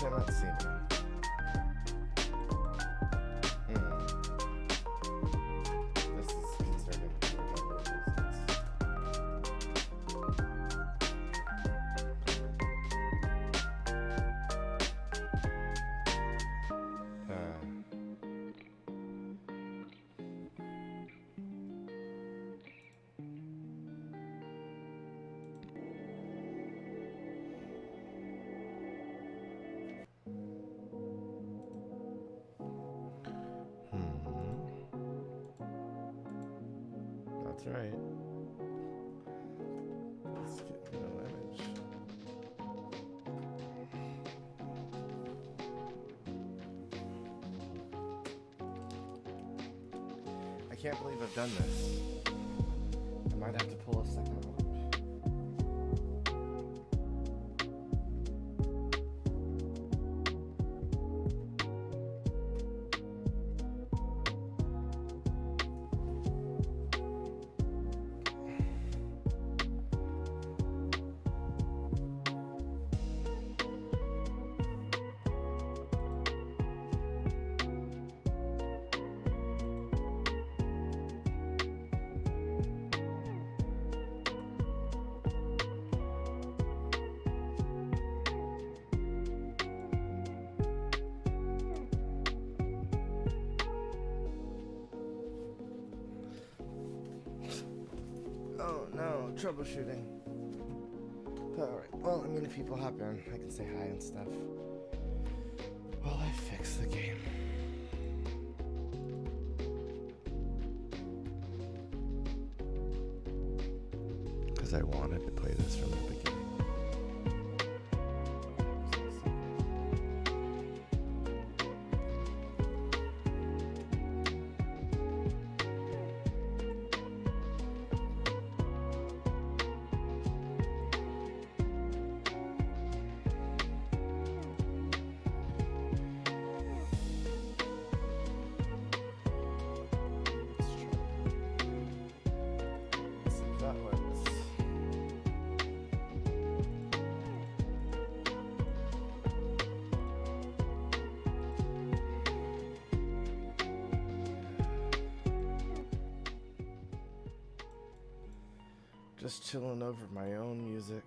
cannot see me. This is concerning for a number of reasons. That's right. Let's get no image. I can't believe I've done this. I might have to pull a second one. Oh no, troubleshooting. Alright, well, I mean, if people hop in, I can say hi and stuff. While I fix the game. Because I wanted to play this from the beginning. Just chilling over my own music.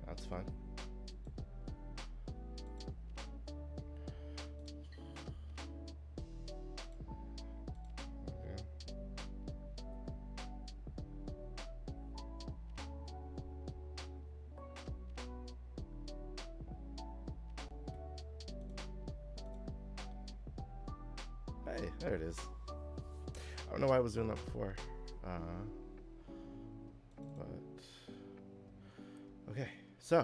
That's fine. Okay. Hey, there it is. I don't know why I was doing that before. But okay. So,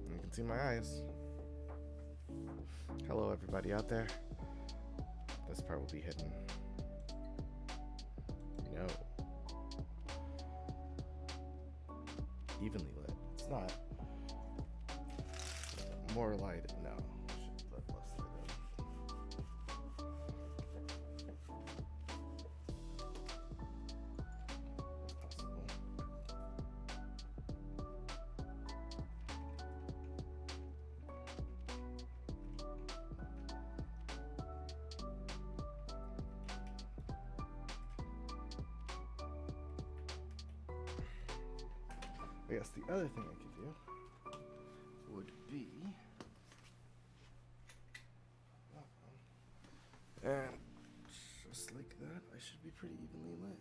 you can see my eyes. Hello, everybody out there. This part will be hidden. No. Evenly lit. It's not. More light. No. Should put less light in. Possible. I guess the other thing I could do would be, and just like that, I should be pretty evenly lit.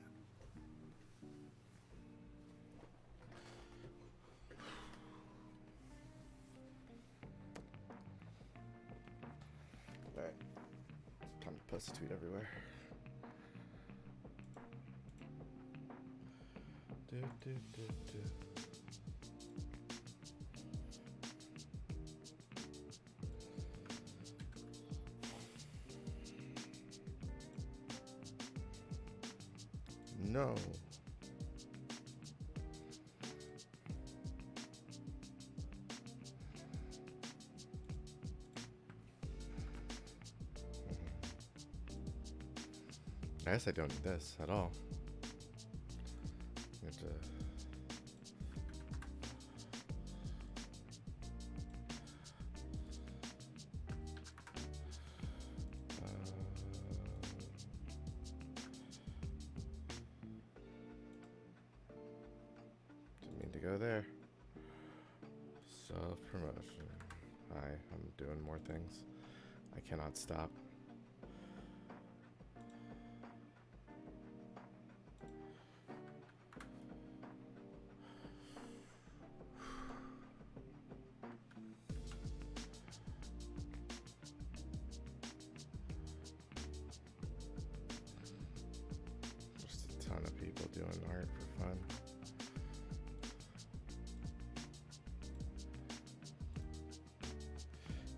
post a tweet everywhere. Do, do, do, do. No. I guess I don't need this at all. I have to... didn't mean to go there. Self-promotion. Hi, I'm doing more things. I cannot stop. Just a ton of people doing art for fun.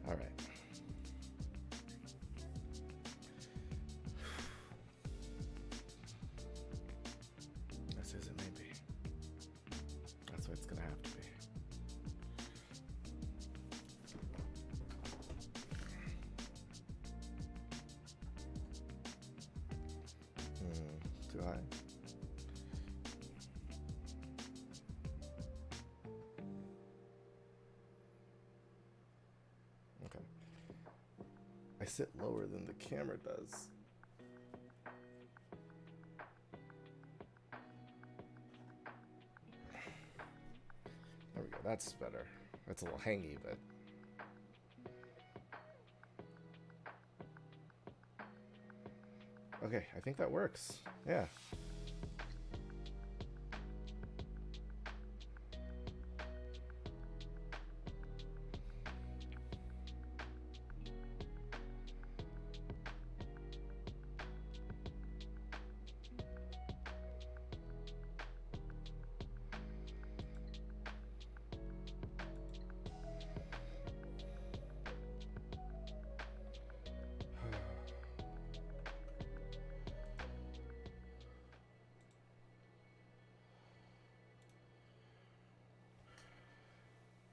All right. This isn't maybe. That's what it's gonna have to be. Too high. Okay. I sit lower than the camera does. There we go. That's better. That's a little hangy, but... okay, I think that works. Yeah.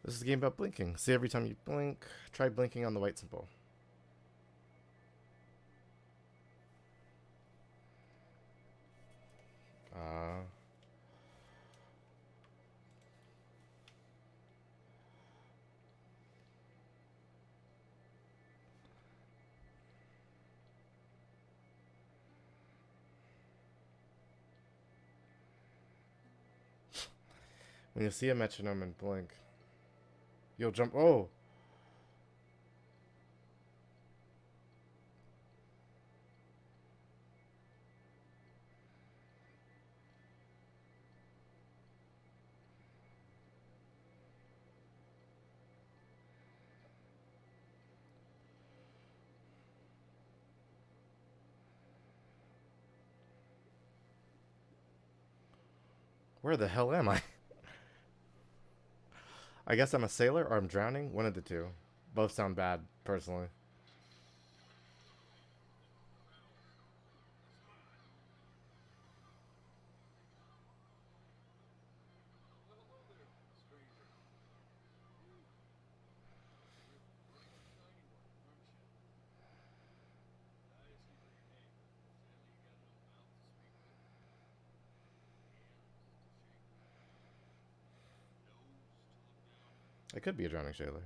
This is a game about blinking. See, every time you blink, try blinking on the white symbol. When you see a metronome and blink, you'll jump. Oh! Where the hell am I? I guess I'm a sailor or I'm drowning. One of the two. Both sound bad, personally. I could be a drowning sailor.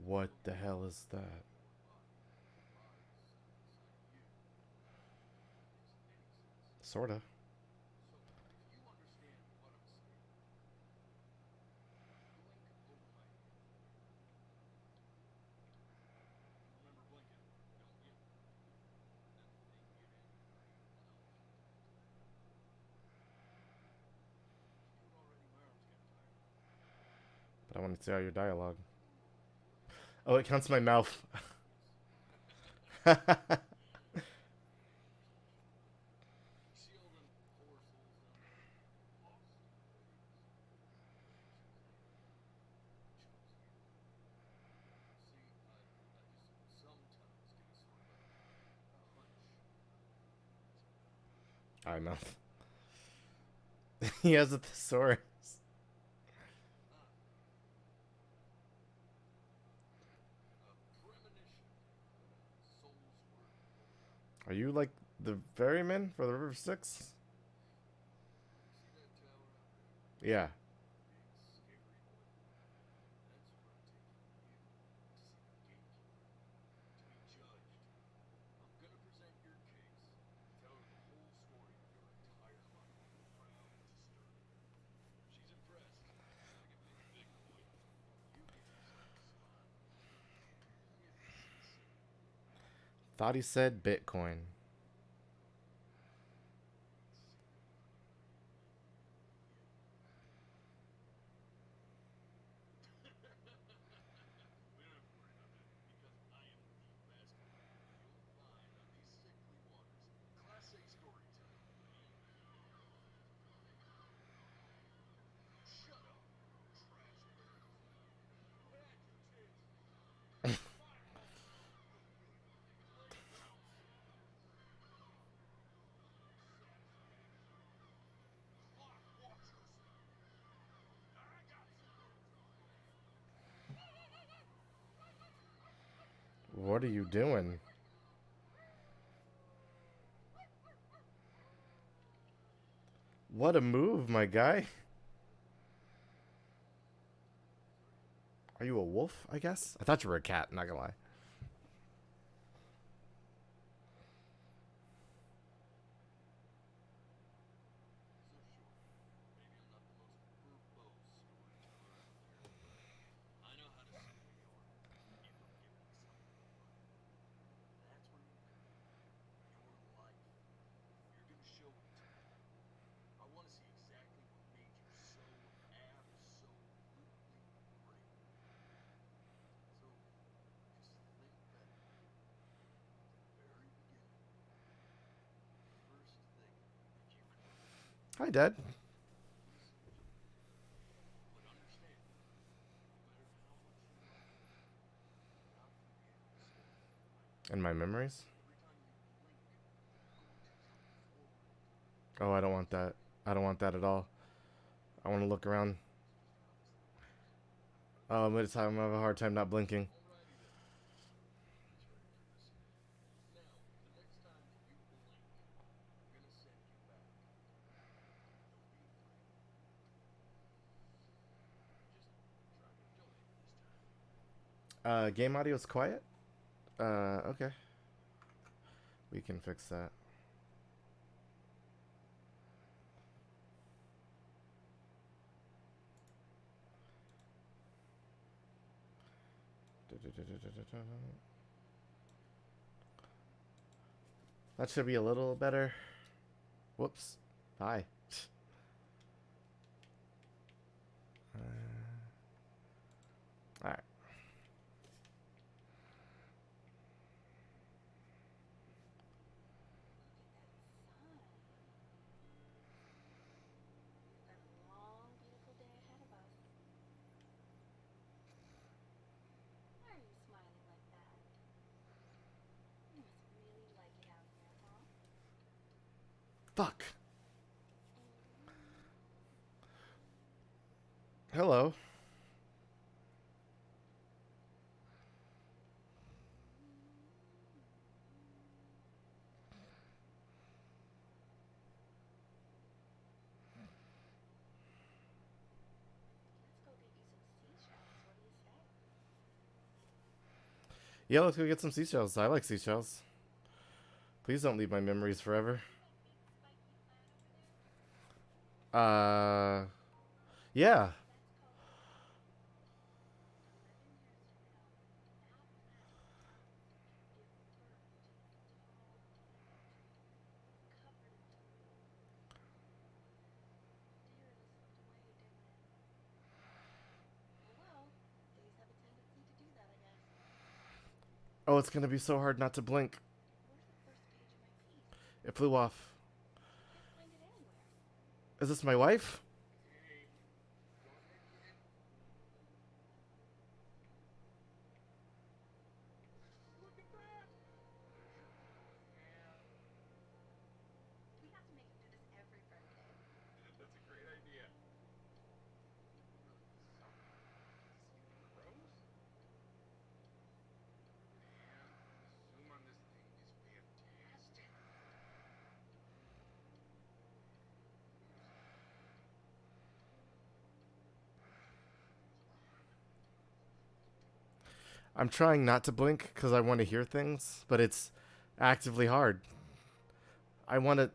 What the hell is that? Sorta. But I want to see all your dialogue. Oh, it counts my mouth. Alright, mouth. He has a thesaurus. Are you like the ferryman for the River Styx? Yeah. Thought he said Bitcoin. What are you doing? What a move, my guy. Are you a wolf, I guess? I thought you were a cat, not gonna lie. Hi, Dad. And my memories? Oh, I don't want that. I don't want that at all. I want to look around. Oh, I'm gonna have a hard time not blinking. Game audio's quiet? Okay. We can fix that. That should be a little better. Whoops. Hi. Alright. Fuck. Hello. Yeah, let's go get some seashells. I like seashells. Please don't leave my memories forever. Uh, yeah. Oh, it's gonna be so hard not to blink. Where's the first page of my feed? It flew off. I can't find it anywhere. Is this my wife? Hey, go ahead, kid. Look at that! There's your curly hair. We have to make him do this every Friday. That's a great idea. So, see the crows? Man, the zoom on this thing is fantastic. I'm trying not to blink because I want to hear things, but it's actively hard. I want to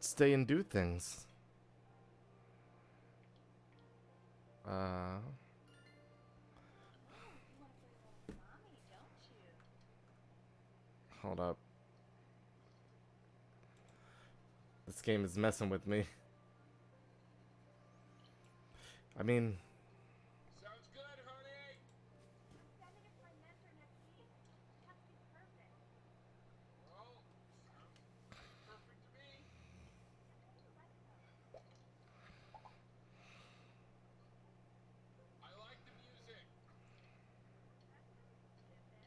stay and do things. You want to play a little mommy, don't you? Hold up. This game is messing with me. I mean, Sounds good, honey. Send it to my mentor next week. It has to be perfect. Well, sounds perfect to me. How do you like them? I like the music. That's pretty specific.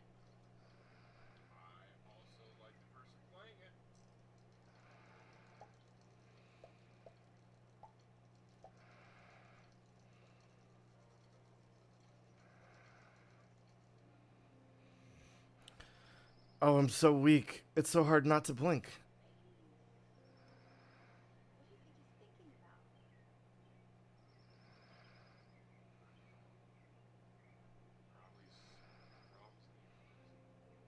I also like the person playing it. oh, I'm so weak. It's so hard not to blink. What do you think he's thinking about? Probably some problems in the office. So,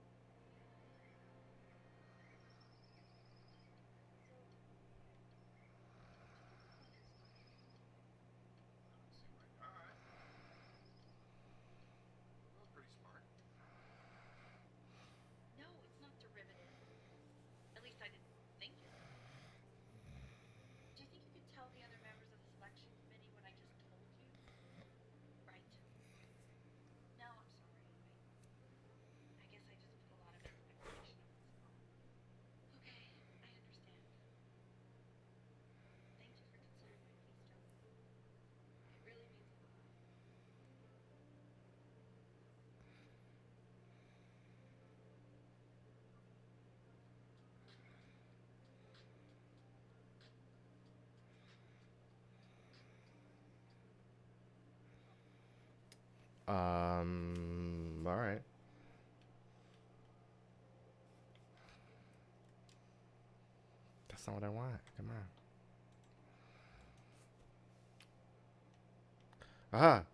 do you think Clint is lying? I don't see why not. Well, pretty smart. No, it's not derivative. At least I didn't think it was. Do you think you could tell the other members of the selection committee what I just told you? Right. No, I'm sorry. I guess I just put a lot of expectation on myself. Okay, I understand. Thank you for considering my piece, Johnny. It really means a lot. All right. That's not what I want. Come on. Aha.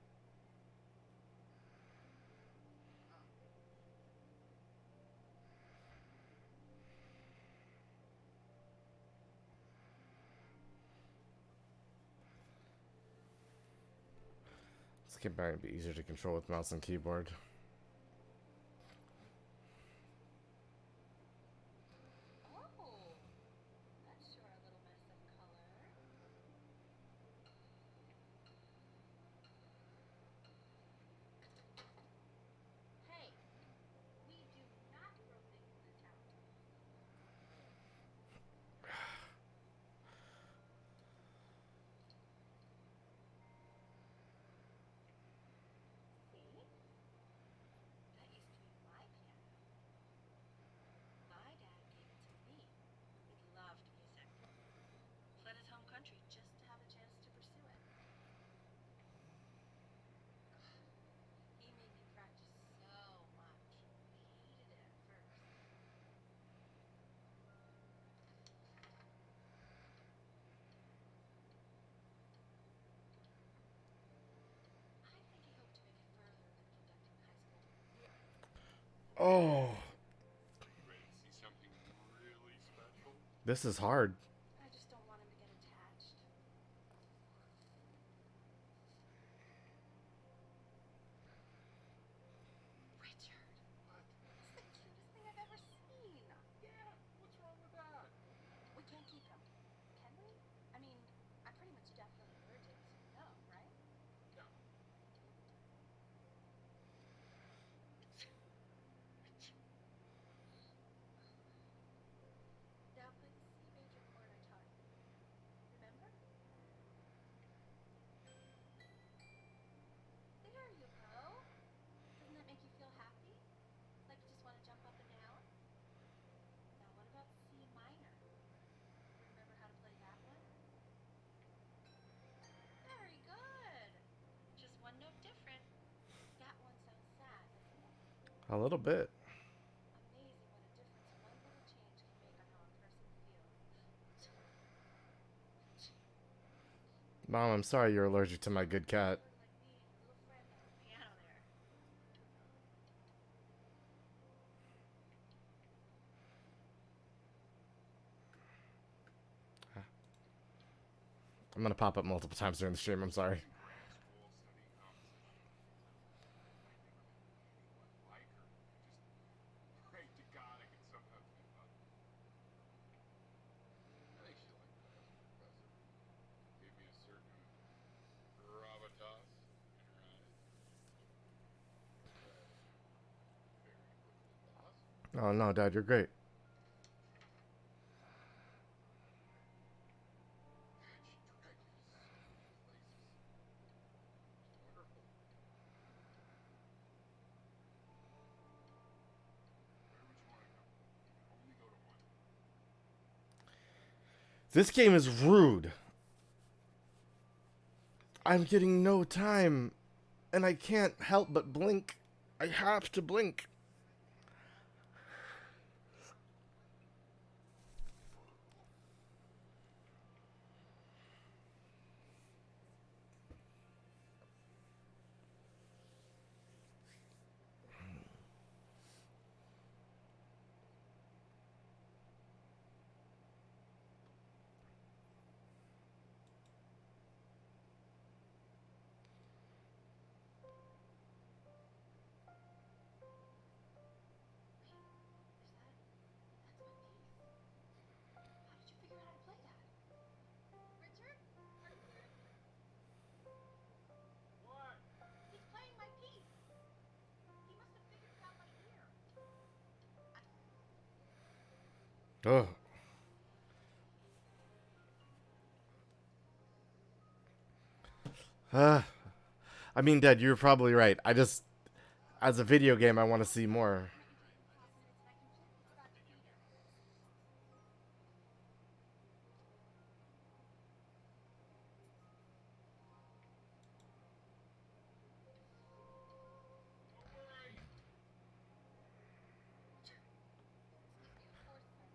This game might be easier to control with mouse and keyboard. Oh, that's sure a little mess of color. Hey, we do not grow things in this house. See? That used to be my piano. My dad gave it to me. He loved music. Fled his home country just to have a chance to pursue it. He made me practice so much. I hated it at first. I think he hoped to make it further than conducting the high school. Oh, Are you ready to see something really special? this is hard. I just don't want him to get attached. Richard, What? this is the cutest thing I've ever seen. Yeah, what's wrong with that? We can't keep him, can we? I mean, I'm pretty much definitely allergic, so no, right? No. A little bit. Amazing what a difference one little change can make on how a person feels. Mom, I'm sorry you're allergic to my good cat. Sort of like me and your little friend on the piano there. I'm gonna pop up multiple times during the stream, I'm sorry. Grad school studying composition. I never met anyone like her. Just pray to God I could somehow keep up. I think she liked me as a professor. Gave me a certain gravitas in her eyes. Very quickly lost. Oh no, Dad, you're great. And she dragged me to so many places. It was wonderful. Where would you want to go? You can only go to one. This game is rude. I'm getting no time, and I can't help but blink. I have to blink. Wait, is that? That's my piece? How did you figure out how to play that? Richard? Are you there? What? He's playing my piece. He must have figured it out by ear. Ugh. I mean, Dad, you're probably right. I just, as a video game, I want to see more. Might you give me 5 minutes and I completely forgot to feed him. Don't worry. Excuse me, of course, sir.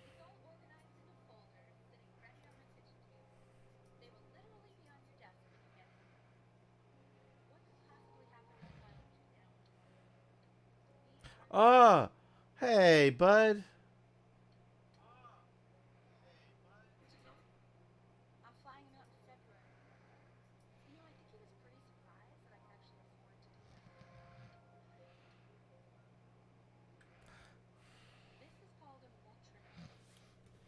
It's all organized in a folder, sitting ready on my kitchen table. They will literally be on your desk when you get in. What could possibly happen once I let you down? These are Ah, hey, bud. When's he coming? I'm flying him out in February. You know, I think he was pretty surprised that I could actually afford to do that. This is called a metronome.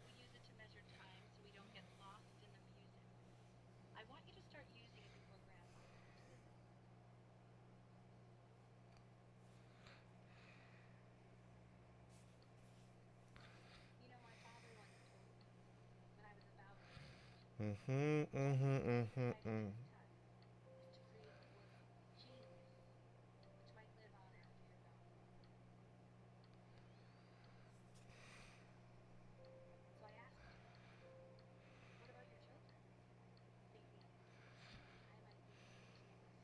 We use it to measure time so we don't get lost in the music. I want you to start using it before Grandma comes to visit. You know, my father once told me, when I was about his age, Mm-hmm, the best mm-hmm, way to mm-hmm, describe mm. his touch is to create the word genius, which might live on after you're gone. So I asked him, what about your children? Thinking I might be a genius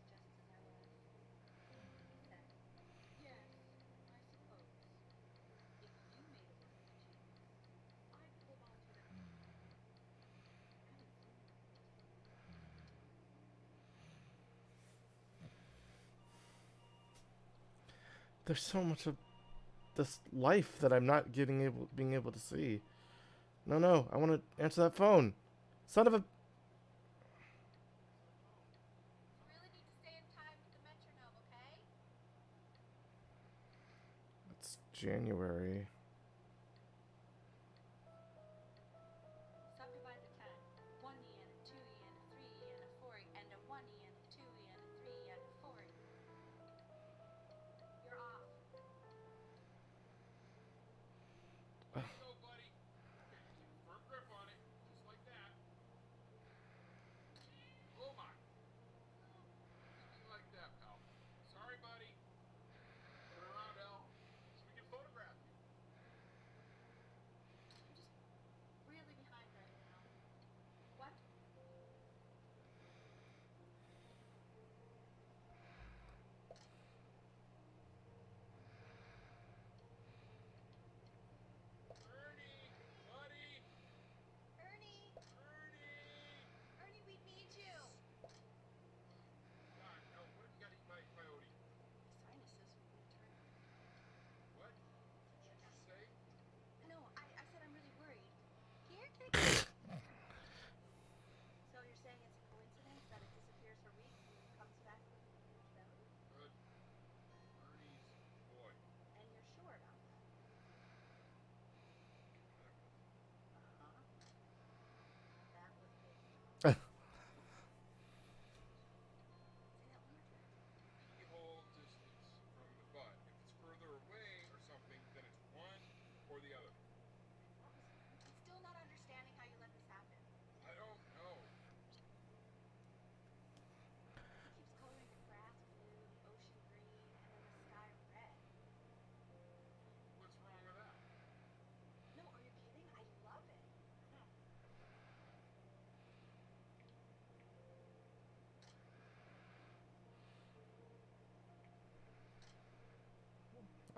just as I was. He said, yes, I suppose. If you made a word with genius, I could live on to that too. Haven't seen them yet. There's so much of this life that I'm not being able to see. No, no, I want to answer that phone. Son of a. You really need to stay in time with the metronome, okay? It's January. Subdivide the 10. 1 yen, a 2 yen, a 3 yen, a 4 and a 1 yen, a 2 yen, a 3 yen, a 4 yen. You're off. There you go, buddy. Here, keep a firm grip on it. Just like that. Oh my. Nothing like that, pal. Sorry, buddy. Turn around, Al, so we can photograph you.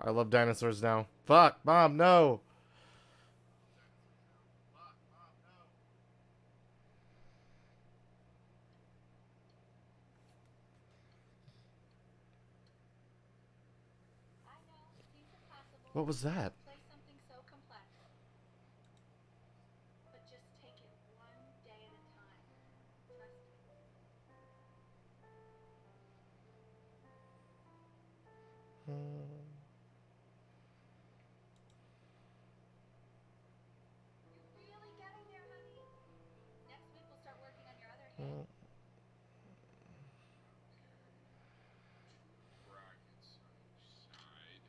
I love dinosaurs now. Fuck, Mom, no. I know, seems impossible. What was that? Play something so complex. But just take it one day at a time. Trust me. You're really getting there, honey. Next week we'll start working on your other hand. Two brackets on each side.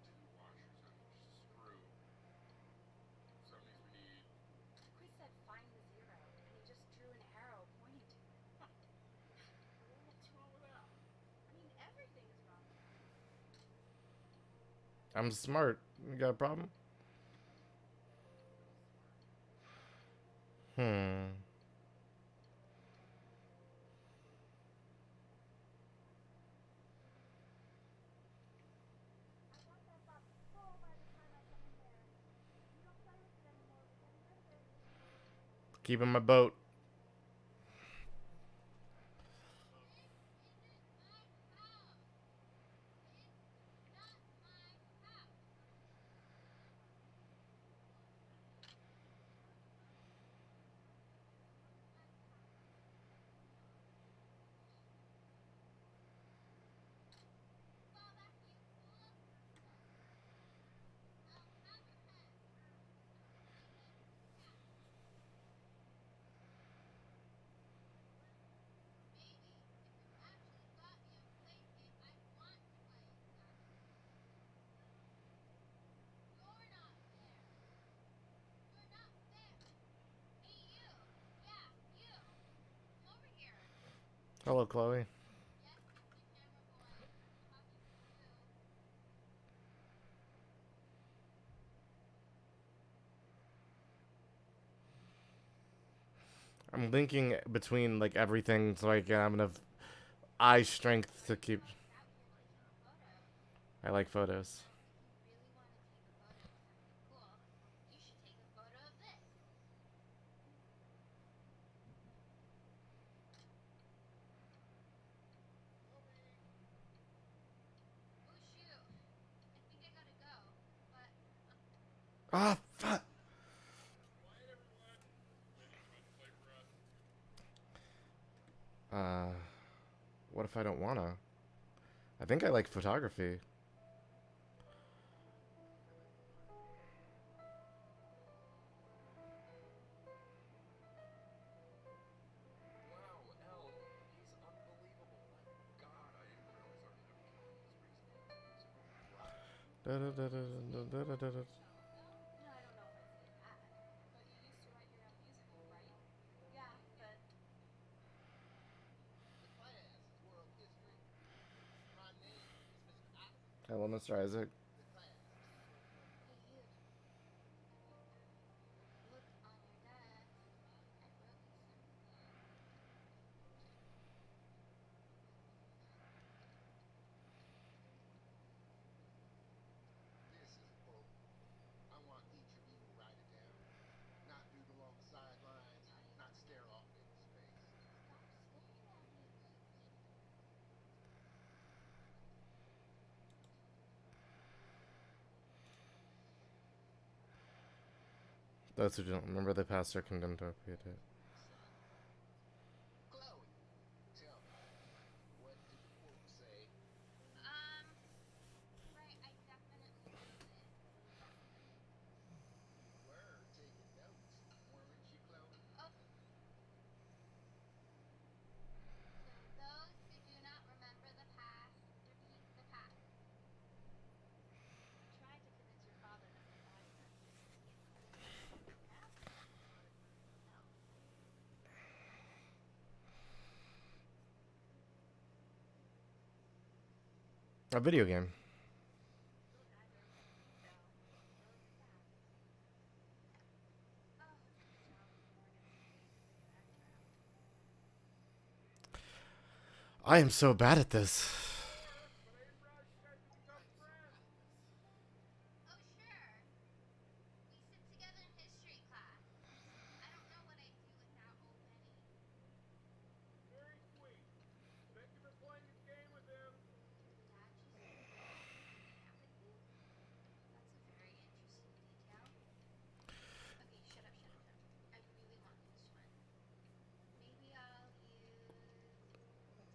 Two washers on each screw. So that means we need. Chris said find the zero, and he just drew an arrow pointing to it. What's wrong with that? I mean, everything is wrong with Chris. I'm smart. You got a problem? Hmm. I want that box full by the time I come in there. If you don't play with it anymore, we're getting rid of it. Keeping my boat. Hello, Chloe. I'm linking between like everything so I can have enough eye strength to keep. I like photos. Ah, fuck. Quiet, everyone. Lydia's about to play for us. What if I don't wanna? I think I like photography. Wow, Elle, he's unbelievable. My God, I didn't realize our head of accounting was raising all this music. Wow. Da-da-da-da-da-da-da-da. No, I don't know if I'd say that. But you used to write your own music, right? Yeah, but The class is world history. My name is Mr. Isaac. Hello, Mr. Isaac. The class is hey, you. Look on your desk. I wrote you something. This is a quote. I want each of you to write it down. Not doodle on the sidelines, not stare off into space. Stop staring at me. Those who don't remember the past are condemned to repeat it. Son. Chloe, tell me, what did the quote say? Right, I definitely wrote it. You were taking notes, weren't you, Chloe? Oh. So those who do not remember the past, repeat the past. I tried to convince your father not to buy that. Yeah? No. A video game. Don't either of us think so. Those facts. Oh, Charles Morgan, the background. I am so bad at this. But I didn't realize you guys would become friends. Oh, sure. We sit together in history class. I don't know what I'd do without old Benny. Very sweet. Thank you for playing this game with him. Dad just hanging out with you? That's a very interesting detail. Okay, shut up, shut up, shut up. I really want this one. Maybe I'll use tickle stick.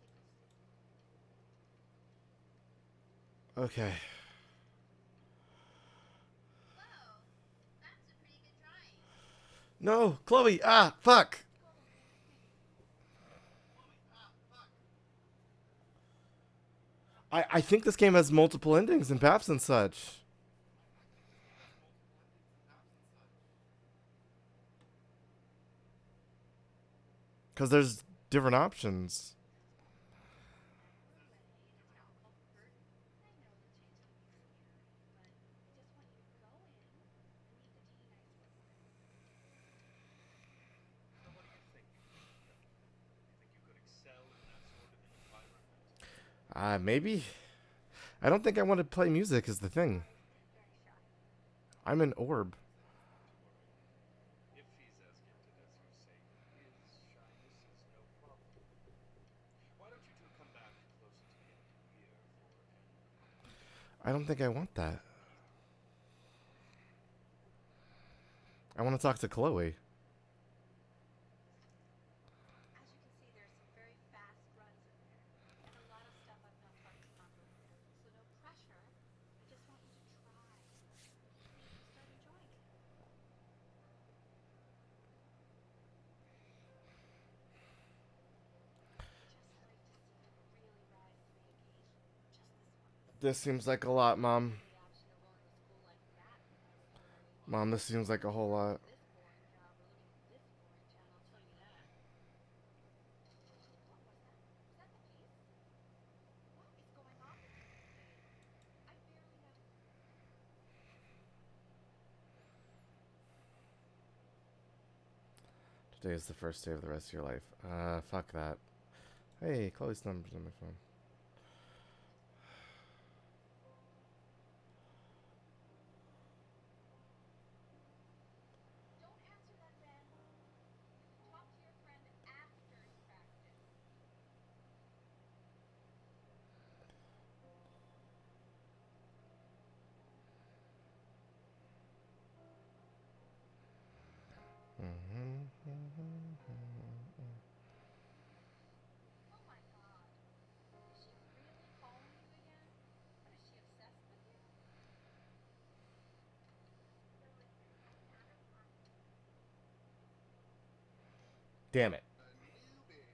Okay. Whoa, that's a pretty good drawing. No, Chloe. Ah, fuck. I think this game has multiple endings and paths and such. Because there's different options. We're away in a town called Burton. I know the change will be scary, but I just want you to go in and meet the teen I spoke with. So what do you think? Do you think you could excel in that sort of an environment? Maybe. I don't think I want to play music is the thing. Very shy. I'm an orb. If he's as gifted as you say he is, shyness is no problem. Why don't you two come back closer to the end of the year for an I don't think I want that. I want to talk to Chloe. As you can see, there are some very fast runs in there, and a lot of stuff I've not talked to Mom before. So no pressure. I just want you to try. See if you start enjoying it. Just like to see you really rise to the occasion. Just this once. This seems like a lot, Mom. The reaction of going to school like that when I remember you. Mom, this seems like a whole lot. This boring job or living in this boring town, I'll tell you that. What was that? Was that the piece? What is going on with you these days? I barely know. Today is the first day of the rest of your life. Fuck that. Hey, Chloe's number's on my phone. Don't answer that, Ben. You can talk to your friend after you practice. Oh my God. Is she really calling you again? What, is she obsessed with you? So listen, I'm not replying. Damn it. Anubis,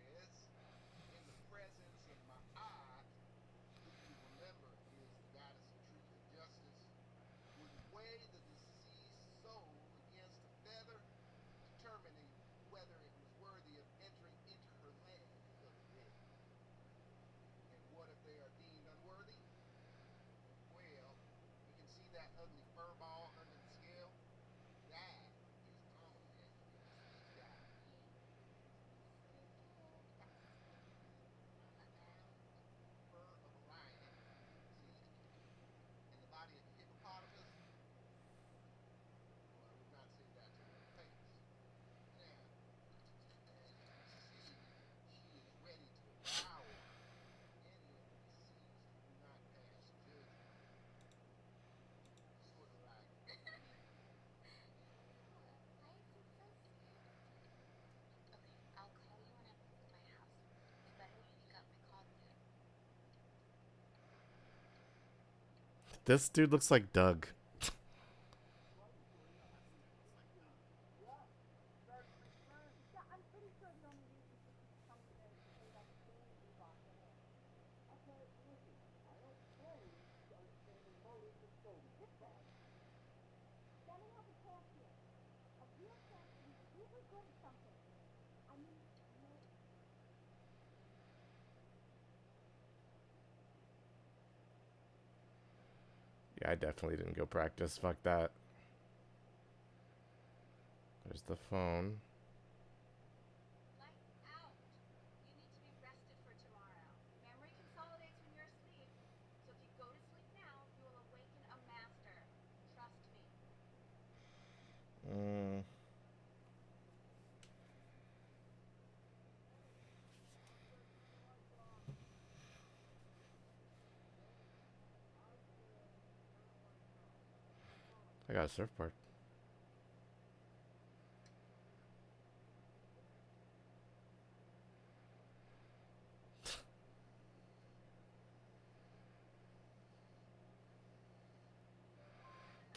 in the presence of Ma'at, who you remember is the goddess of truth and justice, would weigh the deceased soul against a feather, determining whether it was worthy of entering into her land of the dead. And what if they are deemed unworthy? Well, you can see that ugly fur ball under the scale? That is known as the deceased god Yin. Fur of a lion, see, and the body of the hippopotamus. Well, I would not say that to her face. Now, as you can see, she is ready to devour any of the deceased who do not pass judgment. Sort of like Why is he so scared of you? Okay, I'll call you when I'm at my house. You better pick up my call too. This dude looks like Doug. Yeah, I'm pretty sure the only reason she keeps coming there is to play that game we bought for her. Okay, listen, I don't fully understand the motive for Toby. Get that. Standing up a champion. A real champion who's really good at something. I mean, you know, Yeah, I definitely didn't go practice. Fuck that. There's the phone. Lights out. You need to be rested for tomorrow. I got a surfboard.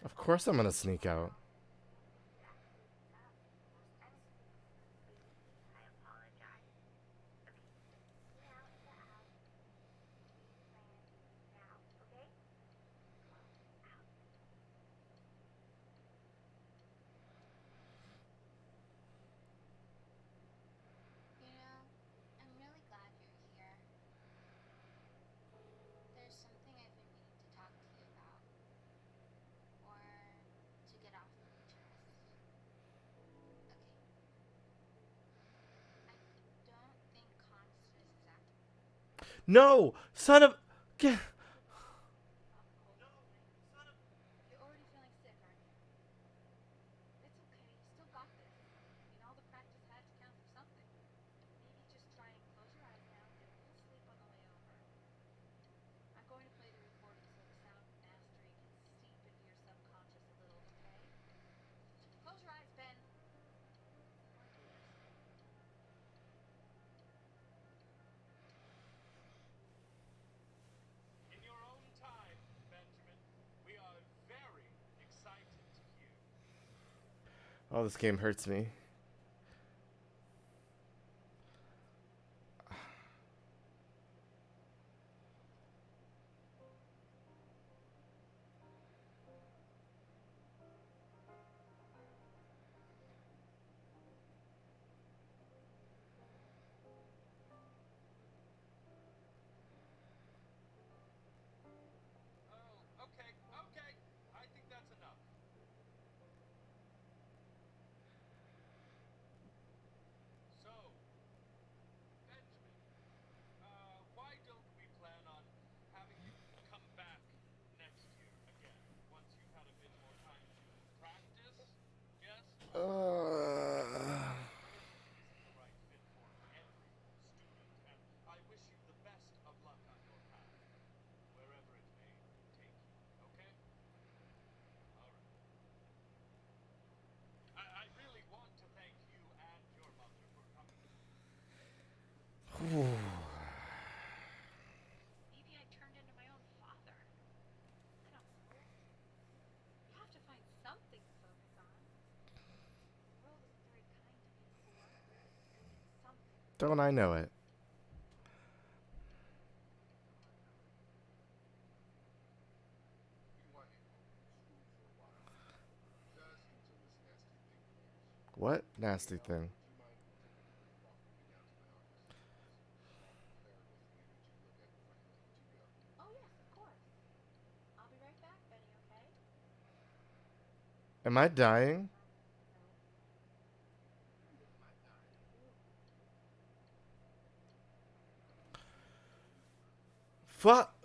Of course I'm gonna sneak out. You know, I'm really glad you're here. There's something I've been meaning to talk to you about, or to get off my chest. Okay. I don't think Constance is acting. No, son of. Get. You're already feeling sick, aren't you? It's okay. You still got this. I mean, all the practice had to count for something. Maybe just try and close your eyes now and get a little sleep on the way over. I'm going to play the recording so the sound mastery can seep into your subconscious a little, okay? Close your eyes, Ben. Or ears. In your own time, Benjamin, we are very excited to hear. Oh, this game hurts me. Oh, okay, okay. I think that's enough. So, Benjamin, why don't we plan on having you come back next year again, once you've had a bit more time to practice? Yes? University isn't the right fit for every student, and I wish you the best of luck on your path, wherever it may take you, okay? All right. I really want to thank you and your mother for coming. Maybe I turned into my own father. I don't know. You have to find something to focus on. The world isn't very kind to me anymore. I need something. Don't I know it? We want you home from school for a while. Just until this nasty thing clears. What nasty thing? Would you mind taking a brief walk with me down to my office? Claire was leaving to look at before I let you two go. Oh, yes, of course. I'll be right back, Benny, okay? Am I dying? Fuck.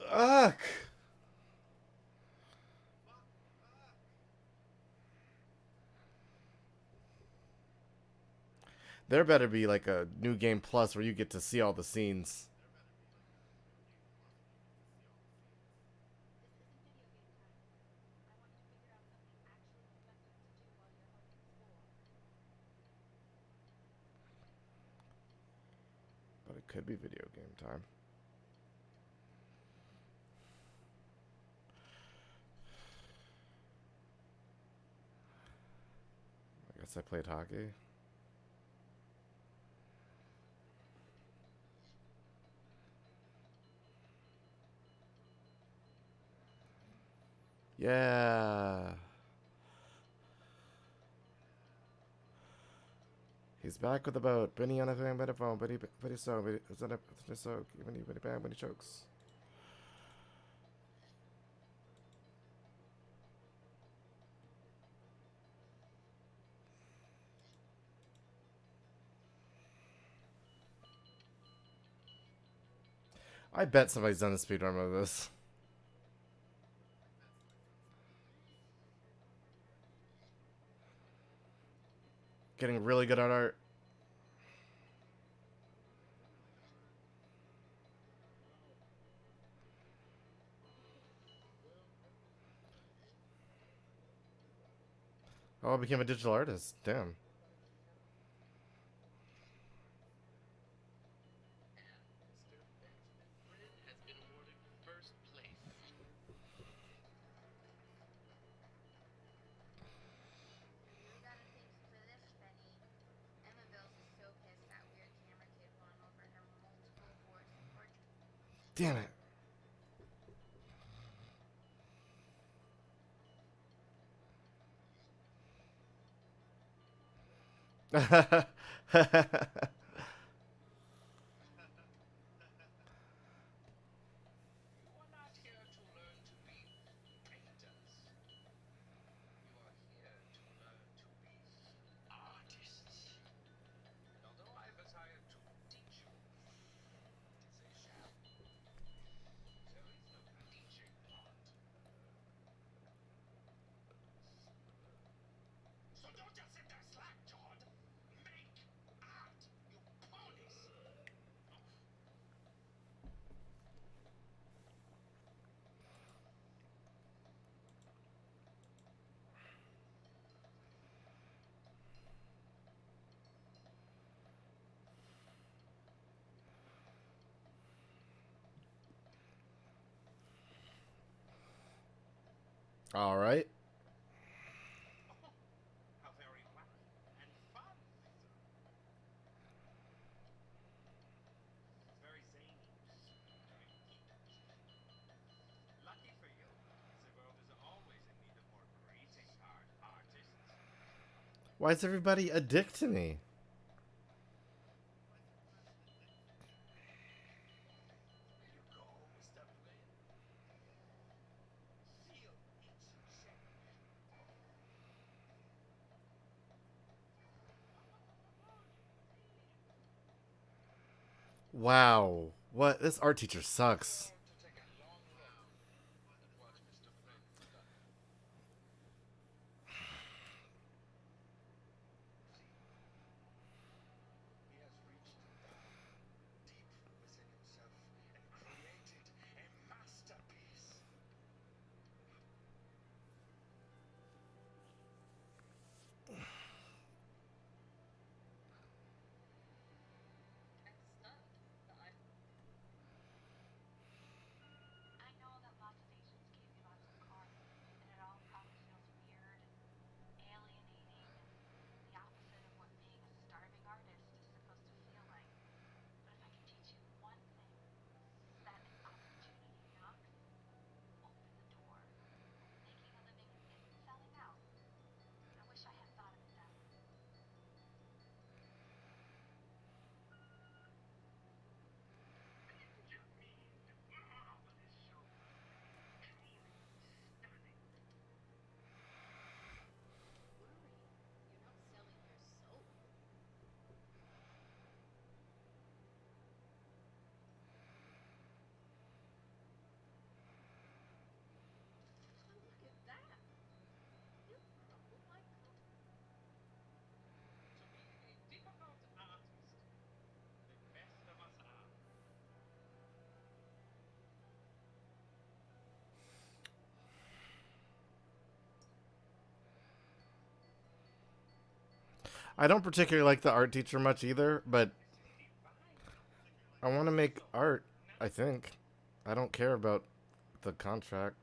There better be like a new game plus where you get to see all the scenes. This isn't video game time. I want you to figure out something actually productive to do while you're home from school. But it could be video game time. I guess I played hockey. Yeah. He's back with the boat. Benny on a thing, Benny phone, Benny so, Benny so, Benny bang, Benny chokes. I bet somebody's done a speedrun of this. Getting really good at art. Oh, I became a digital artist. Damn. Mr. Benjamin Brin has been awarded first place. We gotta thank you for this, Benny. Emma Bills is so pissed that weird camera kid won over her multiple awards for Damn it. You are not here to learn to be painters. You are here to learn to be artists. And although I have hired to teach you, it is a sham. There is no teaching art. So don't just sit there slack jawed. Make art, you ponies. All right. Oh, how very wacky and fun things are. It's very zany during peak season. Lucky for you, the world is always in need of more greeting card artists. Why is everybody a dick to me? There you go, Mr. Blaine. Feel its shape. Wow. What? This art teacher sucks. To take a long look at what Mr. Blaine has done. He has reached down deep within himself and created a masterpiece. I'm stunned that I know that lots of agents gave you lots of cards, and it all probably feels weird and alienating and the opposite of what being a starving artist is supposed to feel like. But if I can teach you one thing, it's that an opportunity knocks, open the door. Making a living isn't selling out. I wish I had thought of it that way. worry. You're not selling your soul. Look at that. You crumble my cookie. To be a difficult artist, the best of us are. I don't particularly like the art teacher much either, but This is divine. I want to make art, I think. I don't care about the contract.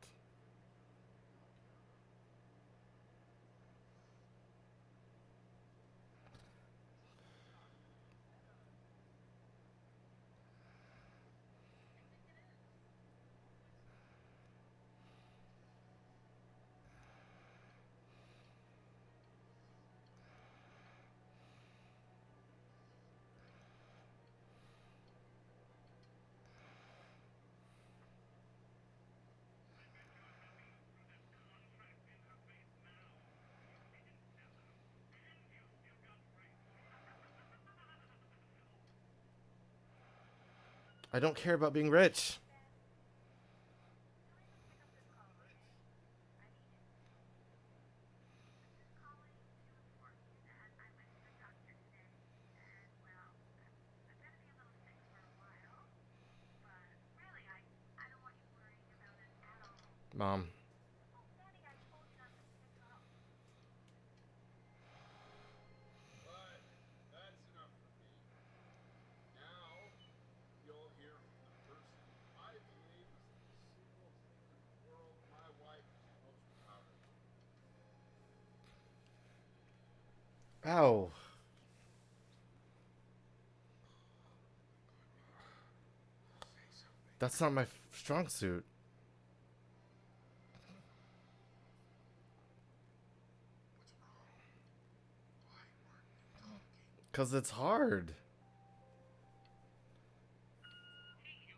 I don't care about being rich. Mom. Ow. That's not my strong suit. Cause it's hard. Hey, you.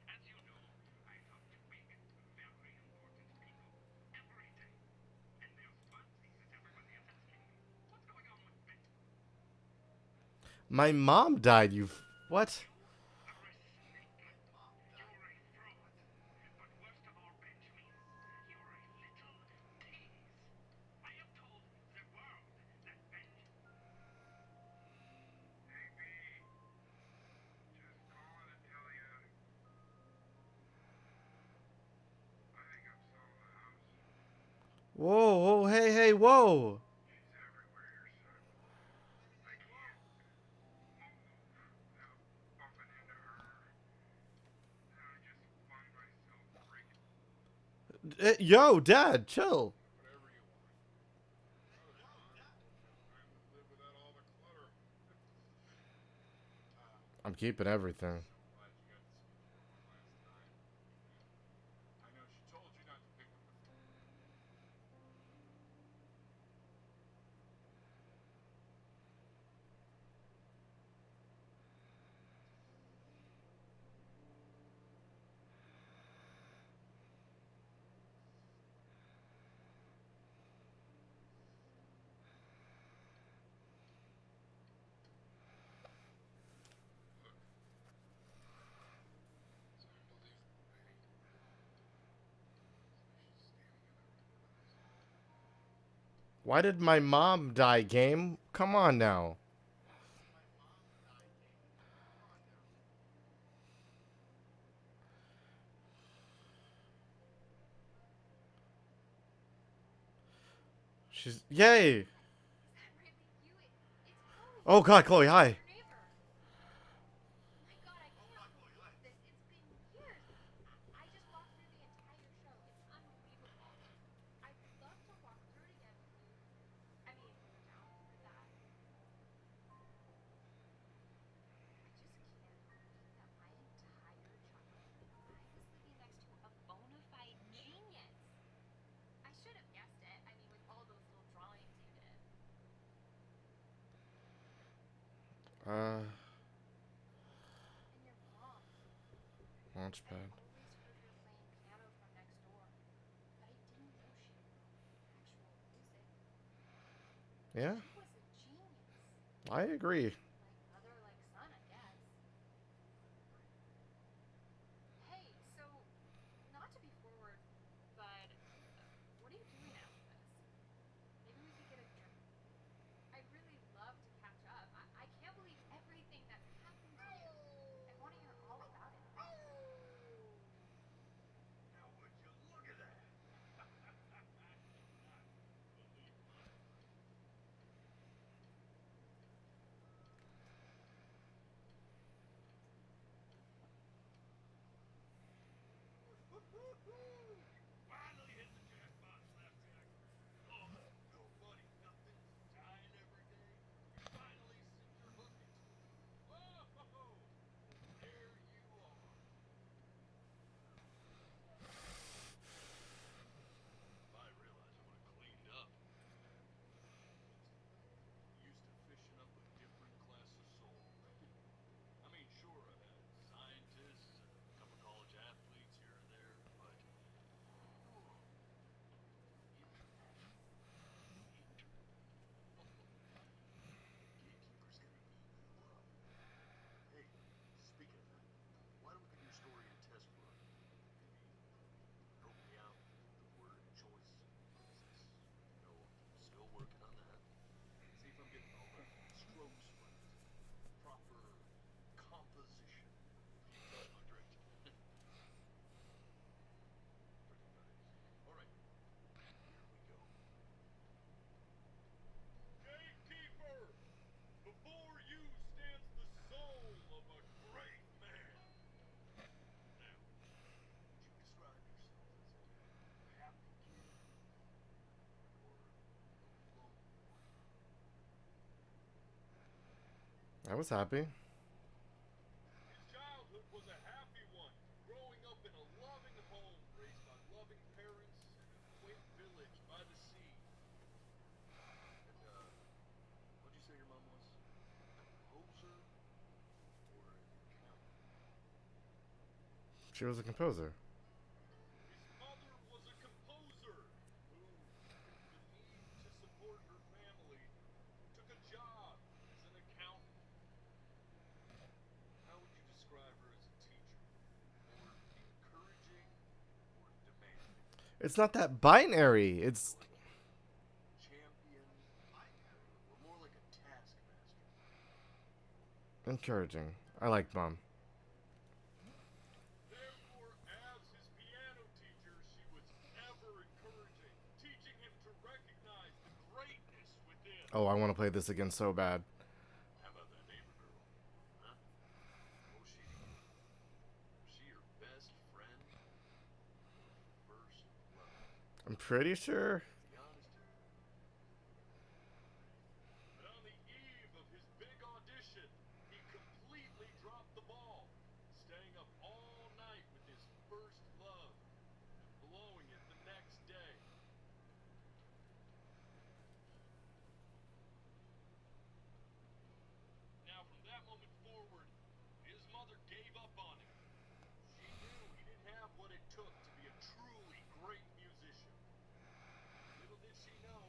As you know, I talk to big, very important people every day. And there's one thing that everybody is asking me. What's going on with Ben? My mom died, you... What? You are a snake. You're a fraud. But worst of all, Benjamin, you're a little tease. I have told the world that Benjamin... Hey, B. Just calling to tell you. I think I've sold the house. Whoa, whoa, hey, hey, whoa. She's everywhere, son. I can't move without bumping into her. And I just find myself breaking. Yo, Dad, chill. Whatever you want. I would live without all the clutter. I'm keeping everything. So glad you got to speak to her one last time. I know she told you not to pick up the phone. It's unbelievable, Betty. She's standing in the door of this hall. Why did my mom die, game? Come on now. She's... Yay! Is that really you? It's Chloe. Oh god, Chloe, hi. Your neighbor. Oh my god, I can't believe this. It's been years. I just walked through the entire show. It's unbelievable. I'd love to walk through it again with you. I mean, if you're down for that. I just can't believe that my entire childhood I was living next to a bona fide genius. I should have guessed it. I mean, with all those little drawings you did. Uh, And your mom. launchpad. I always heard her playing piano from next door, but I didn't know she wrote actual music. Yeah, She was a genius. I agree. Like mother, like son, I guess. Hey, so, not to be forward, but what are you doing after this? Maybe we could get a drink. I'd really love to catch up. I can't believe everything that's happened to you. I want to hear all about it. Now would you look at that? I was happy. His childhood was a happy one, growing up in a loving home, raised by loving parents in a quaint village by the sea. And, what'd you say your mom was? A composer or an accountant? She was a composer. His mother was a composer who, with the need to support her family, took a job as an accountant. How would you describe her as a teacher? More encouraging or demanding? It's not that binary. It's Champion or more like a taskmaster? encouraging. I like Mom. Therefore, as his piano teacher, she was ever encouraging, teaching him to recognize the greatness within. Oh, I want to play this again so bad. How about that neighbor girl? Huh? What was she to you? Was she your best friend? Or first love? I'm pretty sure. Be honest here. But on the eve of his big audition, he completely dropped the ball, staying up all night with his first love and blowing it the next day. Now, from that moment forward, his mother gave up on him. She knew he didn't have what it took to be a truly great musician. Little did she know,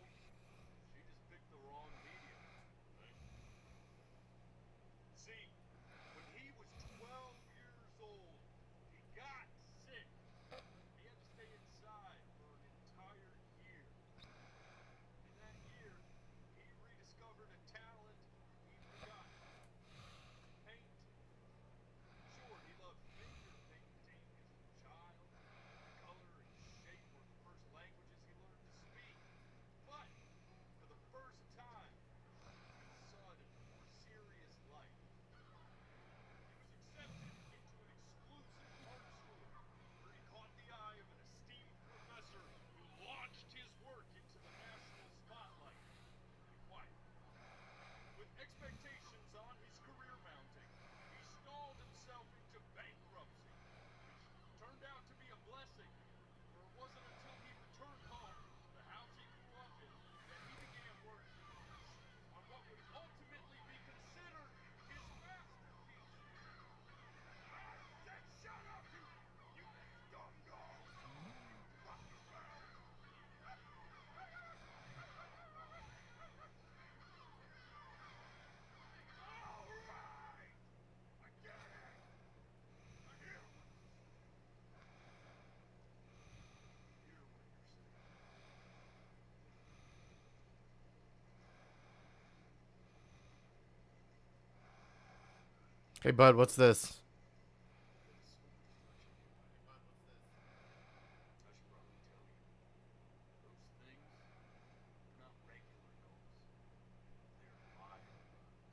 she just picked the wrong medium. Right? See, when he was 12 years old, he got sick. He had to stay inside for an entire year. In that year, he rediscovered a talent he'd forgotten. Painting. Sure, he loved finger painting as a child. Color and shape were the first languages he learned to speak. But, for the first time, he saw it in a more serious light. He was accepted into an exclusive art school, where he caught the eye of an esteemed professor who launched his work into the national spotlight. Be quiet. With expectations on his career mounting, he stalled himself into bankruptcy, which turned out to be a blessing, for it wasn't until he returned home to the house he grew up in that he began working on what would ultimately be considered his masterpiece. I said shut up, you dumb dog! Alright! I get it! I hear what you're saying. Hey, bud, what's this? I should probably tell you. Those things, they're not regular gulls. They're liar bugs.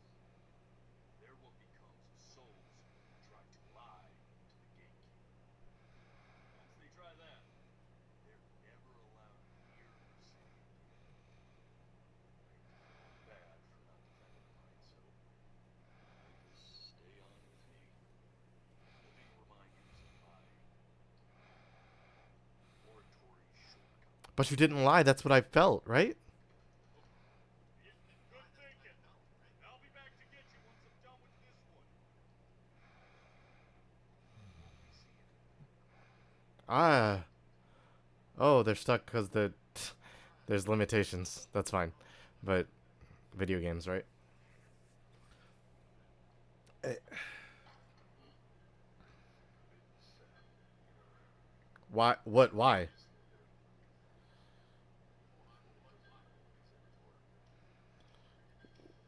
They're what becomes souls who try to lie to the gatekeeper. Once they try that, they're never allowed near the city again. I feel bad for not defending mine, so you'll just stay on with me. Living reminders of my oratory shortcomings. But you didn't lie. That's what I felt, right? Good thinking. I'll be back to get you once I'm done with this one. Won't be seeing it. Ah. Oh, they're stuck because there's limitations. That's fine. But video games, right? Why? What? Why?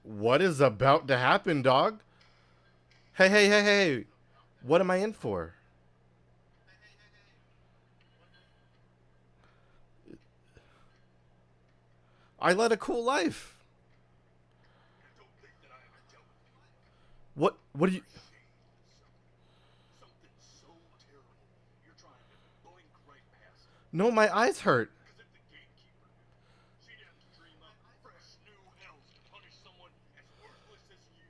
What is about to happen, dog? Hey, hey, hey, hey. What am I in for? I led a cool life. Don't think that I haven't dealt with people What do you... something so terrible. You're trying to blink right past it. No, my eyes hurt. Because if the gatekeeper knew, she'd have to dream up fresh new hells to punish someone as worthless as you.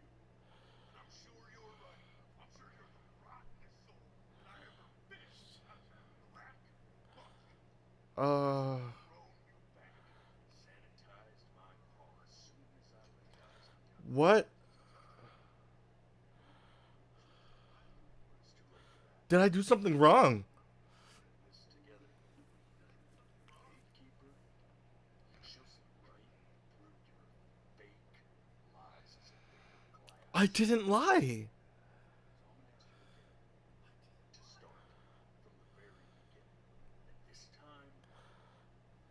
Uh, Sanitized my paw as soon as I laid eyes on you. what? It's too late for that. Did I do something wrong? This together. Gatekeeper, she'll see right through your fake lies as if they were glass. I didn't lie. So I'm gonna ask you again to start from the very beginning. And this time,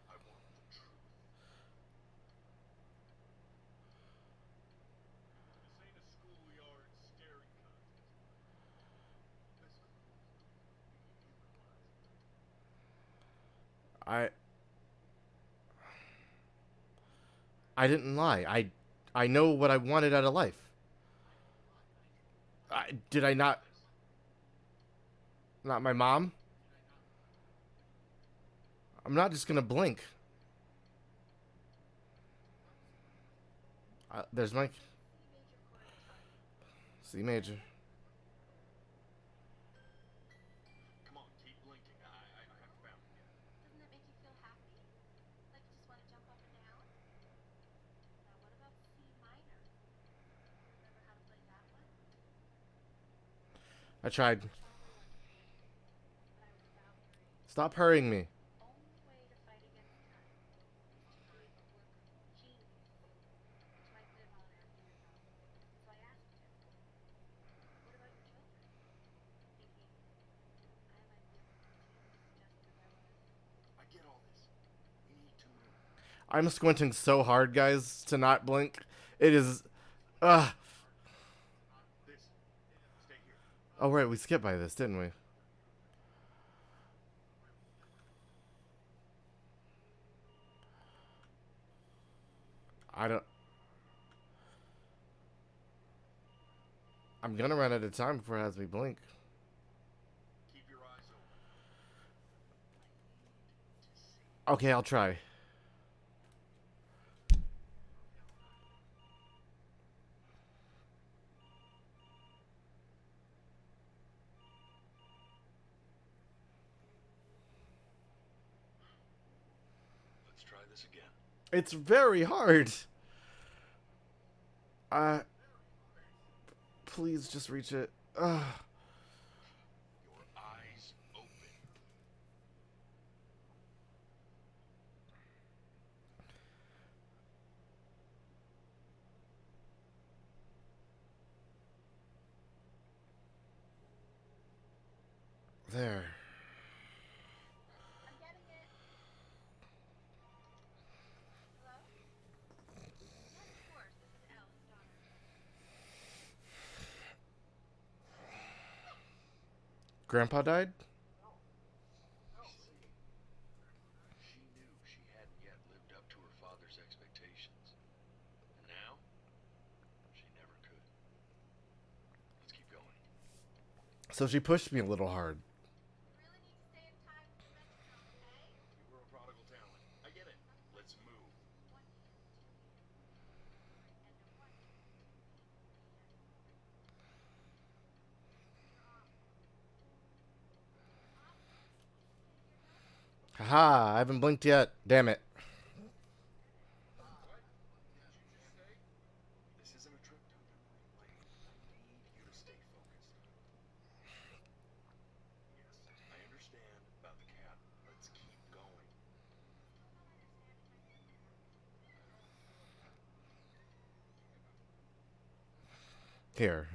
I want the truth. This ain't a schoolyard staring contest. This is I didn't lie. I know what I wanted out of life. Did I not? Not my mom? I'm not just gonna blink. There's my C major. Come on, keep blinking. I haven't found it yet. Doesn't that make you feel happy? Like you just want to jump up and down? Now what about C minor? Remember how to play that one? I tried. Probably wasn't good, but I was about three. Stop hurrying me. Only way to fight against time is to be a work of genius, which might live on after you're gone. So I asked you, what about your children? Thinking, I might be able to teach just as I was. I get all this. We need to move. I'm squinting so hard, guys, to not blink. It is. Ugh. This. Stay here. Oh, right, we skipped by this, didn't we? I don't. I'm gonna run out of time before it has me blink. Keep your eyes open. I need to see. Okay, I'll try. Let's try this again. It's very hard. Please just reach it. Ugh. Your eyes open. There. I'm getting it. Hello? Yes, of course. This is Elle's daughter. Grandpa died? She knew she hadn't yet lived up to her father's expectations. And now, she never could. Let's keep going. So she pushed me a little hard. You really need to stay in time with the metronome, okay? You were a prodigal talent. I get it. Let's move. 1 p.m., 2 p.m. And no 1 p.m. Haha, I haven't blinked yet. Damn it. What? Did you just say? This isn't a trick, Duncan. I need you to stay focused. Yes, I understand about the cat. Let's keep going. Here.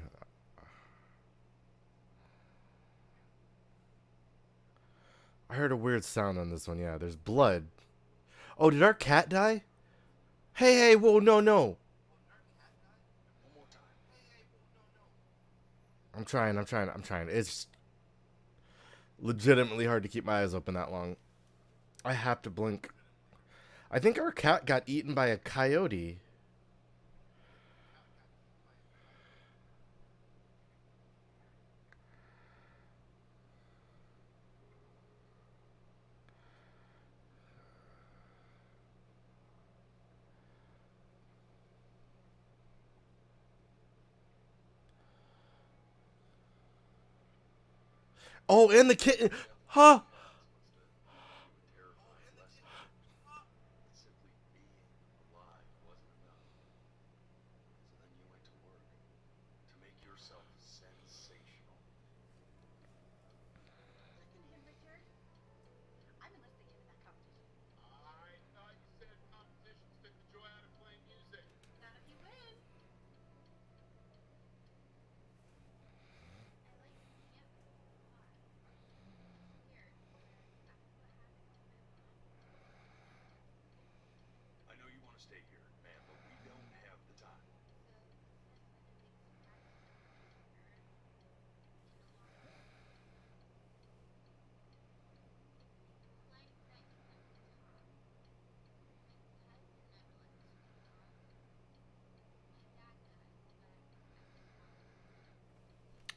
I heard a weird sound on this one. Yeah, there's blood. Oh, did our cat die? Hey, whoa, no. One more time. I'm trying. It's legitimately hard to keep my eyes open that long. I have to blink. I think our cat got eaten by a coyote. Oh, and the kitten. Huh?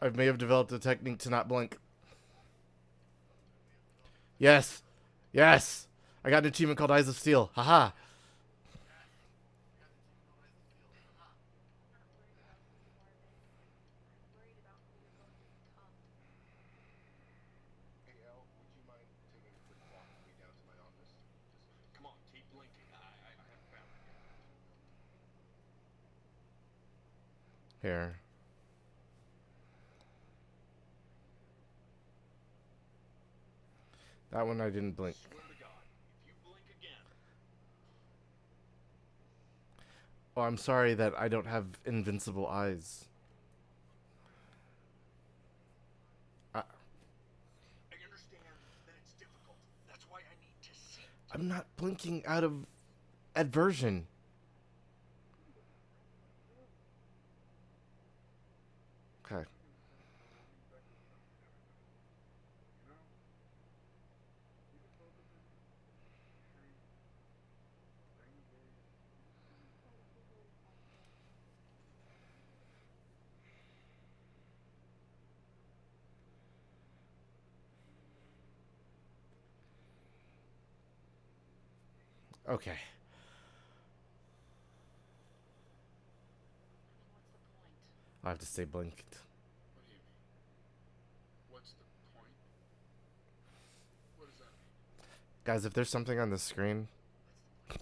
I may have developed a technique to not blink. Yes. Yes. I got an achievement called Eyes of Steel. Haha. Hey, Elle, would you mind taking a quick walk with me down to my office? Come on, keep blinking. I haven't found it yet. Here. That one I didn't blink. Swear to God, if you blink again, Oh, I'm sorry that I don't have invincible eyes. I understand that it's difficult. That's why I need to see. I'm not blinking out of aversion. Okay. Okay. I mean, what's the point? I have to stay blinked. What do you mean? What's the point? What does that mean? Guys, if there's something on the screen,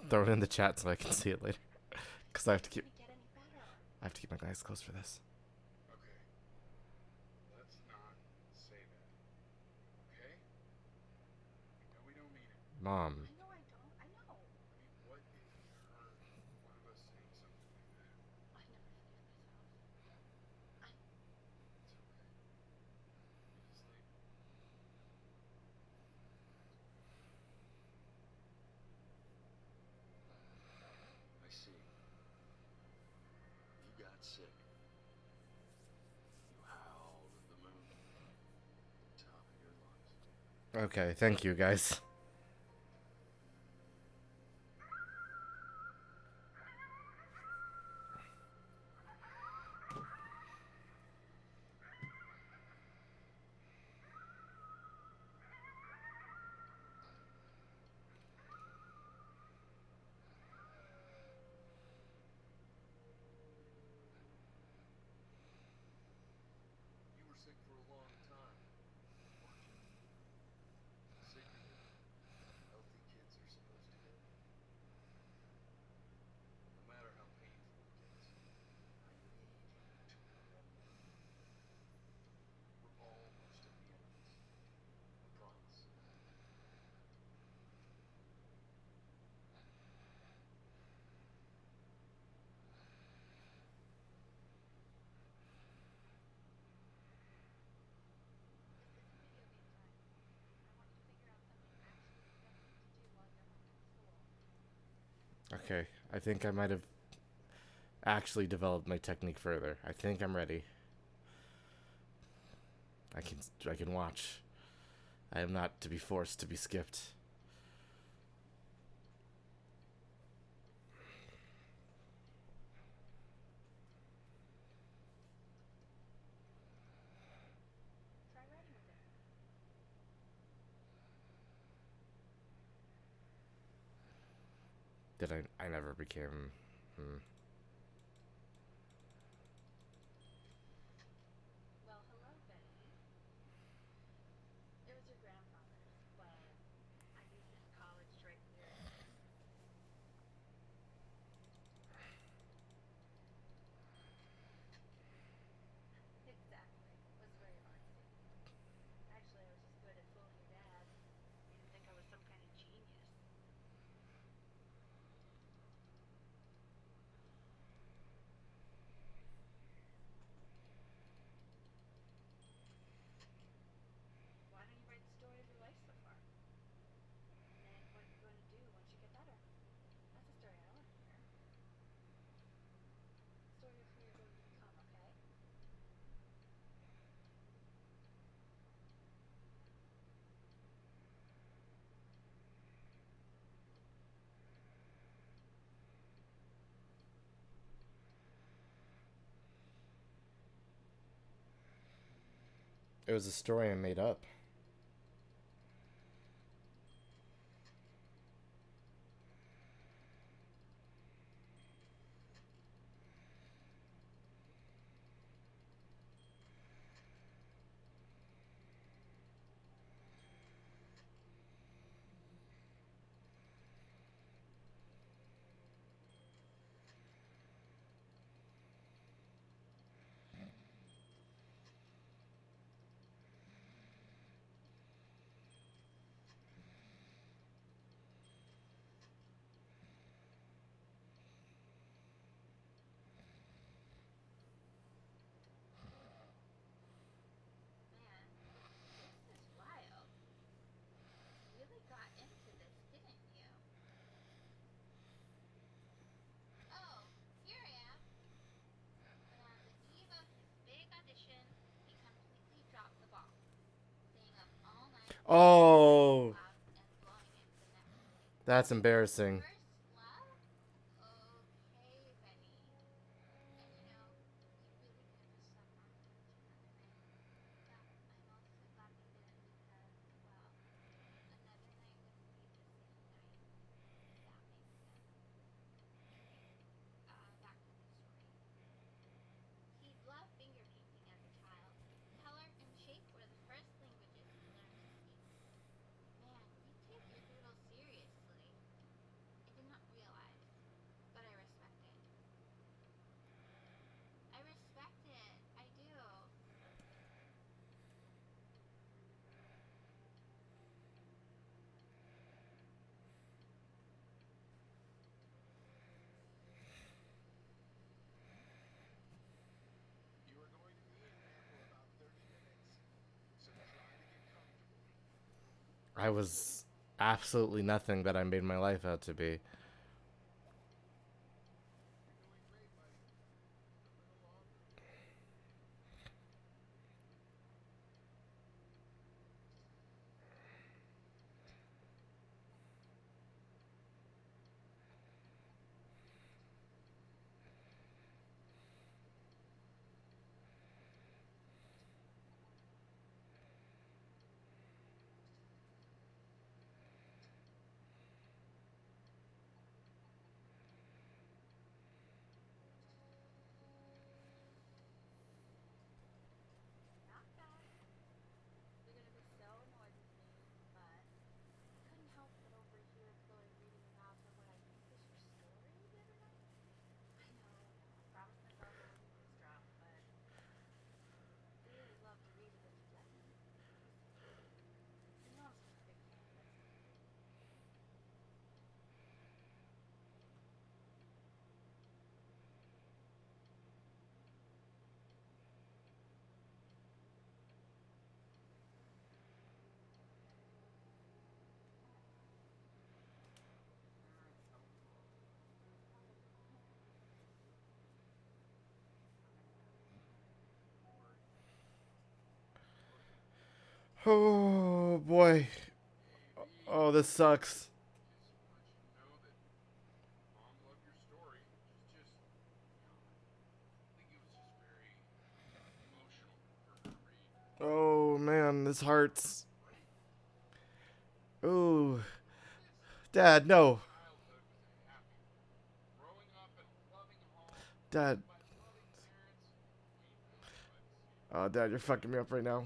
throw it in the chat so I can see it later. Because I have to keep It get any better? I have to keep my eyes closed for this. Okay. Let's not say that. Okay? No, we don't mean it. Mom. I know I don't. I know. I mean, what if you heard one of us saying something like that? I never forgive myself. It's okay. You just leave. I see. You got sick. You howled at the moon. Top of your lungs. Okay, thank you guys. You were sick for a long time, weren't you? Sicker than healthy kids are supposed to get. No matter how painful it gets, I need you to remember. We're almost at the end of this. I promise. This isn't video game time. I want you to figure out something actually productive to do while you're home from school. Okay, I think I might have actually developed my technique further. I think I'm ready. I can watch. I am not to be forced to be skipped. Try writing with it. Did I never became Well, hello, Betty. It was your grandfather's, but I used it in college to write lyrics. Exactly. It was very artsy. Actually, I was just good at fooling your dad. He didn't think I was some kind of genius. It was a story I made up. Man, this is wild. You really got into this, didn't you? Oh, here I am. But on the eve of his big audition, he completely dropped the ball, staying up all night, Oh, out and blowing it the next day. that's embarrassing. First love? Okay, Benny. And you know, you really could have stuck on to another man. But I'm also glad you didn't because, well, another night wouldn't be the same night. If that makes sense. Anyway, back to the story. He loved finger painting as a child. Color and shape were the first languages he learned to speak. Man, you take your doodle seriously. I did not realize, but I respect it. I respect it. I do. You are going to be in there for about 30 minutes, so try to get comfortable. I was absolutely nothing that I made my life out to be. You're doing great, buddy. A little longer. Not bad. You're gonna be so annoyed with me, but I couldn't help but overhear Chloe reading aloud from what I think was your story the other night. I know. I promised myself I wouldn't eavesdrop, but I really love to read it if you'd let me. Listen. You know I'm such a big fan of Esme. Oh boy. Oh, this sucks. Just want you to know that Mom loved your story. Just, I think it was just very emotional for her to read. Oh man, this hurts. Ooh, Dad, no. Childhood was a happy one. Growing up in a loving home, Dad. raised by loving parents, we really glad to see you. Oh, Dad, you're fucking me up right now.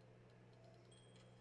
Certainly glad you feel that.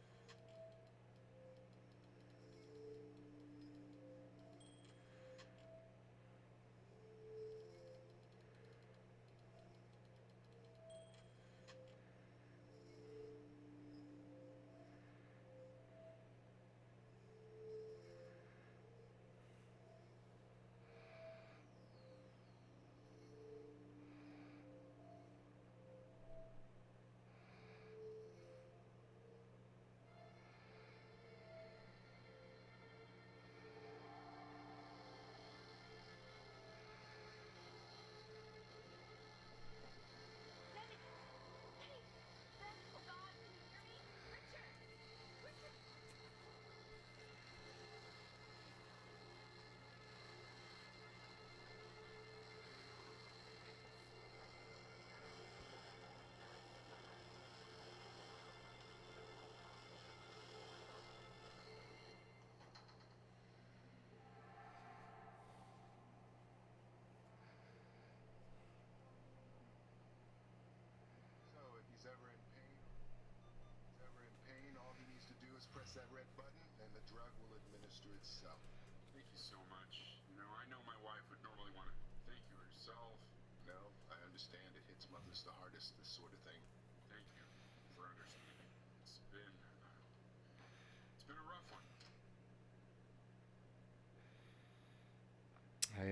Press that red button, and the drug will administer itself. Thank you so much. You know, I know my wife would normally want to thank you herself. No, I understand it hits mothers the hardest, this sort of thing. Thank you for understanding. It's been a rough one. Hey,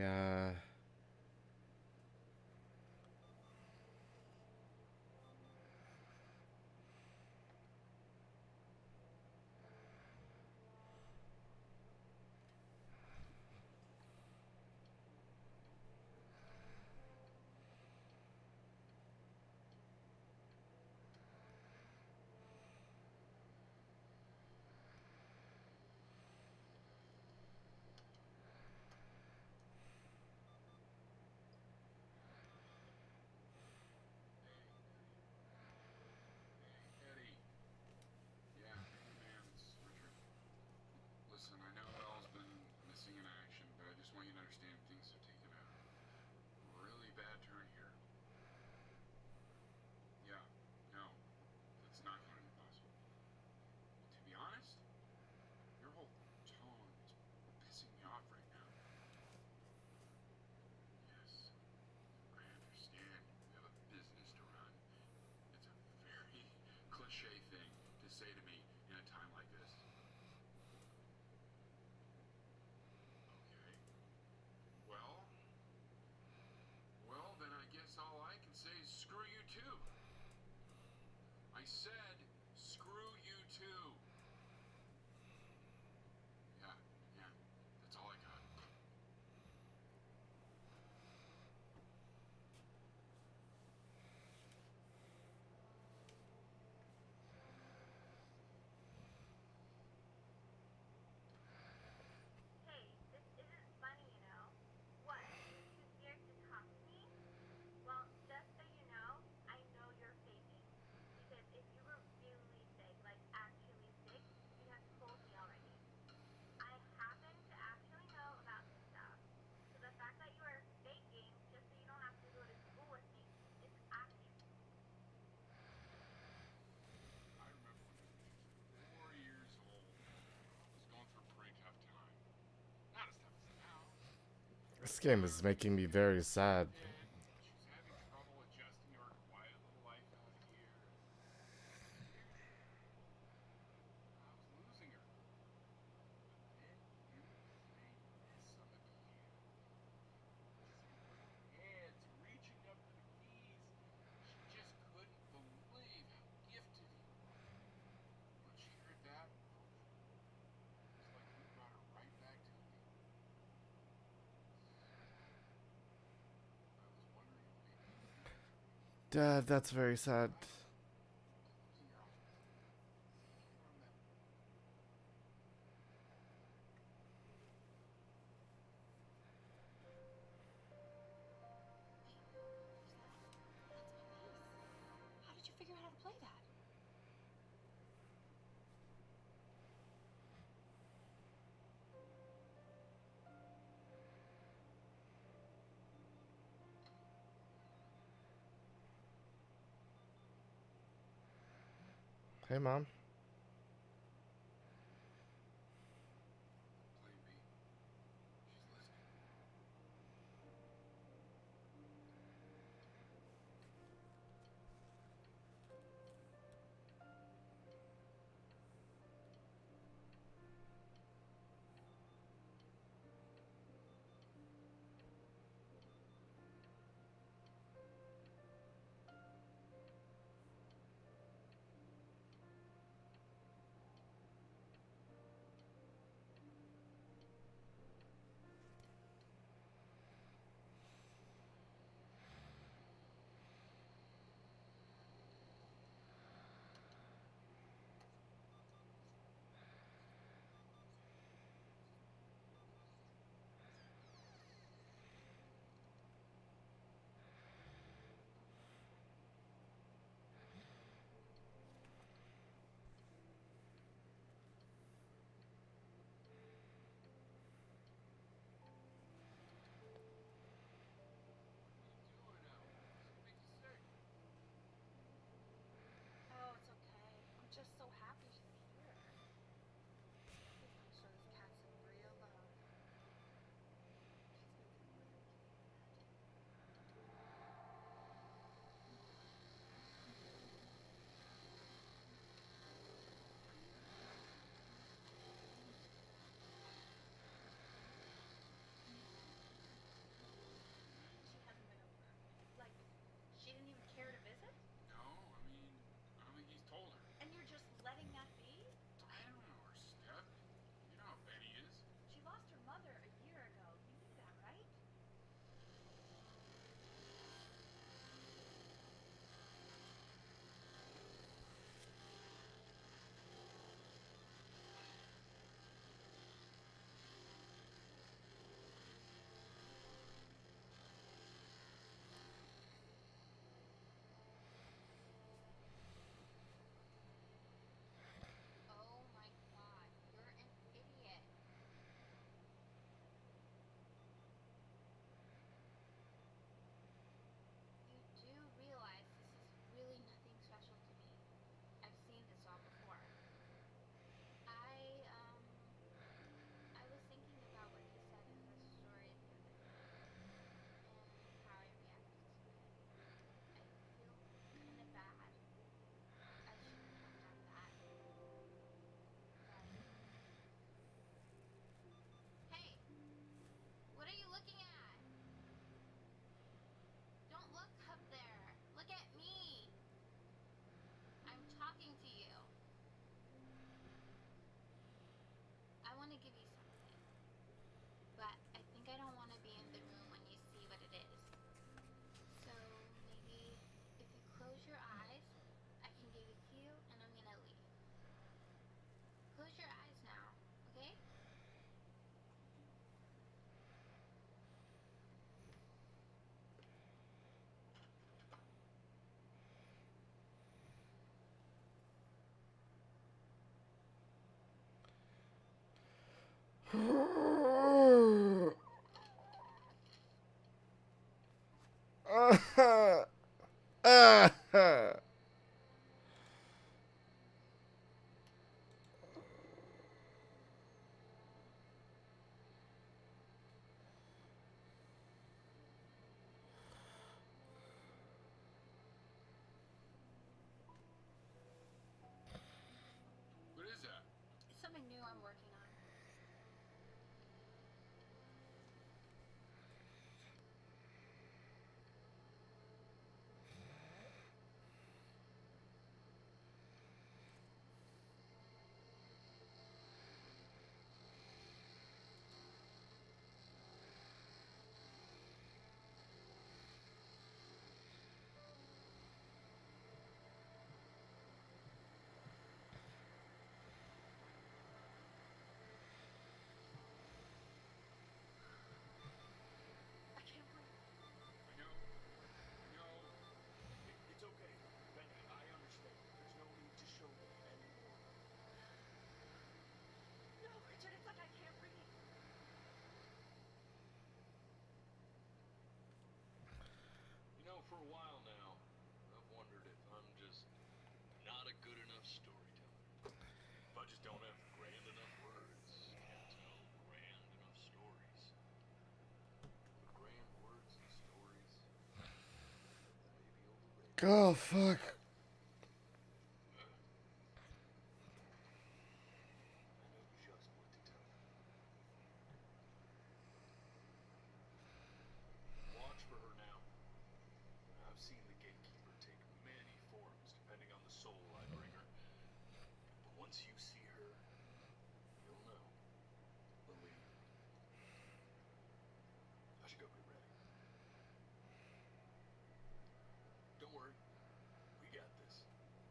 Eddie. Yeah, hey man, it's Richard. Listen, I know Elle's been missing in action, but I just want you to understand things have taken a really bad turn here. Yeah, no, it's not going to be possible. To be honest, your whole tone is pissing me off right now. Yes, I understand you have a business to run. It's a very cliche thing to say to me in a time like this. Okay. Well, then I guess all I can say is screw you too. I said screw you too. Yeah, that's all I got. Hey, this isn't funny, you know. What? Too scared to talk to me? Well, just so you know, I know you're faking. Because if you were really sick, like actually sick, you'd have told me already. I happen to actually know about this stuff. So the fact that you are faking just so you don't have to go to school with me is actually I remember when I was 4 years old. I was going through a pretty tough time. Not as tough as now. This game is making me very sad. And she was having trouble adjusting to her quiet little life out here. I was losing her. But then you made this of it began. These little heads reaching up for the keys. She just couldn't believe how gifted he was. When she heard that, it's like you brought her right back to me. I was wondering if maybe Dad, that's very sad. closing your eyes. See if you remember. How did you figure out how to play that? Hey, Mom. Plan B. She's listening. What is that? It's something new I'm working on. I can't breathe. I know. It's okay, Benny. I understand. There's no need to show them anymore. No, Richard, it's like I can't breathe. You know, for a while now, I've wondered if I'm just not a good enough storyteller. If I just don't have grand enough words, can't tell grand enough stories. But grand words and stories, they may be overrated. Oh, fuck. I know just what to tell you. Watch for her now. I've seen the gatekeeper take many forms depending on the soul I bring her. But once you see her, you'll know. Believe me. I should go get ready. Don't worry. We got this. I think.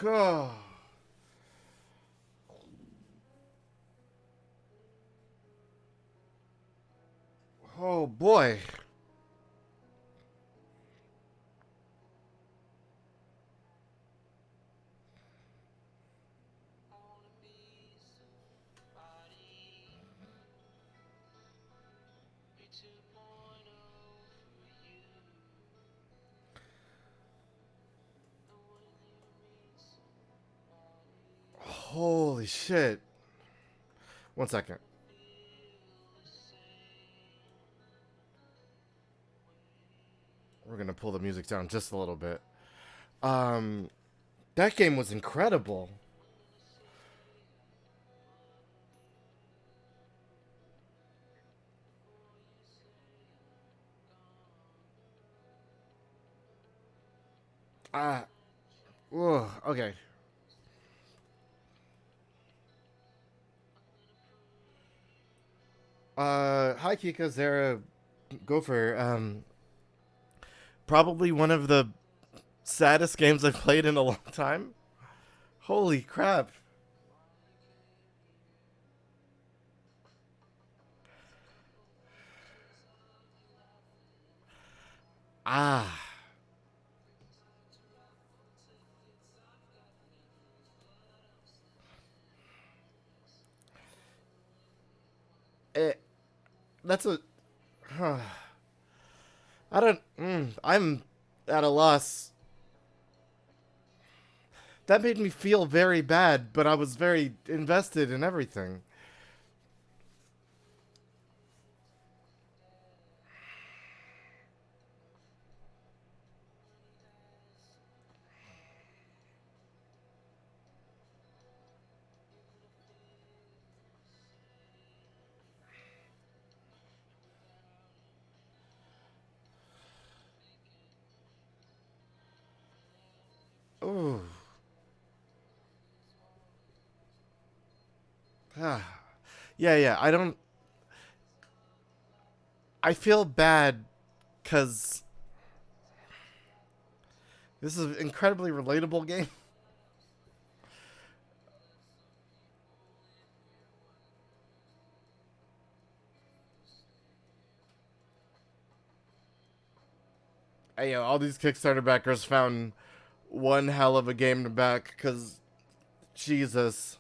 God. Oh boy. Holy shit. 1 second. We're gonna pull the music down just a little bit. That game was incredible. Ah, okay. Hi Kika, Zara, Gopher. Probably one of the saddest games I've played in a long time. Holy crap. Ah. It, that's a. I don't. I'm at a loss. That made me feel very bad, but I was very invested in everything. Ooh. Ah. Yeah. I don't. I feel bad because this is an incredibly relatable game. Hey, yo, all these Kickstarter backers found one hell of a game to back because Jesus.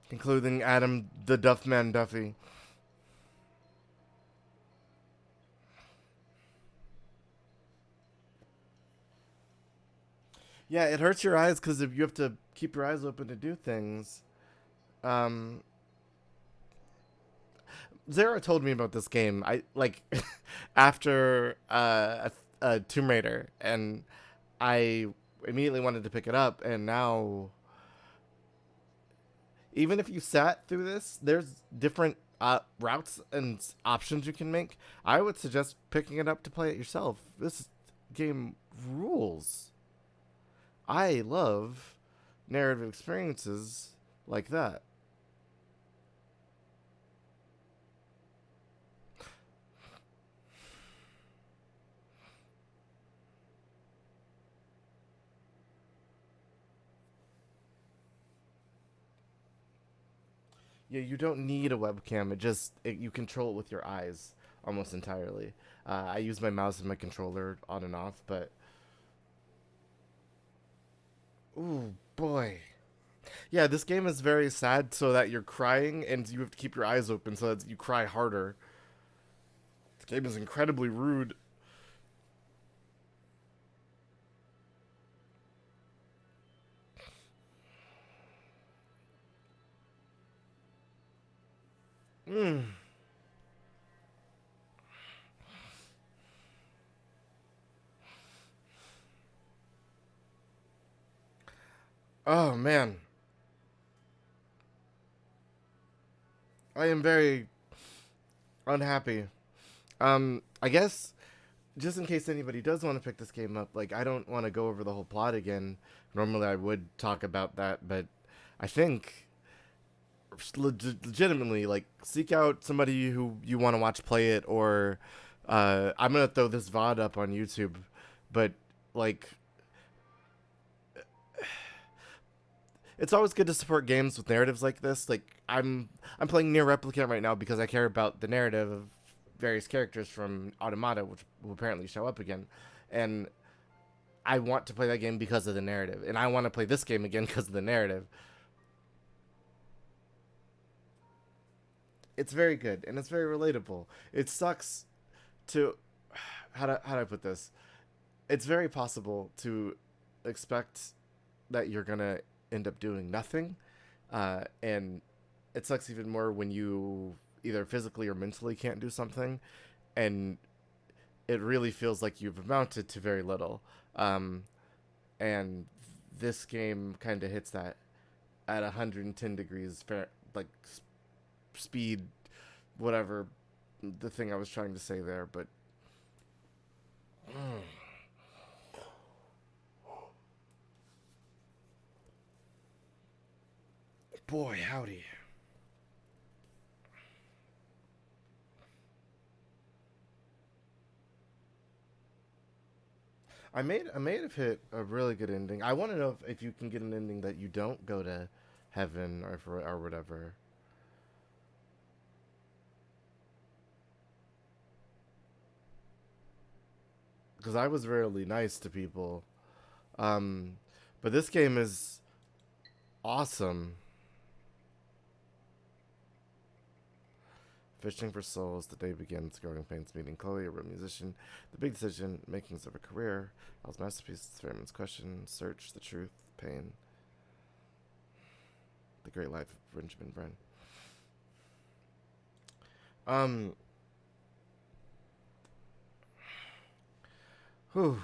Including Adam the Duffman Duffy. Yeah, it hurts your eyes because if you have to keep your eyes open to do things. Um, Zara told me about this game. I like after Tomb Raider, and I immediately wanted to pick it up. And now, even if you sat through this, there's different routes and options you can make. I would suggest picking it up to play it yourself. This game rules. I love narrative experiences like that. Yeah, you don't need a webcam. You control it with your eyes almost entirely. I use my mouse and my controller on and off, but ooh boy, yeah, this game is very sad, so that you're crying and you have to keep your eyes open so that you cry harder. This game is incredibly rude. Mm. Oh man, I am very unhappy. I guess just in case anybody does want to pick this game up, like I don't want to go over the whole plot again. Normally I would talk about that, but I think legitimately like seek out somebody who you want to watch play it, or I'm gonna throw this VOD up on YouTube. but like it's always good to support games with narratives like this. Like I'm playing Nier Replicant right now because I care about the narrative of various characters from Automata, which will apparently show up again, and I want to play that game because of the narrative, and I want to play this game again because of the narrative. It's very good and it's very relatable. It sucks to how do I put this? It's very possible to expect that you're gonna end up doing nothing, and it sucks even more when you either physically or mentally can't do something, and it really feels like you've amounted to very little. And this game kind of hits that at 110 degrees, like speed, whatever the thing I was trying to say there, but. Boy, howdy. I may have hit a really good ending. I want to know if you can get an ending that you don't go to heaven or whatever. Because I was rarely nice to people. But this game is awesome. Fishing for souls, the day begins. Growing pains, meeting Chloe, a real musician. The big decision, makings of a career. Al's masterpiece, Fairman's question. Search, the truth, pain. The great life of Benjamin Bren.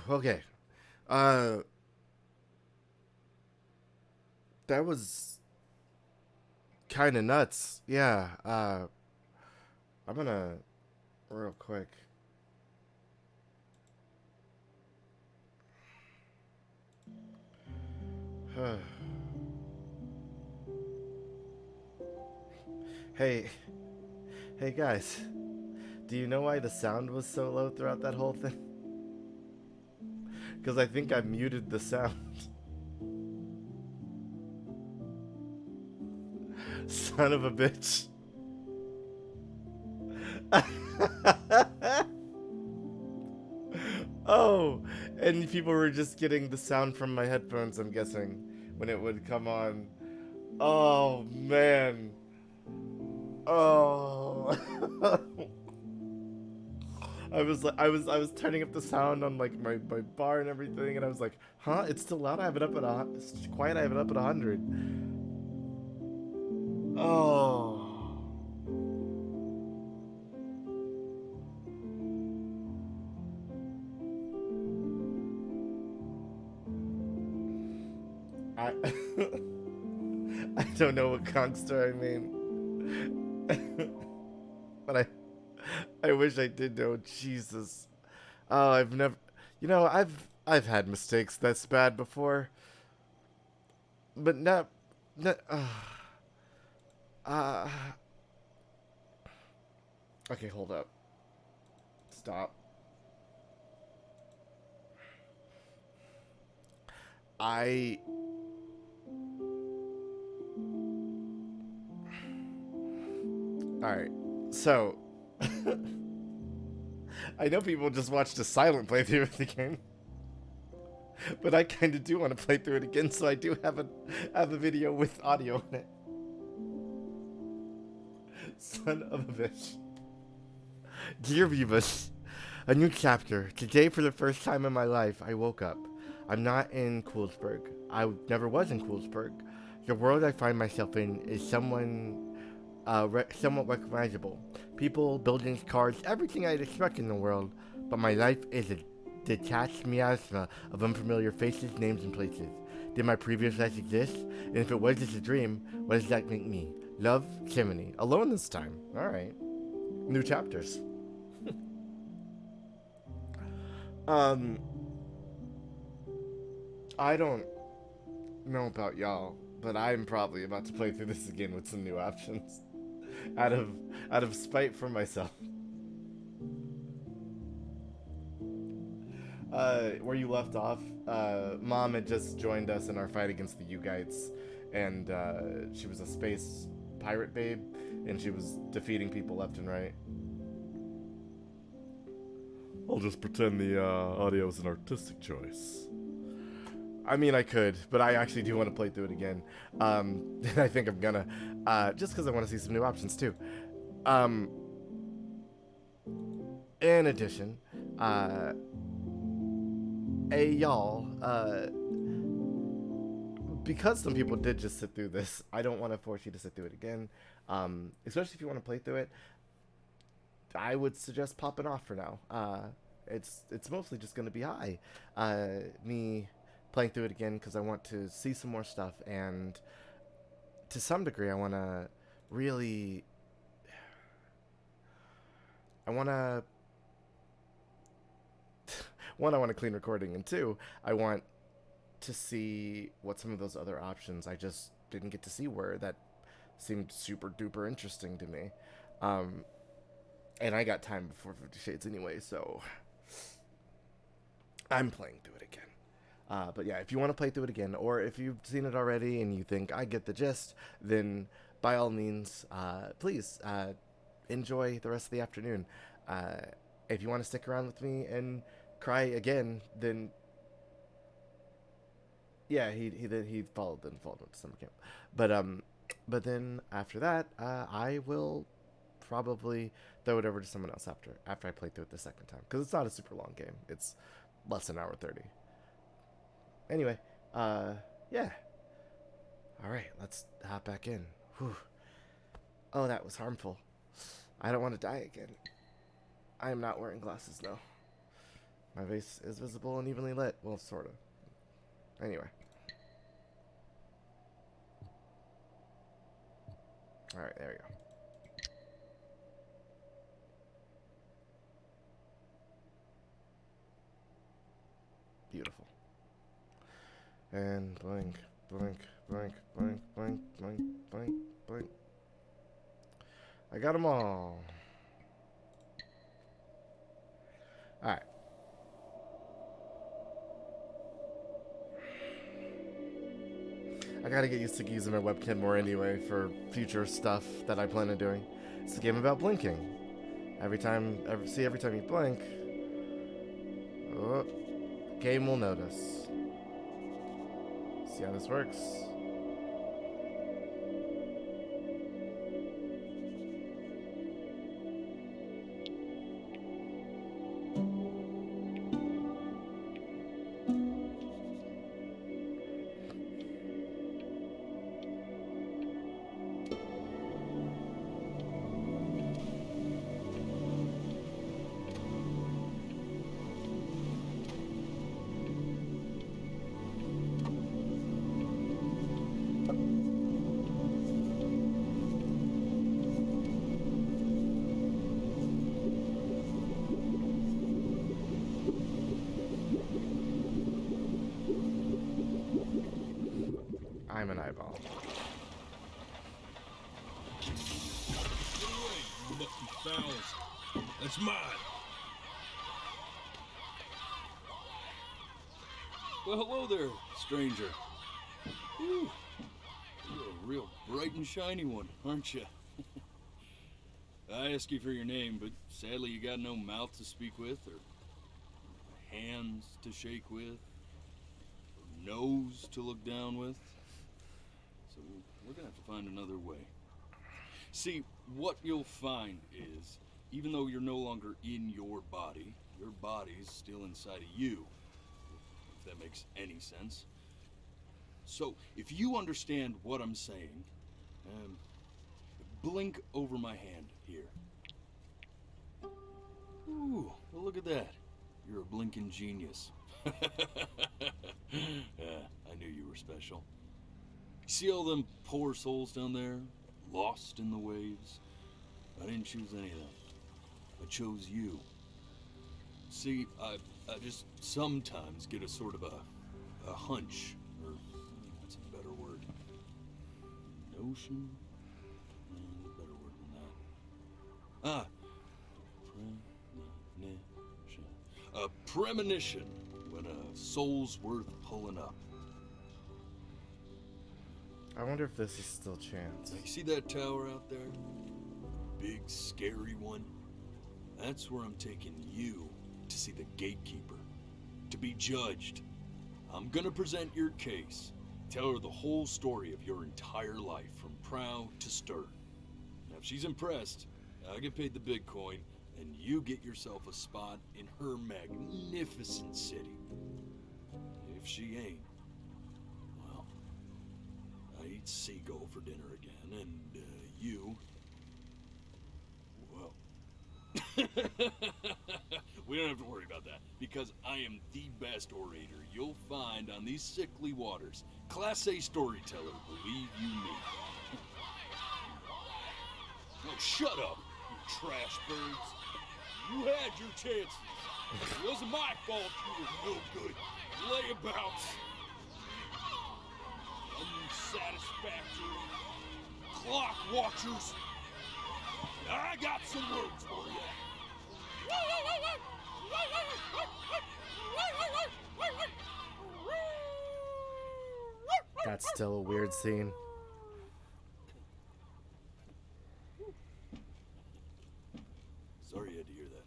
Okay. That was kind of nuts. Yeah. I'm gonna real quick. Hey, hey guys. Do you know why the sound was so low throughout that whole thing? Because I think I muted the sound. Son of a bitch. Oh, and people were just getting the sound from my headphones, I'm guessing, when it would come on. Oh, man. Oh. I was turning up the sound on like my bar and everything, and I was like, huh? It's still loud? I have it up at it's quiet, I have it up at 100. Oh. I I don't know what gangster I mean. But I wish I did know. Jesus. Oh, I've never I've had mistakes that's bad before. But not uh okay, hold up. Stop. Alright, so I know people just watched a silent playthrough of the game, but I kind of do want to play through it again, so I do have a video with audio in it. Son of a bitch. Dear Vivas, a new chapter. Today, for the first time in my life, I woke up. I'm not in Coolsburg. I never was in Coolsburg. The world I find myself in is somewhat recognizable. People, buildings, cars, everything I'd expect in the world. But my life is a detached miasma of unfamiliar faces, names, and places. Did my previous life exist? And if it was just a dream, what does that make me? Love, Chimney. Alone this time. Alright. New chapters. I don't know about y'all, but I'm probably about to play through this again with some new options. out of spite for myself. where you left off, Mom had just joined us in our fight against the Yugites, and she was a space pirate babe, and she was defeating people left and right. I'll just pretend the audio is an artistic choice. I mean, I could, but I actually do want to play through it again. And I think I'm gonna, just because I want to see some new options too. In addition, y'all, because some people did just sit through this, I don't want to force you to sit through it again. Especially if you want to play through it, I would suggest popping off for now. It's mostly just going to be hi. Me playing through it again because I want to see some more stuff, and to some degree I want to really... I want to... One, I want a clean recording, and two, I want to see what some of those other options I just didn't get to see were that seemed super duper interesting to me. And I got time before 50 Shades anyway, so I'm playing through it again. But yeah, if you want to play through it again, or if you've seen it already and you think I get the gist, then by all means, please enjoy the rest of the afternoon. If you want to stick around with me and cry again, then yeah, he followed him to summer camp. But then after that, I will probably throw it over to someone else after I play through it the second time, because it's not a super long game. It's less than an hour 30. Anyway, yeah. All right, let's hop back in. Whew. Oh, that was harmful. I don't want to die again. I am not wearing glasses though. My face is visible and evenly lit. Well, sort of. Anyway. Alright, there we go. Beautiful. And blink, blink, blink, blink, blink, blink, blink, blink. I got them all. Alright. I gotta get used to using my webcam more anyway for future stuff that I plan on doing. It's a game about blinking. Every time you blink, oh, game will notice. See how this works? I'm an eyeball. Get away, you lucky fowls. That's mine. Well, hello there, stranger. Whew. You're a real bright and shiny one, aren't you? I asked you for your name, but sadly you got no mouth to speak with, or hands to shake with, or nose to look down with. So we're gonna have to find another way. See, what you'll find is, even though you're no longer in your body's still inside of you. If that makes any sense. So, if you understand what I'm saying, blink over my hand here. Ooh, well look at that. You're a blinking genius. I knew you were special. See all them poor souls down there, lost in the waves? I didn't choose any of them. I chose you. See, I just sometimes get a sort of a hunch, or that's a better word. Notion? No, better word than that. Premonition. A premonition soul's worth pulling up. I wonder if this is still Chance. Now, you see that tower out there? Big, scary one? That's where I'm taking you to see the gatekeeper. To be judged. I'm gonna present your case. Tell her the whole story of your entire life, from prow to stern. Now, if she's impressed, I get paid the big coin, and you get yourself a spot in her magnificent city. If she ain't, well, I eat seagull for dinner again, and you, well, we don't have to worry about that, because I am the best orator you'll find on these sickly waters. Class A storyteller, believe you me. Oh, shut up, you trash birds. You had your chances. It wasn't my fault you were no good. Layabouts. Unsatisfactory. Clock watchers. I got some words for you. That's still a weird scene. Sorry you had to hear that.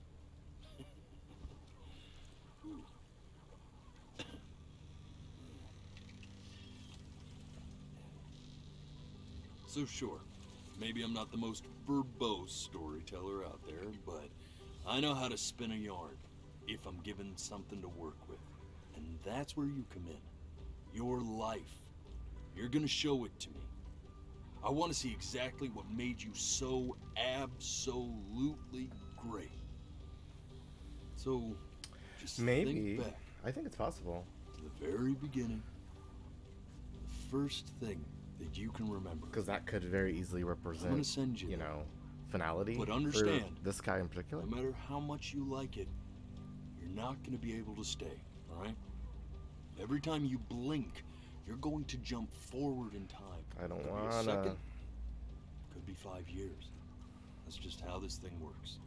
So sure, maybe I'm not the most verbose storyteller out there, but I know how to spin a yarn if I'm given something to work with. And that's where you come in. Your life. You're gonna show it to me. I want to see exactly what made you so absolutely great. So, just Maybe. think back I think it's possible. to the very beginning. The first thing that you can remember. Because that could very easily I'm gonna represent, send you you there. know, finality But for understand, this guy in particular. no matter how much you like it, you're not going to be able to stay, all right? Every time you blink, you're going to jump forward in time. I don't Could be a wanna. second, could be 5 years. That's just how this thing works.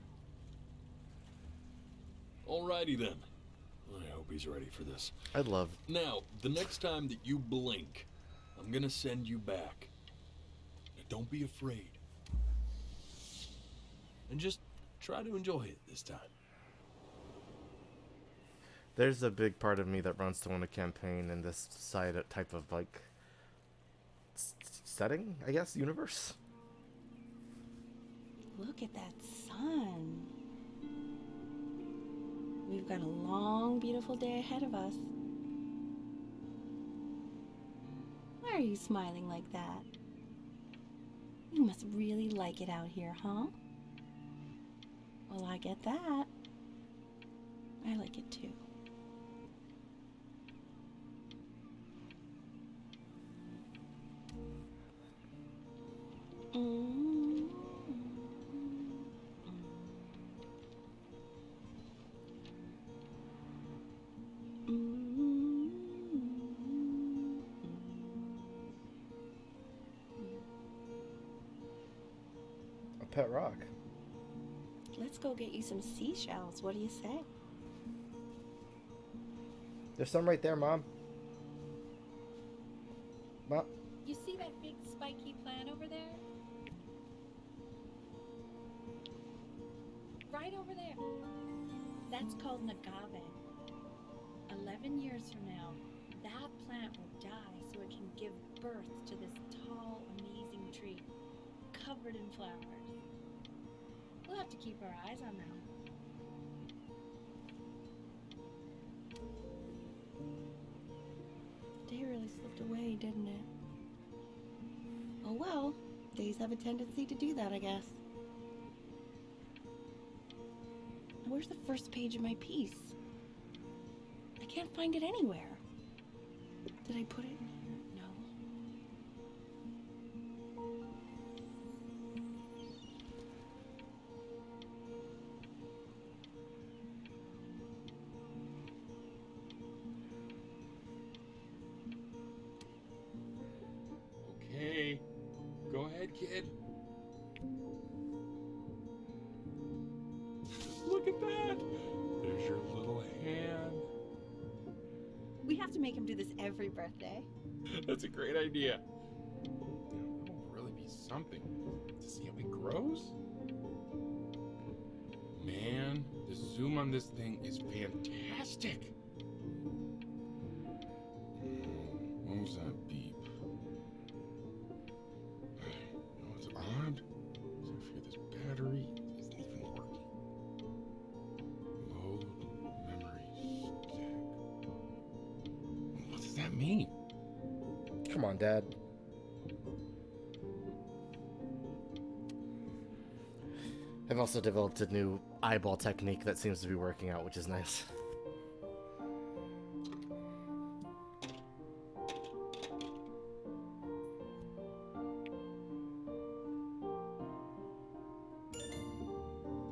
Alrighty then. I hope he's ready for this. I'd love. Now, the next time that you blink, I'm gonna send you back. Now, don't be afraid. And just try to enjoy it this time. There's a big part of me that runs to want to campaign in this side type of like setting, I guess, universe. Look at that sun. We've got a long, beautiful day ahead of us. Why are you smiling like that? You must really like it out here, huh? Well, I get that. I like it too. A pet rock. Let's go get you some seashells. What do you say? There's some right there, Mom. Mom. You see that big spiky plant over there? Right over there. That's called an agave. 11 years from now, that plant will die so it can give birth to this tall, amazing tree, covered in flowers. We'll have to keep our eyes on them. The day really slipped away, didn't it? Oh well, days have a tendency to do that, I guess. Where's the first page of my piece? I can't find it anywhere. Did I put it in here? No. Okay. Go ahead, kid. Look at that. There's your little hand. have to make him do this every birthday. That's a great idea. It'll really be something to see how he grows. Man, the zoom on this thing is fantastic. What was that beep? No, it's odd. So I figure this battery isn't even working. Load memory stick. What does that mean? Come on, Dad. I've also developed a new eyeball technique that seems to be working out, which is nice.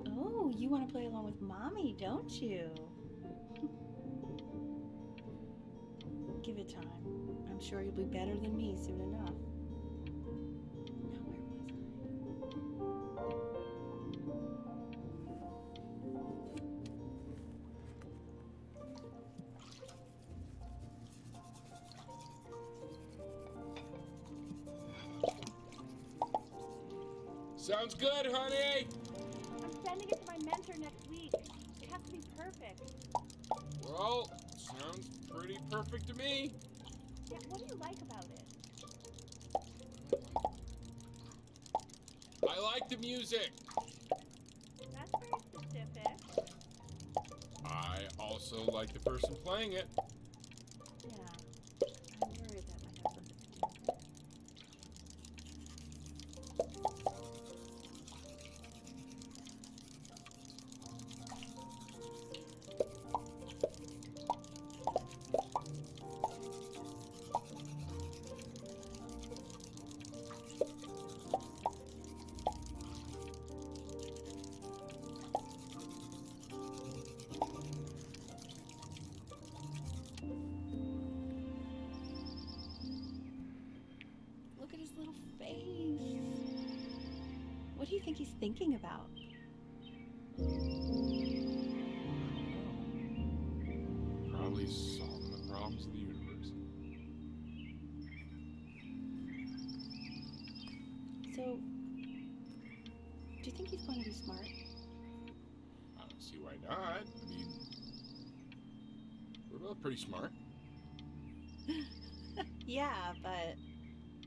Oh, you want to play along with Mommy, don't you? Give it time. I'm sure you'll be better than me soon enough. Now, where was I? Sounds good, honey. I'm sending it to my mentor next week. It has to be perfect. Well, sounds pretty perfect to me. Yeah, what do you like about it? I like the music. That's very specific. I also like the person playing it. Yeah. I'm worried that might have something to do with it. Look at his little face. What do you think he's thinking about? Probably solving the problems of the universe. So, do you think he's going to be smart? I don't see why not. I mean, we're both pretty smart. Yeah, but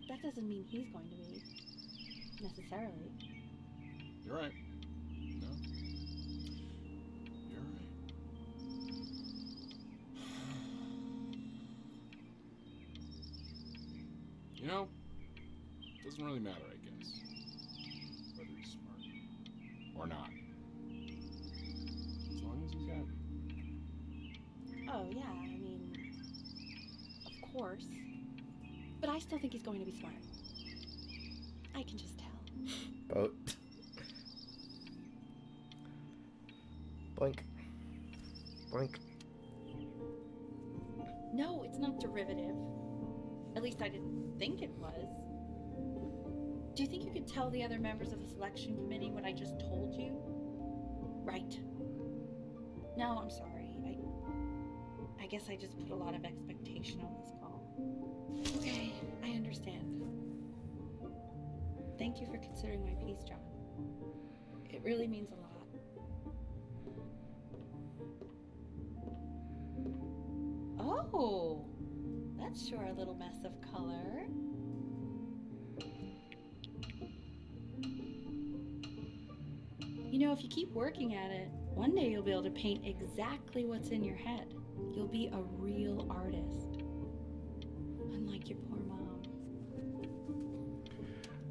that doesn't mean he's going to be. Necessarily. You're right. No. You're right. You know, doesn't really matter, I guess, whether he's smart or not. As long as he's happy. Oh, yeah, I mean, of course. But I still think he's going to be smart. I can just tell. Boat. Blink. Blink. No, it's not derivative. At least I didn't think it was. Do you think you could tell the other members of the selection committee what I just told you? Right. No, I'm sorry. I guess I just put a lot of expectation on this call. Okay, I understand. Thank you for considering my piece, John. It really means a lot. Oh, that's sure a little mess of color. You know, if you keep working at it, one day you'll be able to paint exactly what's in your head. You'll be a real artist. Unlike your poor mom.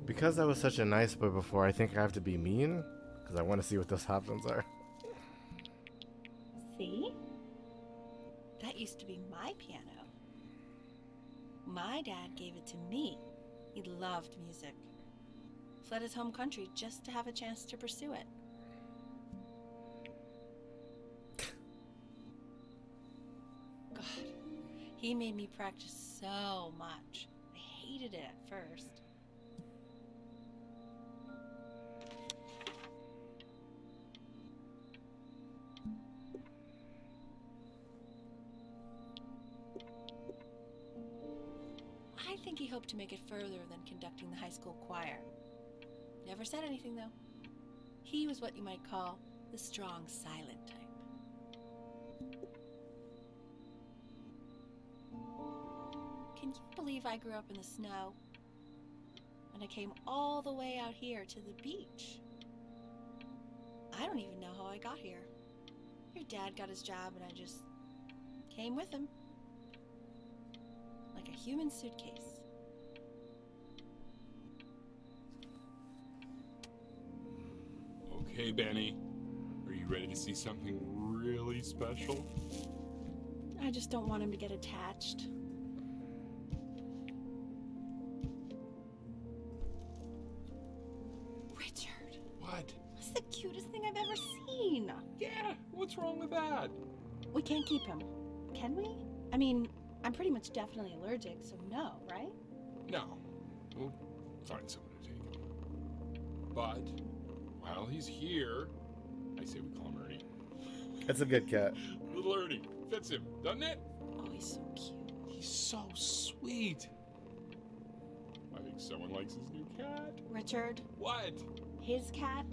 Because I was such a nice boy before, I think I have to be mean. Because I want to see what those options are. See? That used to be my piano. My dad gave it to me. He loved music. Fled his home country just to have a chance to pursue it. God, he made me practice so much. I hated it at first. think he hoped to make it further than conducting the high school choir. Never said anything, though. He was what you might call the strong, silent type. Can you believe I grew up in the snow? And I came all the way out here to the beach. I don't even know how I got here. Your dad got his job and I just came with him. Like a human suitcase. Okay, Benny. Are you ready to see something really special? I just don't want him to get attached. Richard, What? that's the cutest thing I've ever seen. Yeah, what's wrong with that? We can't keep him, can we? I mean, I'm pretty much definitely allergic, so no, right? No. We'll find someone to take him. But, while he's here, I say we call him Ernie. It's a good cat. Little Ernie. Fits him, doesn't it? Oh, he's so cute. He's so sweet. I think someone likes his new cat. Richard, What? his cat?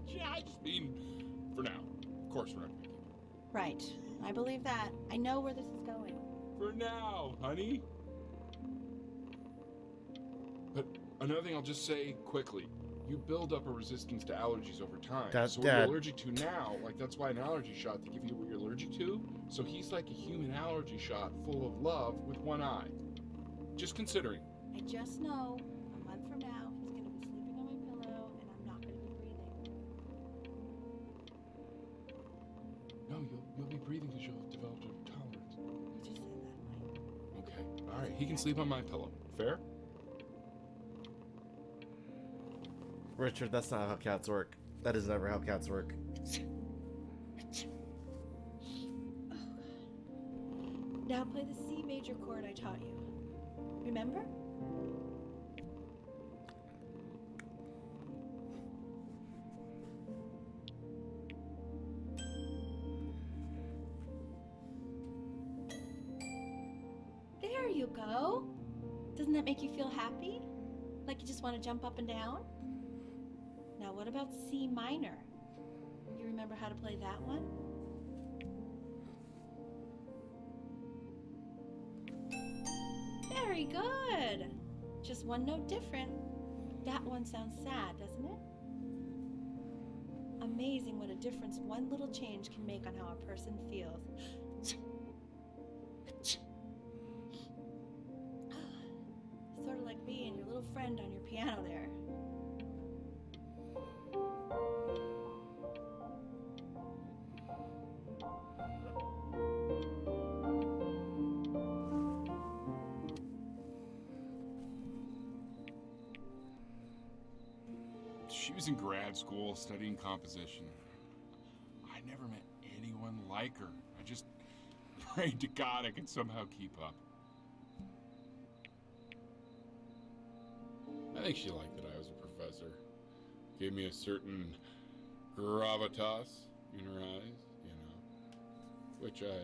Yeah, I just mean, for now. Of course we're not gonna keep him. Right, I believe that. I know where this is going. For now, honey. But another thing I'll just say quickly. You build up a resistance to allergies over time. So what Dad. you're allergic to now, like that's why an allergy shot to give you what you're allergic to. So he's like a human allergy shot full of love with one eye. Just considering. I just know a month from now he's going to be sleeping on my pillow and I'm not going to be breathing. No, you'll be breathing because you'll have developed a tolerance. You just said that, Mike. Okay. All right. He can sleep on my pillow. Fair? Richard, that's not how cats work. That is never how cats work. Now play the C major chord I taught you. Remember? There you go. Doesn't that make you feel happy? Like you just want to jump up and down? Now what about C minor? You remember how to play that one? Very good. Just one note different. That one sounds sad, doesn't it? Amazing what a difference one little change can make on how a person feels. Sort of like me and your little friend on your piano there. She was in grad school studying composition. I never met anyone like her. I just prayed to God I could somehow keep up. I think she liked that I was a professor. Gave me a certain gravitas in her eyes, you know, which I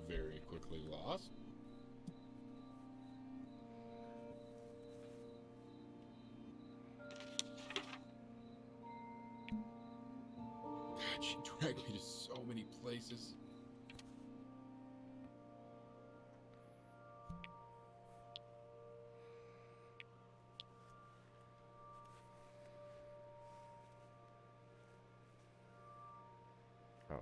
very quickly lost. God, she dragged me to so many places. Oh.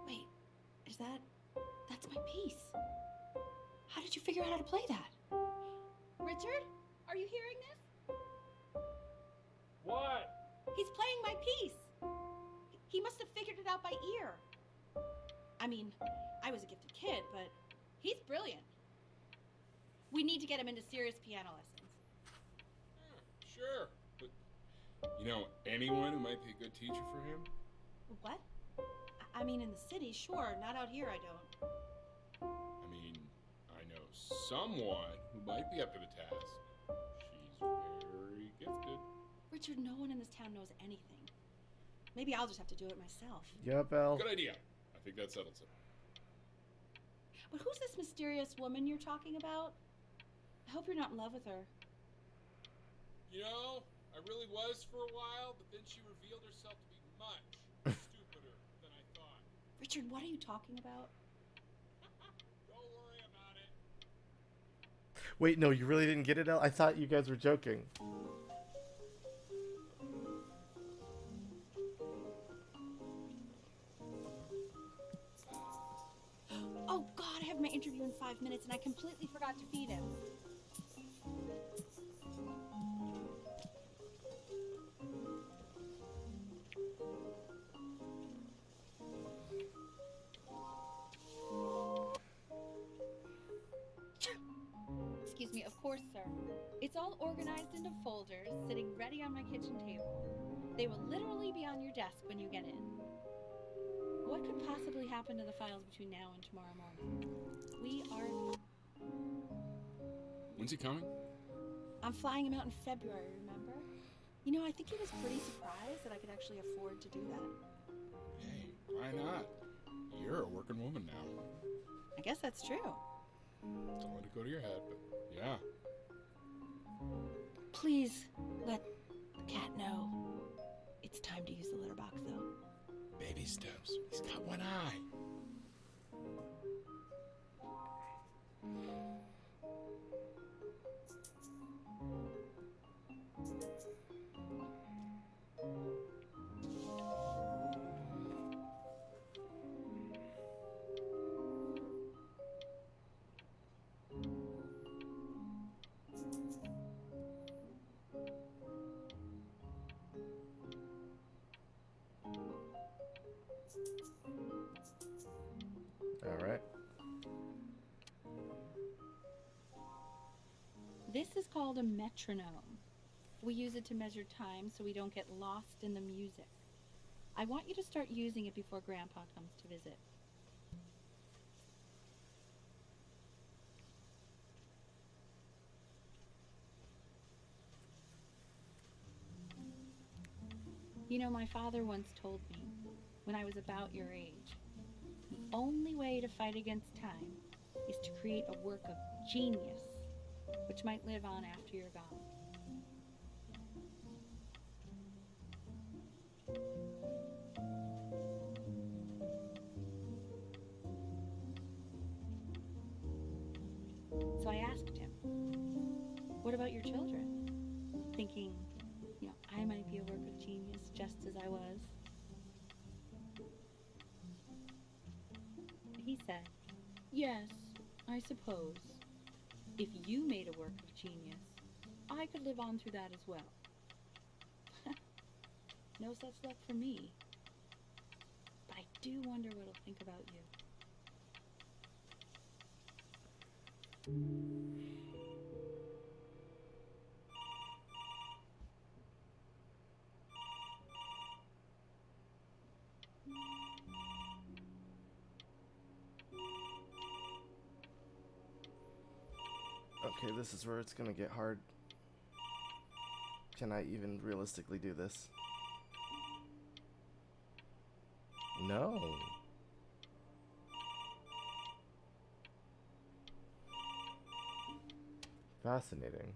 Wait, that's my piece. How did you figure out how to play that? Richard, are you hearing this? What? He's playing my piece. He must have figured it out by ear. I mean, I was a gifted kid, but he's brilliant. We need to get him into serious piano lessons. Sure, but you know anyone who might be a good teacher for him? What? I mean, in the city, sure. Not out here, I don't. I mean, I know someone who might be up to the task. She's very gifted. Richard, no one in this town knows anything. Maybe I'll just have to do it myself. Yeah, Belle. Good idea. I think that settles it. But who's this mysterious woman you're talking about? I hope you're not in love with her. You know, I really was for a while, but then she revealed herself to be much stupider than I thought. Richard, what are you talking about? Don't worry about it. Wait, no, you really didn't get it, Elle? I thought you guys were joking. Oh, God, I have my interview in 5 minutes and I completely forgot to feed him. Excuse me, of course, sir. It's all organized into folders, sitting ready on my kitchen table. They will literally be on your desk when you get in. What could possibly happen to the files between now and tomorrow morning? We are... When's he coming? I'm flying him out in February, remember? You know, I think he was pretty surprised that I could actually afford to do that. Hey, why not? You're a working woman now. I guess that's true. Don't let it go to your head, but yeah. Please let the cat know. It's time to use the litter box, though. Baby steps. He's got one eye. All right. This is called a metronome. We use it to measure time so we don't get lost in the music. I want you to start using it before Grandpa comes to visit. You know, my father once told me, when I was about your age, the only way to fight against time is to create a work of genius, which might live on after you're gone. So I asked him, what about your children? Thinking, you know, I might be a work of genius just as I was. He said, yes, I suppose. If you made a work of genius, I could live on through that as well. No such luck for me. But I do wonder what he'll think about you. Okay, this is where it's gonna get hard. Can I even realistically do this? No. Fascinating.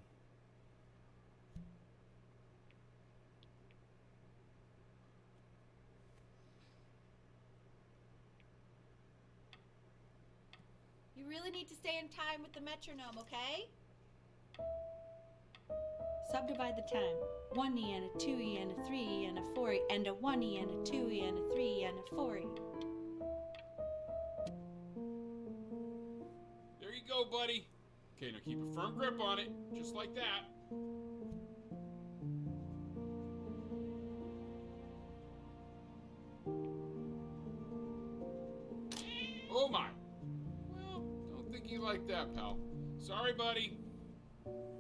You really need to stay in time with the metronome, okay? Subdivide the time. 1E and a 2E and a 3E and a 4E and a 1E and a 2E and a 3E and a 4E. There you go, buddy. Okay, now keep a firm grip on it, just like that. like that, pal. Sorry, buddy.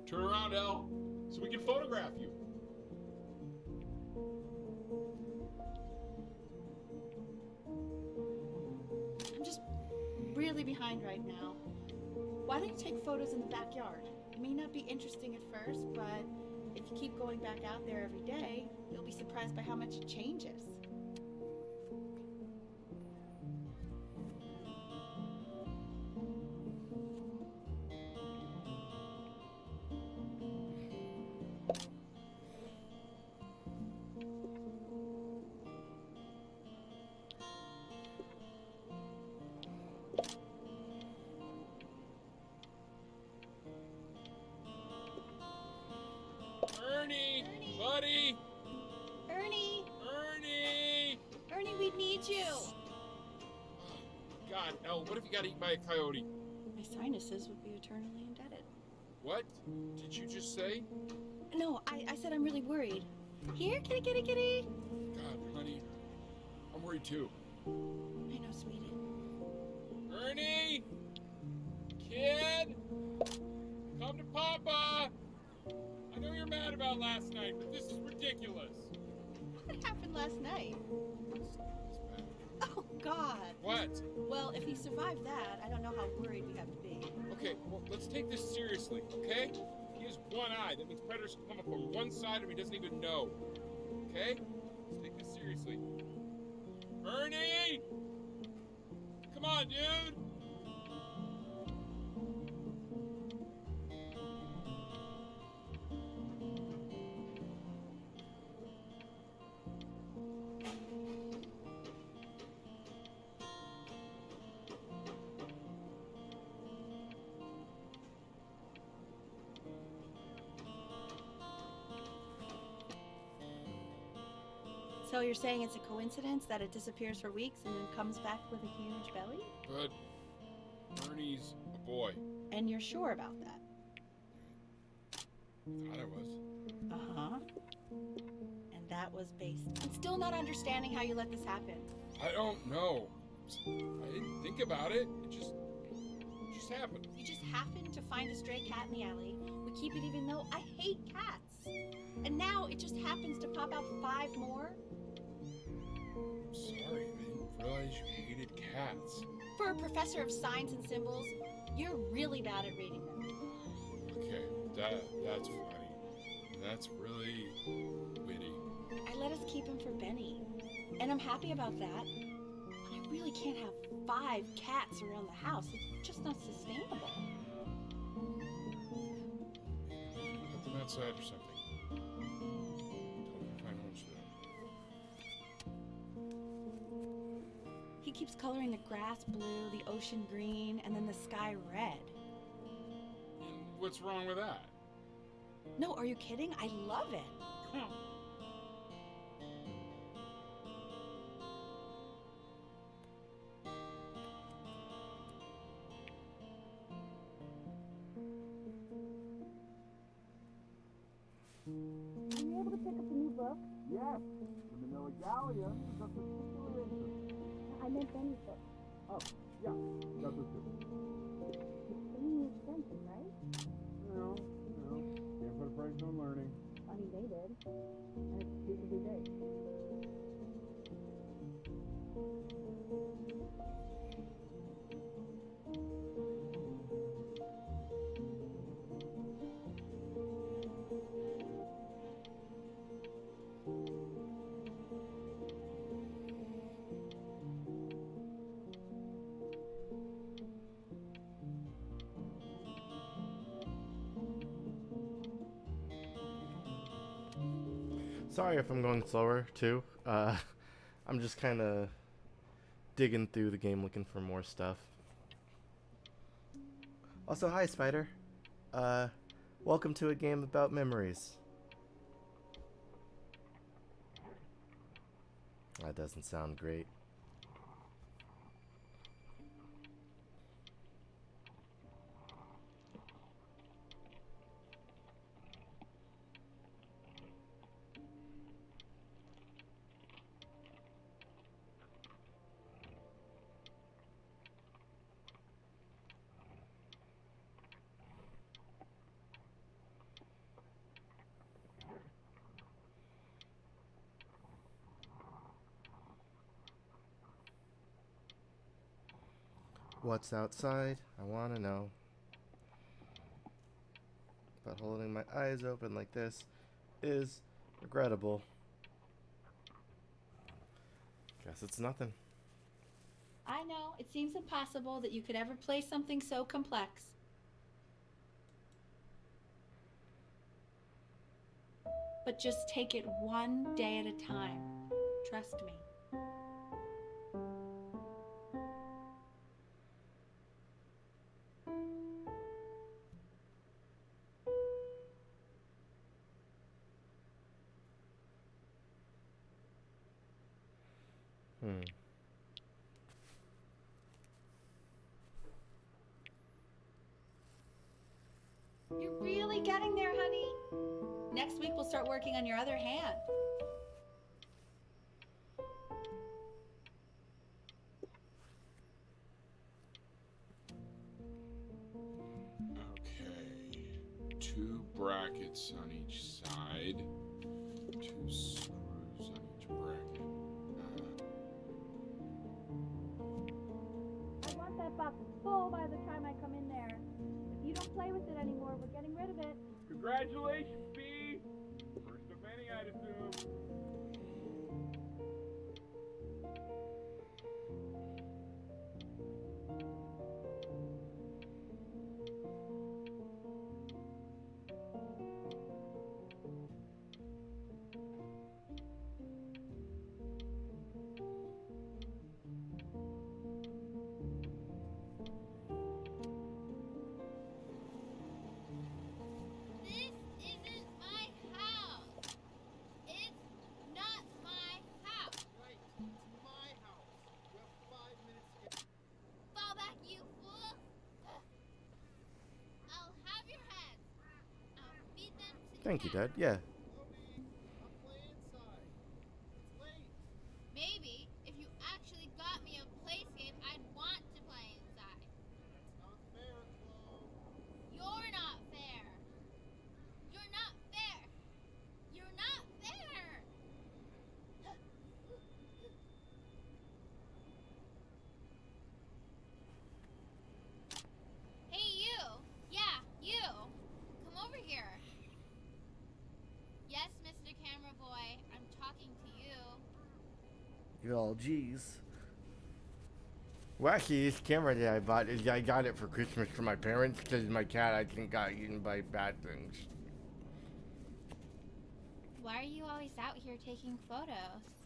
Turn around, Al, so we can photograph you. I'm just really behind right now. Why don't you take photos in the backyard? It may not be interesting at first, but if you keep going back out there every day, you'll be surprised by how much it changes. Ernie! Buddy! Ernie! Ernie! Ernie, we need you! God, El, what if you got eaten by a coyote? My sinuses would be eternally indebted. What did you just say? No, I said I'm really worried. Here, kitty, kitty, kitty! God, honey, I'm worried too. I know, sweetie. Ernie! Kid! Come to Papa! I know you're mad about last night, but this is ridiculous. What happened last night? Oh, God. What? Well, if he survived that, I don't know how worried we have to be. Okay, well, let's take this seriously, okay? He has one eye. That means predators can come up on one side and he doesn't even know. Okay? Let's take this seriously. Ernie! Come on, dude! So you're saying it's a coincidence that it disappears for weeks and then comes back with a huge belly? But Ernie's a boy. And you're sure about that? Thought I was. Uh-huh. And that was based... I'm still not understanding how you let this happen. I don't know. I didn't think about it. It just happened. You just happened to find a stray cat in the alley. We keep it even though I hate cats. And now it just happens to pop out 5 more? Sorry, I didn't realize you hated cats. For a professor of signs and symbols, you're really bad at reading them. Okay, that's funny. That's really witty. I let us keep him for Benny. And I'm happy about that. But I really can't have 5 cats around the house. It's just not sustainable. Let them outside or something. Tell them to find homes for them. He keeps coloring the grass blue, the ocean green, and then the sky red. And what's wrong with that? No, are you kidding? I love it. Were you able to pick up the new book? Yes, the Manila Galleon is of particular interest. I meant Benny's book. Oh, yeah, that's what too. It's pretty expensive, right? Can't put a price on learning. I mean, they did. And it's super big. Sorry if I'm going slower too. I'm just kind of digging through the game looking for more stuff. Also, hi Spider. Welcome to a game about memories. That doesn't sound great. What's outside? I want to know. But holding my eyes open like this is regrettable. Guess it's nothing. I know, it seems impossible that you could ever play something so complex. But just take it one day at a time. Trust me. You're really getting there, honey. Next week we'll start working on your other hand. Okay. 2 brackets on each side. 2 screws on each bracket. I want that box full by the time I come in there. If you don't play with it anymore, we're getting rid of it. Congratulations, B! First of many, I'd assume. This isn't my house. It's not my house. Right, it's my house. You have 5 minutes. Fall back, you fool. I'll have your heads. I'll feed them to the Thank you, cat. Dad. Yeah. Chloe, I'll play inside. It's late. Maybe if you actually got me a playscape, I'd want to play inside. That's not fair, Chloe. You're not fair. You're not fair. You're not fair. Hey, you. Yeah, you. Come over here. Yes, Mr. Camera Boy, I'm talking to you. Oh, jeez. Well, actually, this camera that I bought, I got it for Christmas for my parents because my cat, I think, got eaten by bad things. Why are you always out here taking photos?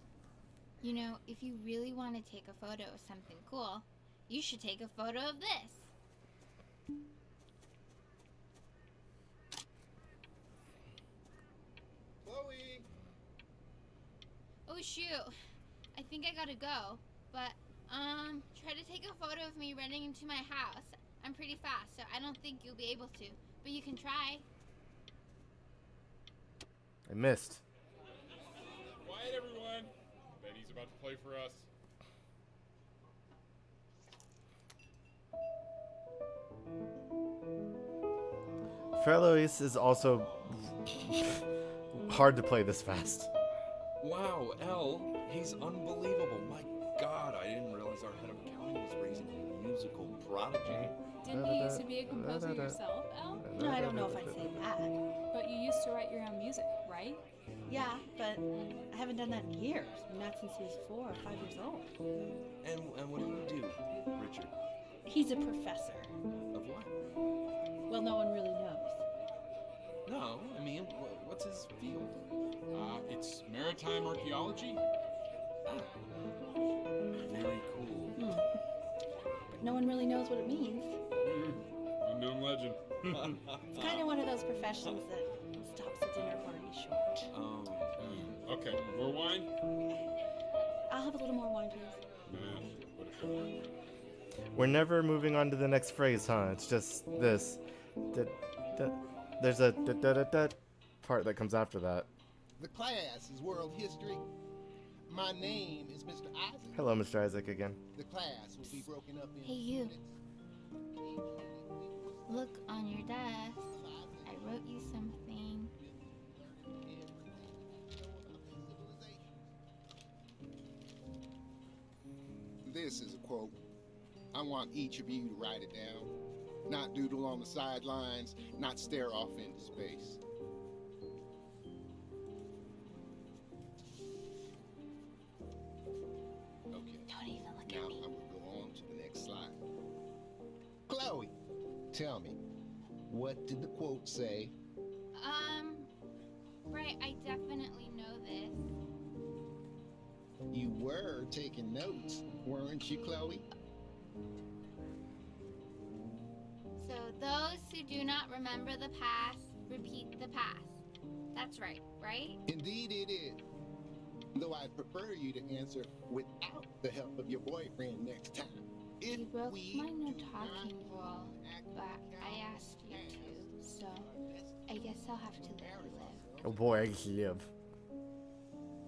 You know, if you really want to take a photo of something cool, you should take a photo of this. Chloe! Oh shoot, I think I gotta go. But, try to take a photo of me running into my house. I'm pretty fast, so I don't think you'll be able to. But you can try. I missed. Quiet, everyone. Betty's about to play for us. Felois is also hard to play this fast. Wow, Elle, he's unbelievable. My God, I didn't realize our head of accounting was raising a musical prodigy. Didn't you used to be a composer yourself, Elle? No, I don't know if I'd say that. But you used to write your own music, right? Yeah, but I haven't done that in years. Not since he was 4 or 5 years old. And what do you do, Richard? He's a professor. Of what? Well, no one really knows. No, I mean, what's his field? It's maritime archaeology. Ah, very cool. But no one really knows what it means. Unknown legend. It's kind of one of those professions that stops a dinner party short. Okay, more wine? I'll have a little more wine, please. Nah, We're never moving on to the next phrase, huh? It's just this. There's a part that comes after that. The class is world history. My name is Mr. Isaac. Hello, Mr. Isaac again. The class will be broken up in Hey, you. units. Look on your desk. I wrote you something. This is a quote. I want each of you to write it down. Not doodle on the sidelines, not stare off into space. Okay. Don't even look Now at me. I'm gonna go on to the next slide. Chloe, tell me, what did the quote say? Right, I definitely know this. You were taking notes, weren't you, Chloe? So those who do not remember the past, repeat the past. That's right, right? Indeed it is. Though I'd prefer you to answer without the help of your boyfriend next time. If You broke we my no do not talking rule, act but like I our asked you past, to, so I guess I'll have to let you live. Oh boy, I can live.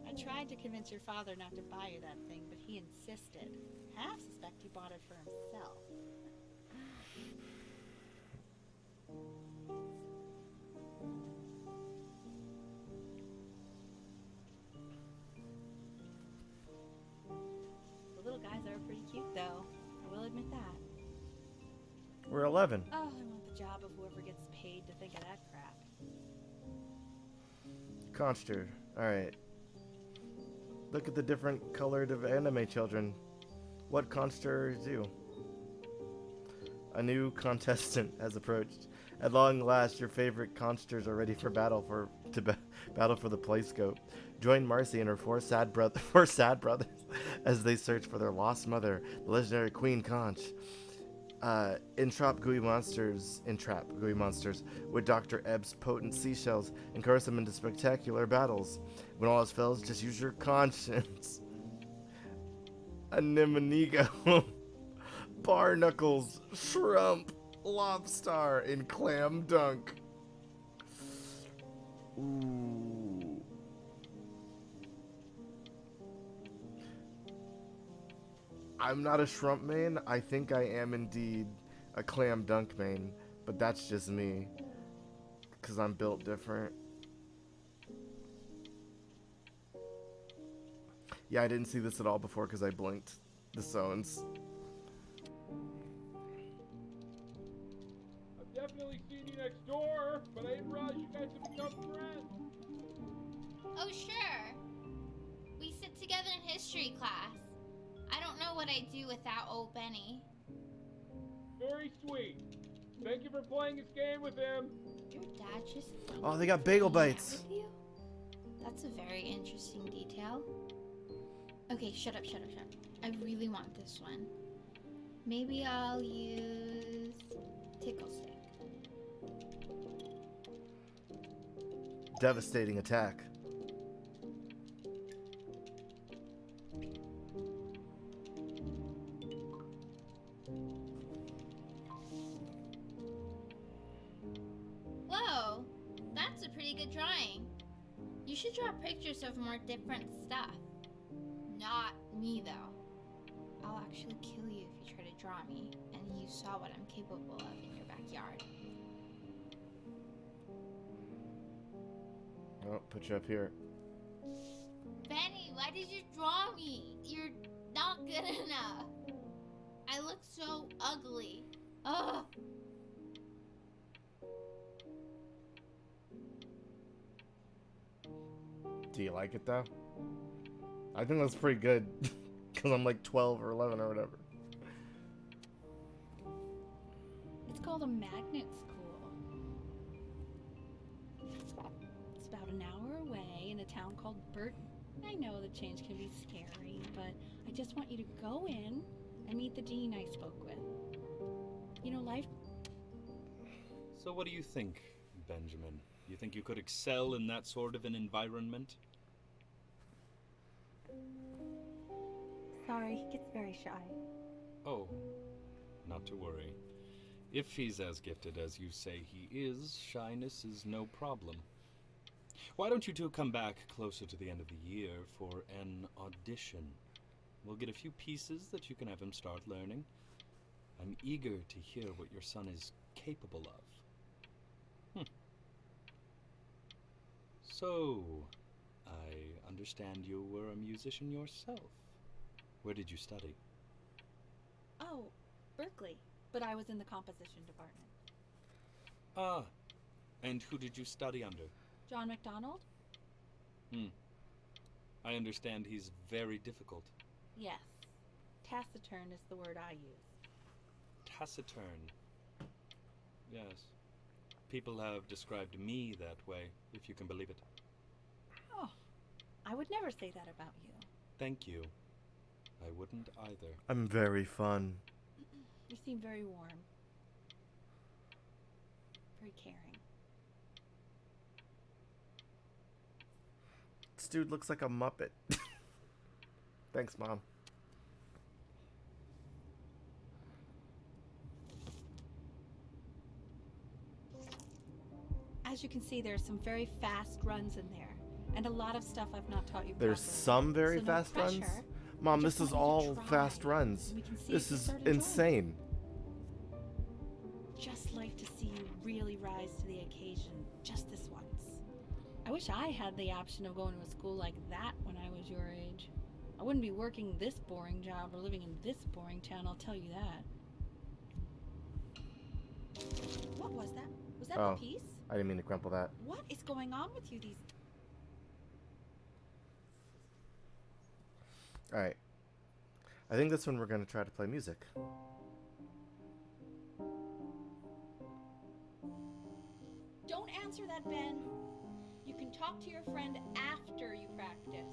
I tried to convince your father not to buy you that thing, but he insisted. Half suspect he bought it for himself. The little guys are pretty cute, though. I will admit that. We're 11. Oh, I want the job of whoever gets paid to think of that crap. Conster. Alright. Look at the different colored of anime children. What Conster do? A new contestant has approached. At long last, your favorite Consters are ready for battle battle for the playscope. Join Marcy and her four sad brothers as they search for their lost mother, the legendary Queen Conch. Entrap gooey monsters with Dr. Ebb's potent seashells and coerce them into spectacular battles. When all else fails, just use your conscience. Anemonigo, Barnacles, Shrump, Lobstar, and Clam Dunk. Ooh. I'm not a Shrump main. I think I am indeed a Clam Dunk main, but that's just me, because I'm built different. Yeah, I didn't see this at all before because I blinked the zones. I've definitely seen you next door, but I didn't realize you guys have become friends. Oh, sure. We sit together in history class. I don't know what I'd do without old Benny. Very sweet. Thank you for playing this game with him. Your dad just thinks Oh, they got bagel bites. with you? That's a very interesting detail. Okay, shut up. I really want this one. Maybe I'll use Tickle Stick. Devastating attack. Whoa, that's a pretty good drawing. You should draw pictures of more different stuff. Not me, though. I'll actually kill you if you try to draw me, and you saw what I'm capable of in your backyard. Oh, put you up here. Benny, why did you draw me? You're not good enough. I look so ugly. Ugh. Do you like it though? I think that's pretty good because I'm like 12 or 11 or whatever. It's called a magnet school. It's about an hour away in a town called Burton. I know the change can be scary, but I just want you to go in and meet the dean I spoke with. You know, life. So what do you think, Benjamin? You think you could excel in that sort of an environment? Sorry, he gets very shy. Oh, not to worry. If he's as gifted as you say he is, shyness is no problem. Why don't you two come back closer to the end of the year for an audition? We'll get a few pieces that you can have him start learning. I'm eager to hear what your son is capable of. So, I understand you were a musician yourself. Where did you study? Oh, Berkeley, but I was in the composition department. Ah, and who did you study under? John MacDonald? I understand he's very difficult. Yes. Taciturn is the word I use. Taciturn. Yes. People have described me that way, if you can believe it. Oh, I would never say that about you. Thank you. I wouldn't either. I'm very fun. You seem very warm. Very caring. This dude looks like a Muppet. Thanks, Mom. As you can see, there's some very fast runs in there, and a lot of stuff I've not taught you There's properly. some very So no fast runs? pressure. Mom, I this just is want you all to try, fast runs. and we can see This if you is start enjoying it. insane. Just like to see you really rise to the occasion, just this once. I wish I had the option of going to a school like that when I was your age. I wouldn't be working this boring job or living in this boring town, I'll tell you that. What was that? Was that Oh, the piece? I didn't mean to crumple that. What is going on with you these... Alright. I think this one we're going to try to play music. Don't answer that, Ben. You can talk to your friend after you practice.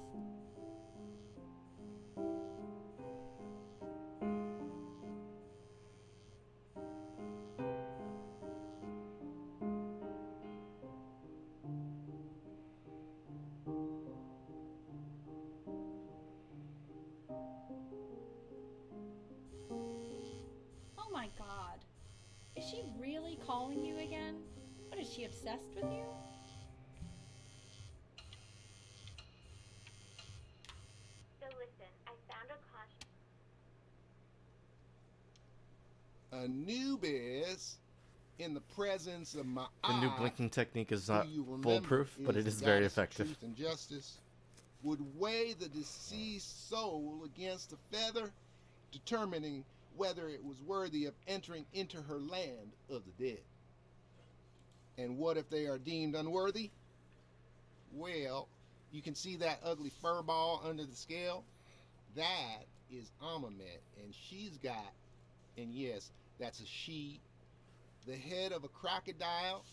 Oh my God. Is she really calling you again? What, is she obsessed with you? So listen, I found a caution. Anubis, in the presence of my The new eye, blinking technique is who not you remember foolproof, but it the is very goddess of effective. Truth and justice, would weigh the deceased soul against a feather, determining whether it was worthy of entering into her land of the dead. And what if they are deemed unworthy? Well, you can see that ugly fur ball under the scale? That is Amamet, and she's got, and yes, that's a she, the head of a crocodile,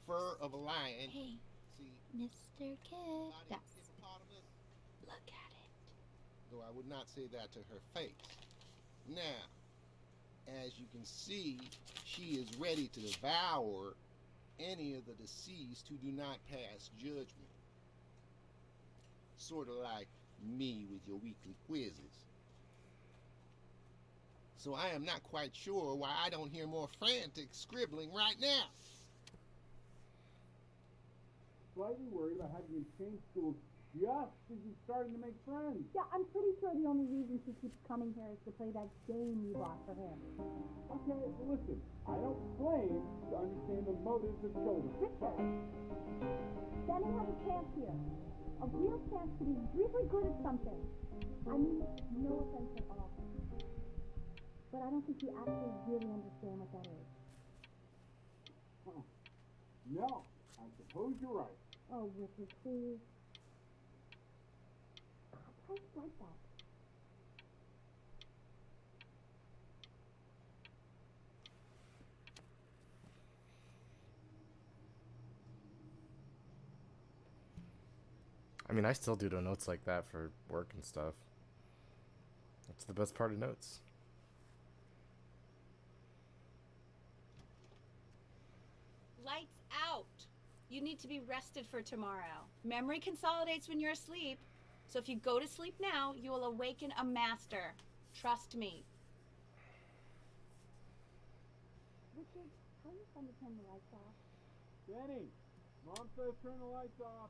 fur of a lion. Hey, See, Mr. body Kid. of Yes. a hippopotamus, Look at it. though I would not say that to her face. Now, as you can see, she is ready to devour any of the deceased who do not pass judgment. Sort of like me with your weekly quizzes. So I am not quite sure why I don't hear more frantic scribbling right now. Slightly worried about having you change schools just as you're starting to make friends. Yeah, I'm pretty sure the only reason she keeps coming here is to play that game you bought for him. Okay, well listen, I don't claim to understand the motives of children. Richard, Benny has a chance here. A real chance to be really good at something. I mean, no offense at all. But I don't think you actually really understand what that is. Huh. No, I suppose you're right. Oh, Richard, please. Try to like that. I mean, I still do notes like that for work and stuff. That's the best part of notes. Lights out. You need to be rested for tomorrow. Memory consolidates when you're asleep. So if you go to sleep now, you will awaken a master. Trust me. Richard, how are you going to turn the lights off? Benny, Mom says turn the lights off.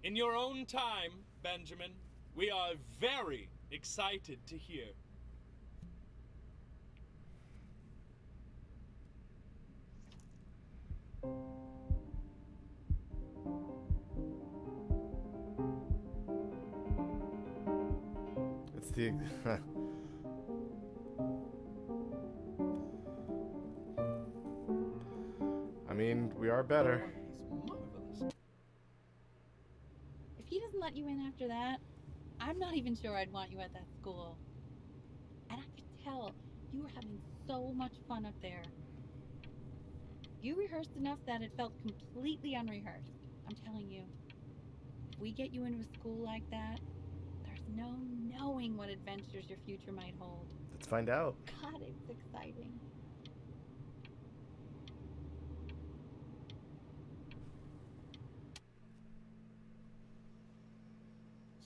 In your own time, Benjamin. We are very excited to hear. It's the. I mean, we are better. If he doesn't let you in after that, I'm not even sure I'd want you at that school. And I could tell you were having so much fun up there. You rehearsed enough that it felt completely unrehearsed. I'm telling you, if we get you into a school like that, there's no knowing what adventures your future might hold. Let's find out. God, it's exciting.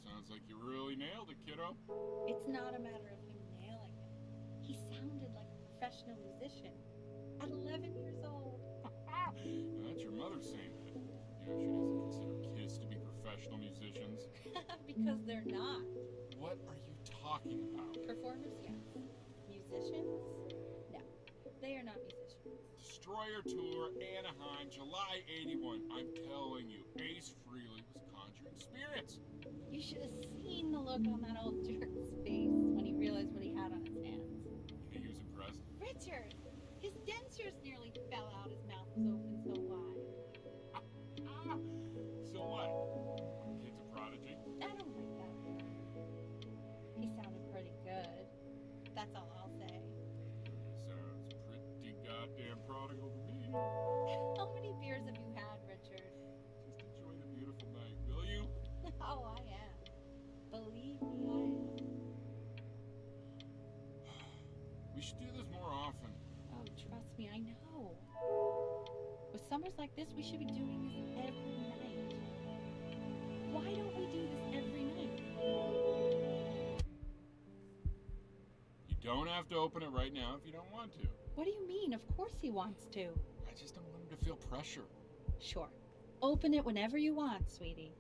Sounds like you really nailed it, kiddo. It's not a matter of him nailing it. He sounded like a professional musician at 11 years old. That's your mother saying that. You know, she doesn't consider kids to be professional musicians. Because they're not. What are you talking about? Performers, yes. Musicians? No. They are not musicians. Destroyer Tour, Anaheim, July 81. I'm telling you, Ace Frehley was conjuring spirits. You should have seen the look on that old jerk's face when he realized what he had on his hands. He was impressed. Richard! His dentures nearly fell out. His mouth was open so wide. So what? Kid's a prodigy. I don't like that word. He sounded pretty good. That's all I'll say. Sounds pretty goddamn prodigal to me. How many beers have you had, Richard? Just enjoy the beautiful night, will you? Oh, I am. Believe me, I am. We should do this more often. Oh, trust me, I know. With summers like this, we should be doing this every night. Why don't we do this every night? You don't have to open it right now if you don't want to. What do you mean? Of course he wants to. I just don't want him to feel pressure. Sure. Open it whenever you want, sweetie.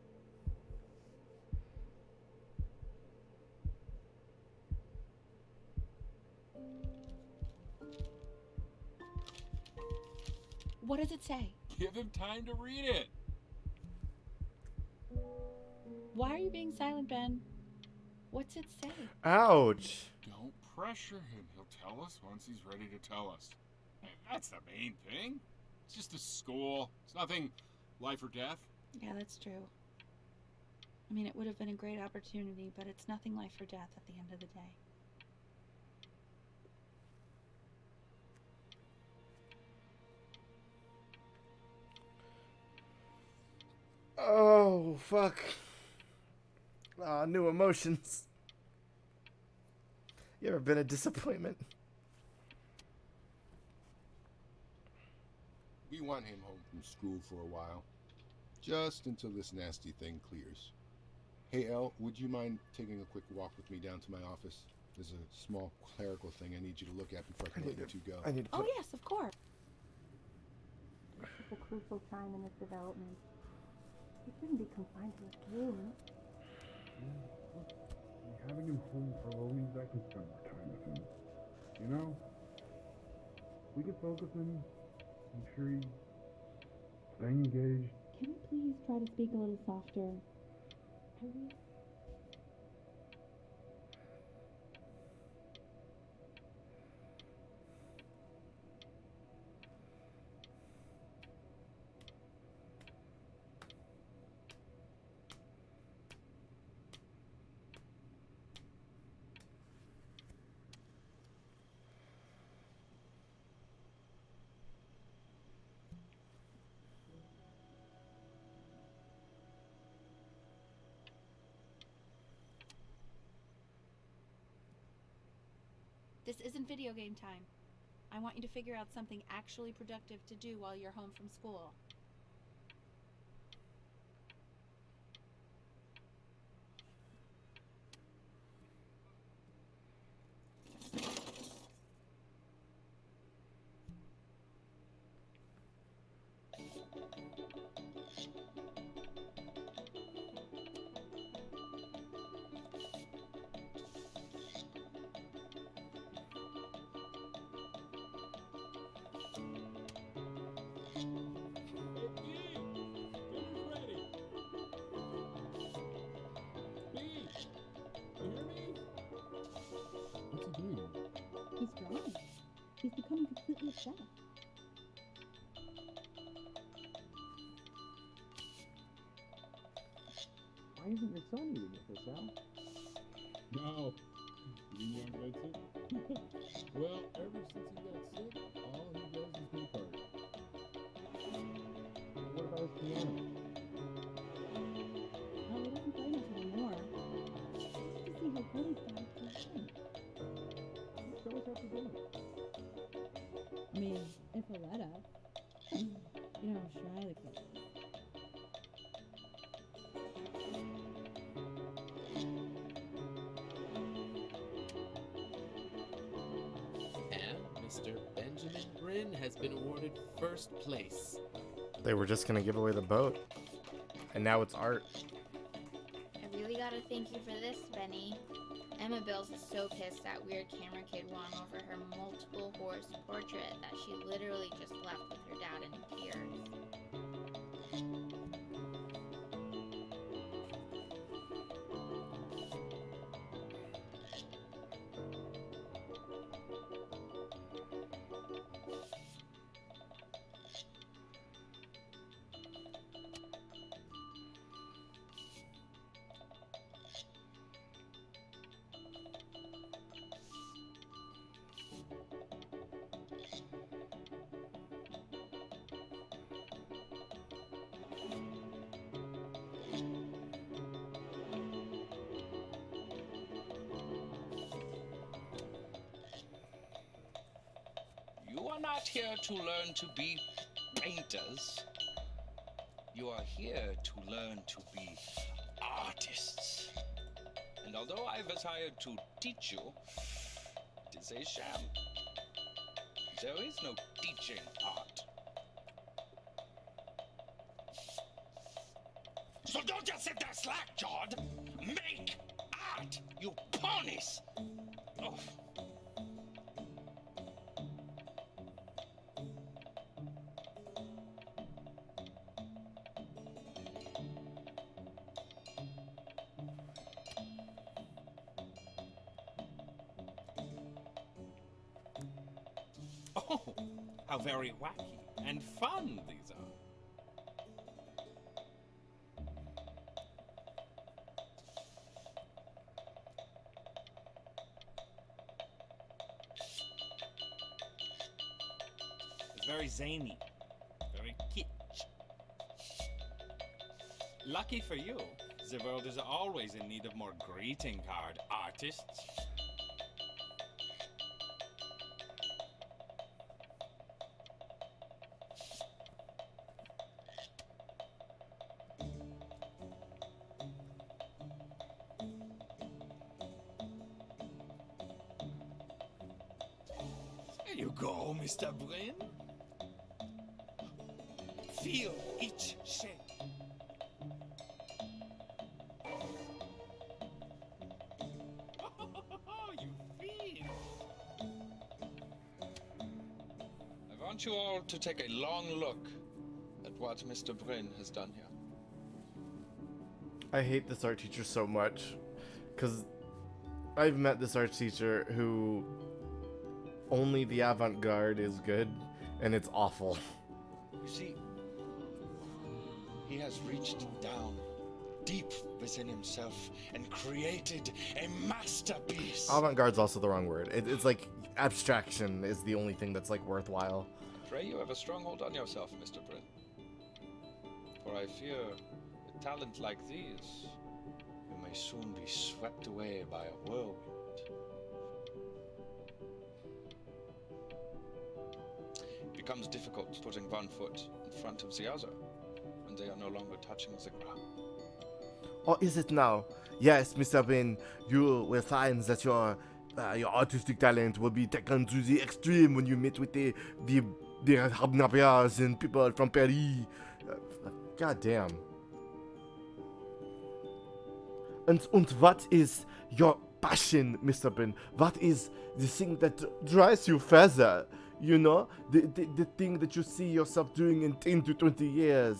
What does it say? Give him time to read it. Why are you being silent, Ben? What's it say? Ouch. Don't pressure him. He'll tell us once he's ready to tell us. And that's the main thing. It's just a school. It's nothing life or death. Yeah, that's true. I mean, it would have been a great opportunity, but it's nothing life or death at the end of the day. Oh, fuck. New emotions. You ever been a disappointment? We want him home from school for a while. Just until this nasty thing clears. Hey, Elle, would you mind taking a quick walk with me down to my office? There's a small clerical thing I need you to look at before I can let you two go. I need to Oh, put... yes, of course. It's a crucial time in his development. He shouldn't be confined to his room. Having him home for a while means I can spend more time with him. You know? We can focus him. I'm sure he's staying engaged. Can you please try to speak a little softer? I really... This isn't video game time. I want you to figure out something actually productive to do while you're home from school. He's becoming completely obsessed. Why isn't your son eating with us, Al? No. You mean young Vincent? Well, ever since he got sick, all he does is play cards. What about his piano? Oh, he doesn't play much anymore. Just to see how good he's got at playing. Show us how to do it. I mean, if I let us. You know how shy the kid is. And Mr. Benjamin Bryn has been awarded first place. They were just gonna give away the boat, and now it's art. I really gotta thank you for this, Benny. Emma Bills is so pissed that weird camera kid won over her multiple horse portrait that she literally just left with her dad in tears. You are not here to learn to be painters. You are here to learn to be artists. And although I was hired to teach you, it is a sham. There is no teaching art. So don't just sit there slack-jawed. Make art, you ponies! Oh. Oh, how very wacky and fun these are. It's very zany, very kitsch. Lucky for you, the world is always in need of more greeting card artists. There you go, Mr. Bryn. Feel each shape. You feel. I want you all to take a long look at what Mr. Bryn has done here. I hate this art teacher so much, because I've met this art teacher who only the avant-garde is good, and it's awful. You see, he has reached down deep within himself and created a masterpiece. Avant-garde's also the wrong word. It's like abstraction is the only thing that's like worthwhile. I pray you have a strong hold on yourself, Mr. Bryn. For I fear with talent like these, you may soon be swept away by a whirlwind. It becomes difficult putting one foot in front of the other when they are no longer touching the ground. Or is it now? Yes, Mr. Bryn, you will find that your artistic talent will be taken to the extreme when you meet with the Habnabias and people from Paris. God damn. And what is your passion, Mr. Bryn? What is the thing that drives you further? You know, the thing that you see yourself doing in 10 to 20 years.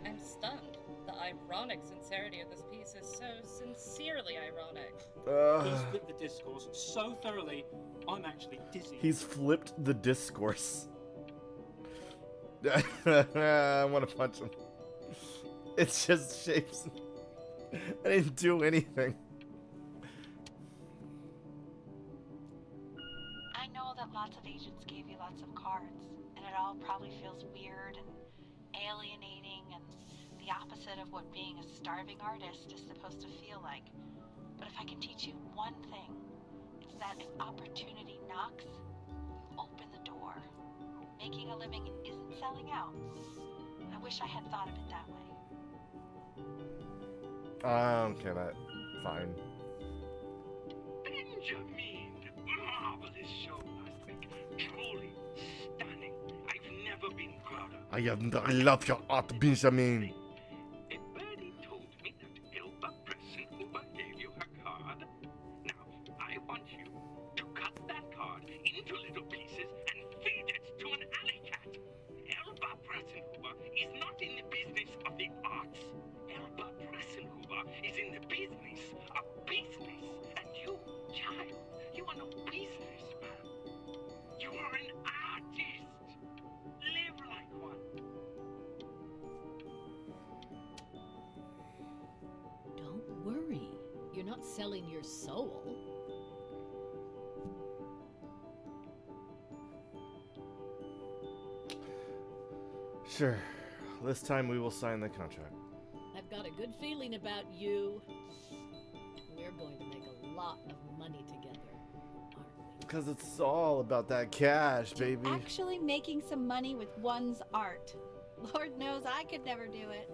I'm stunned. The ironic sincerity of this piece is so sincerely ironic. He's flipped the discourse so thoroughly, I'm actually dizzy. He's flipped the discourse. I want to punch him. It's just shapes. I didn't do anything. I know that lots of agents gave you lots of cards, and it all probably feels weird and alienating and the opposite of what being a starving artist is supposed to feel like. But if I can teach you one thing, it's that if opportunity knocks, you open the door. Making a living isn't selling out. I wish I had thought of it that way. Okay, that fine. Benjamin! Marvelous show last week. Truly stunning. I've never been prouder. I love your art, Benjamin. A birdie told me that Elba Pressenhuber gave you her card. Now, I want you to cut that card into little pieces and feed it to an alley cat. Elba Pressenhuber is not in the business of the arts. Elba Pressenhuber is in the business of business. And you, child, you are no businessman. You are an artist. Live like one. Don't worry. You're not selling your soul. Sure. This time we will sign the contract. I've got a good feeling about you. We're going to make a lot of money together. Because it's all about that cash, baby. Actually making some money with one's art. Lord knows I could never do it.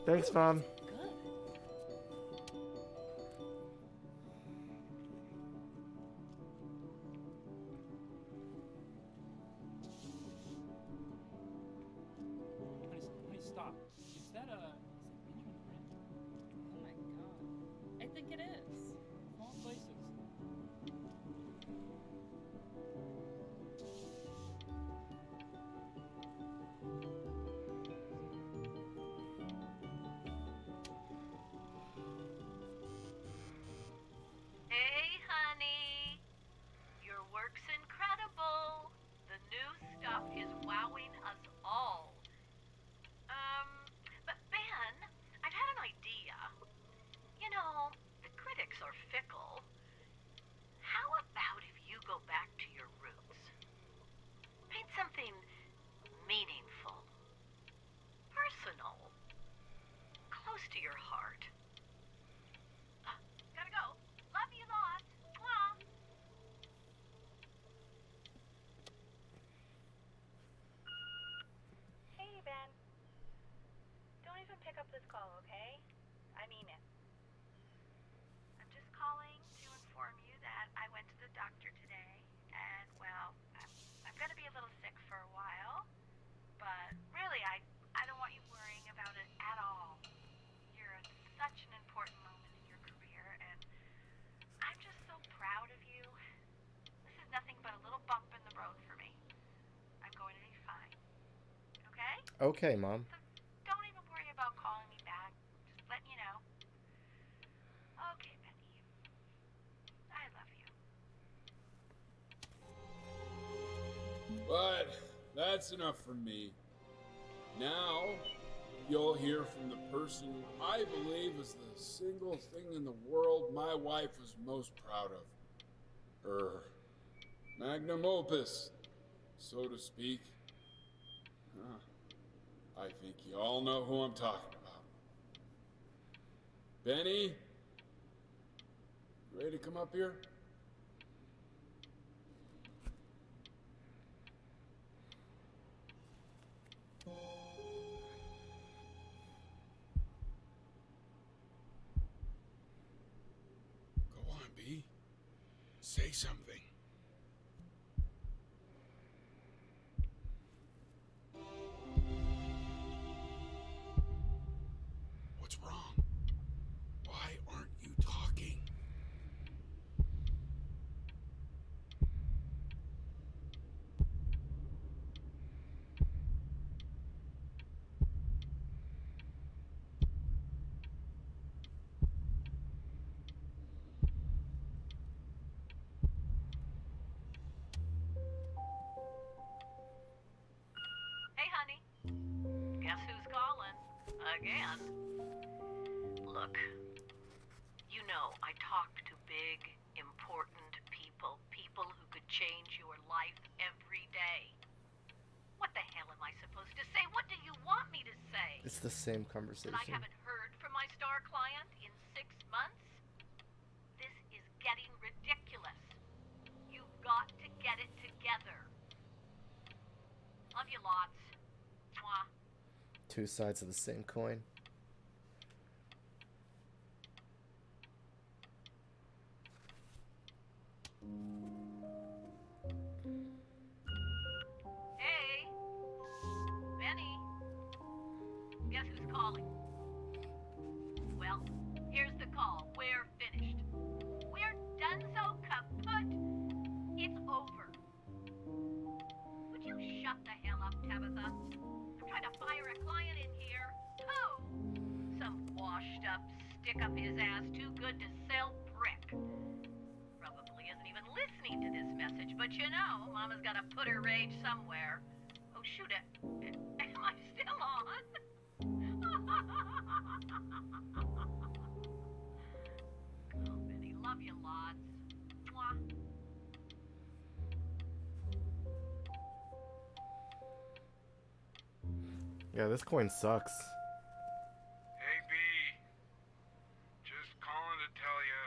Thanks, Mom. Honey, stop. Is that Benjamin Brinn? Oh my god. I think it is. Of all places. Hey, honey. Your work's incredible. The new stuff is wowing us all. But Ben, I've had an idea. You know, the critics are fickle. How about if you go back to your roots? Paint something meaningful, personal, close to your heart. Gotta go. Love you lots. Mwah. Hey, Ben. Don't even pick up this call, okay? I mean it. I'm just calling to inform you that I went to the doctor today, and, well, I'm gonna be a little sick for a while, but really, I don't want you worrying about it at all. You're at such an important moment in your career, and I'm just so proud of you. This is nothing but a little bump in the road for me. I'm going to be fine. Okay? Okay, Mom. Don't even worry about calling me back. Just letting you know. Okay, Benny. I love you. But that's enough from me. Now, you'll hear from the person I believe is the single thing in the world my wife was most proud of. Her magnum opus, so to speak. I think you all know who I'm talking about. Benny? You ready to come up here? Go on, B. Say something. What's wrong? Why aren't you talking? Again. Look, you know I talk to big, important people. People who could change your life every day. What the hell am I supposed to say? What do you want me to say? It's the same That conversation. I haven't heard from my star client in 6 months? This is getting ridiculous. You've got to get it together. Love you lots. Mwah. Two sides of the same coin. Hey, Benny. Guess who's calling? Well, here's the call. We're finished. We're donezo kaput. It's over. Would you shut the hell up, Tabitha? I'm trying to fire a client in here. Oh, some washed up, stick up his ass, too good to sell prick. Probably isn't even listening to this message, but you know, Mama's got to put her rage somewhere. Oh, shoot it. Am I still on? Oh, Benny, love you lots. Mwah. Yeah, this coin sucks. Hey, B. Just calling to tell you.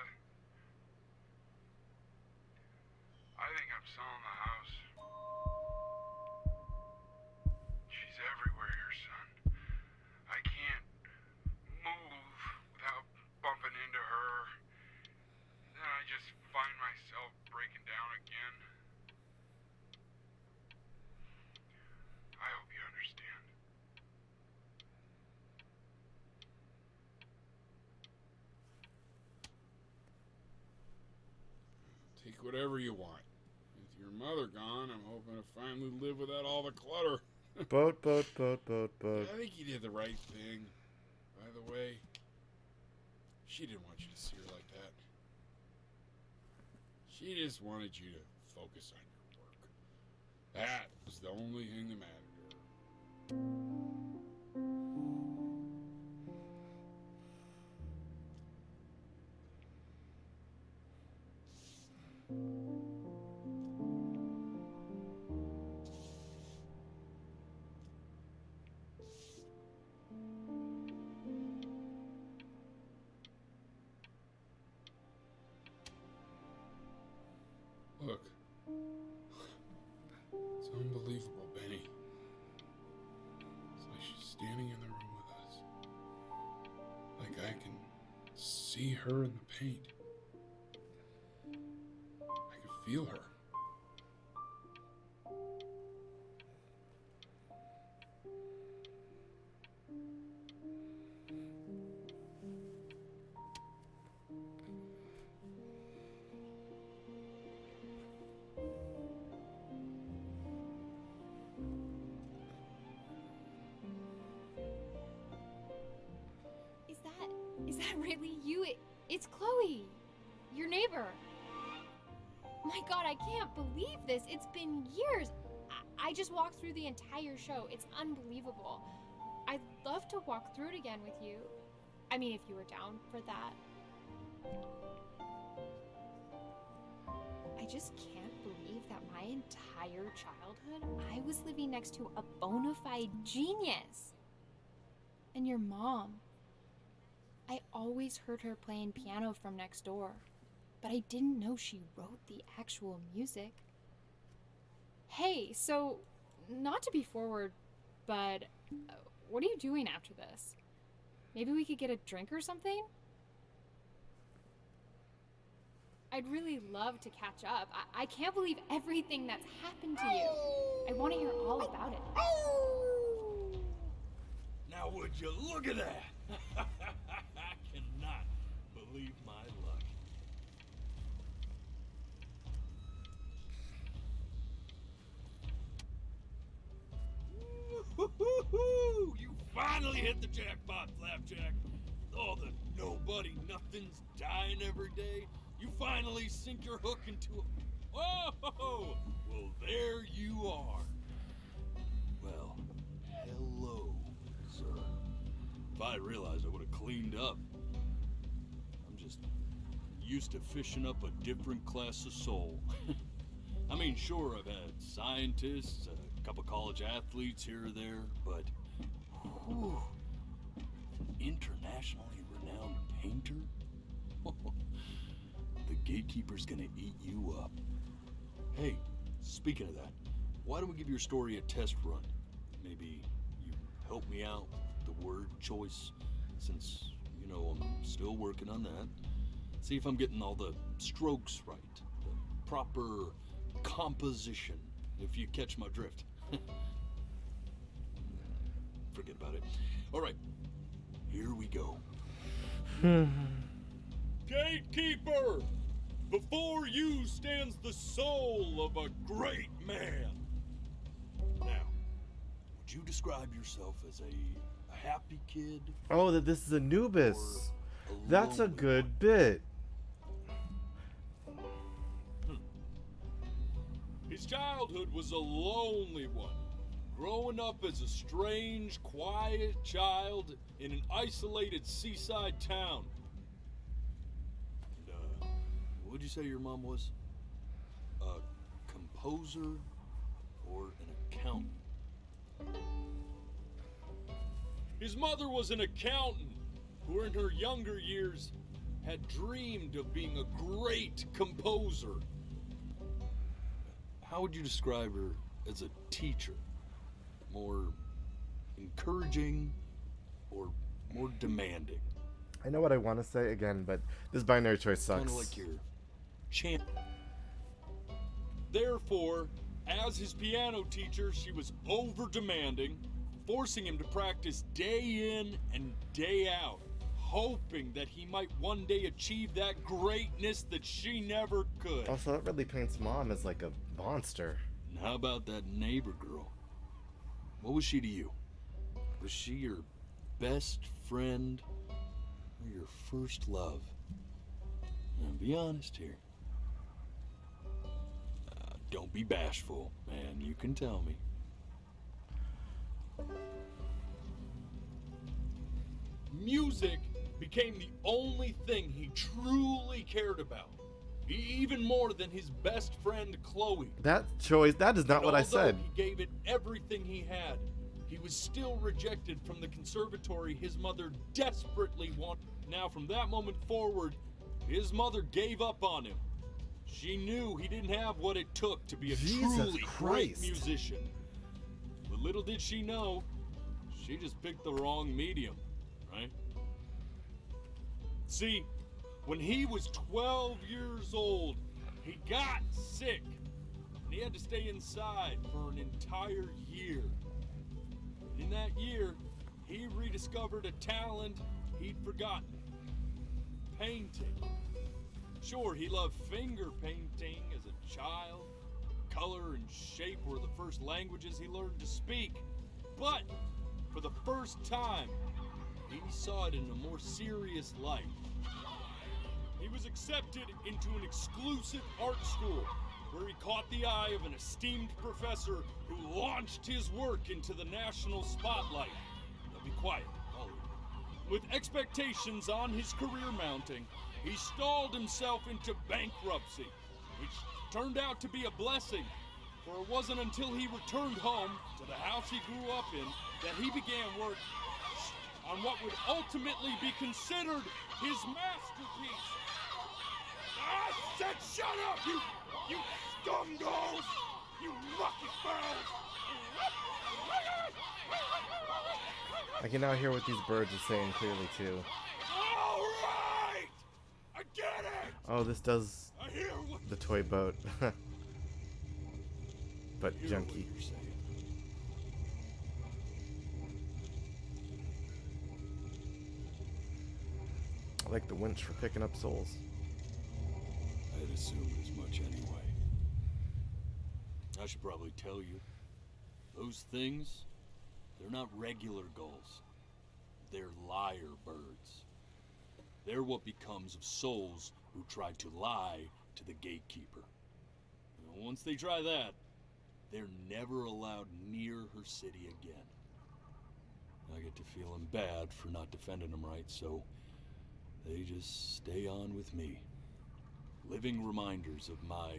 I think I'm selling the house. She's everywhere here, son. I can't move without bumping into her. Then I just find myself breaking down again. I hope you understand. Take whatever you want. With your mother gone, I'm hoping to finally live without all the clutter. Boat, boat, boat, boat, boat. I think you did the right thing. By the way, she didn't want you to see her like that. She just wanted you to focus on your work. That was the only thing that mattered to her. Look, it's unbelievable, Benny. It's like she's standing in the room with us. Like I can see her in the paint. I can feel her. Is that really you? It's Chloe, your neighbor. My God, I can't believe this. It's been years. I just walked through the entire show. It's unbelievable. I'd love to walk through it again with you. I mean, if you were down for that. I just can't believe that my entire childhood, I was living next to a bona fide genius. And your mom. I always heard her playing piano from next door, but I didn't know she wrote the actual music. Hey, so, not to be forward, but what are you doing after this? Maybe we could get a drink or something? I'd really love to catch up. I can't believe everything that's happened to you. I want to hear all about it. Now would you look at that? I cannot believe my luck. Woo-hoo-hoo-hoo! You finally hit the jackpot, Flapjack. All the nobody nothings dying every day. You finally sink your hook into a... Whoa! Well, there you are. Well, hello, sir. I realized I would have cleaned up. I'm just used to fishing up a different class of soul. I mean, sure, I've had scientists, a couple college athletes here or there, but whew, an internationally renowned painter? The gatekeeper's gonna eat you up. Hey, speaking of that, why don't we give your story a test run? Maybe you help me out with the word choice, since, you know, I'm still working on that. See if I'm getting all the strokes right, the proper composition, if you catch my drift. Forget about it. All right, here we go. Gatekeeper! Before you stands the soul of a great man. Now, would you describe yourself as a happy kid? Oh, that this is Anubis. That's a good bit. His childhood was a lonely one, growing up as a strange, quiet child in an isolated seaside town. And, what'd you say your mom was? A composer or an accountant? His mother was an accountant who in her younger years had dreamed of being a great composer. How would you describe her as a teacher? More encouraging or more demanding? I know what I want to say again, but this binary choice sucks. Kind of like your champ. Therefore, as his piano teacher, she was over demanding, forcing him to practice day in and day out, hoping that he might one day achieve that greatness that she never could. Also, that really paints Mom as like a monster. And how about that neighbor girl? What was she to you? Was she your best friend or your first love? Now, be honest here. Don't be bashful, man. You can tell me. Music became the only thing he truly cared about, even more than his best friend Chloe. That choice, that is not And what I said. He gave it everything he had. He was still rejected from the conservatory his mother desperately wanted. Now, from that moment forward, his mother gave up on him. She knew he didn't have what it took to be a truly great musician. But little did she know, she just picked the wrong medium, right? See, when he was 12 years old, he got sick, and he had to stay inside for an entire year. In that year, he rediscovered a talent he'd forgotten: painting. Sure, he loved finger painting as a child. Color and shape were the first languages he learned to speak. But for the first time, he saw it in a more serious light. He was accepted into an exclusive art school where he caught the eye of an esteemed professor who launched his work into the national spotlight. Now be quiet, all of you. With expectations on his career mounting, he stalled himself into bankruptcy, which turned out to be a blessing, for it wasn't until he returned home to the house he grew up in that he began work on what would ultimately be considered his masterpiece. I said shut up, you scumballs! You lucky fowls! I can now hear what these birds are saying clearly too. All right! I get it! Oh, this does I hear what the toy boat. But junky. I like the winch for picking up souls. I had assumed as much anyway. I should probably tell you, those things, they're not regular gulls. They're liar birds. They're what becomes of souls who try to lie to the gatekeeper. And once they try that, they're never allowed near her city again. I could get to feeling bad for not defending them right, so they just stay on with me. Living reminders of my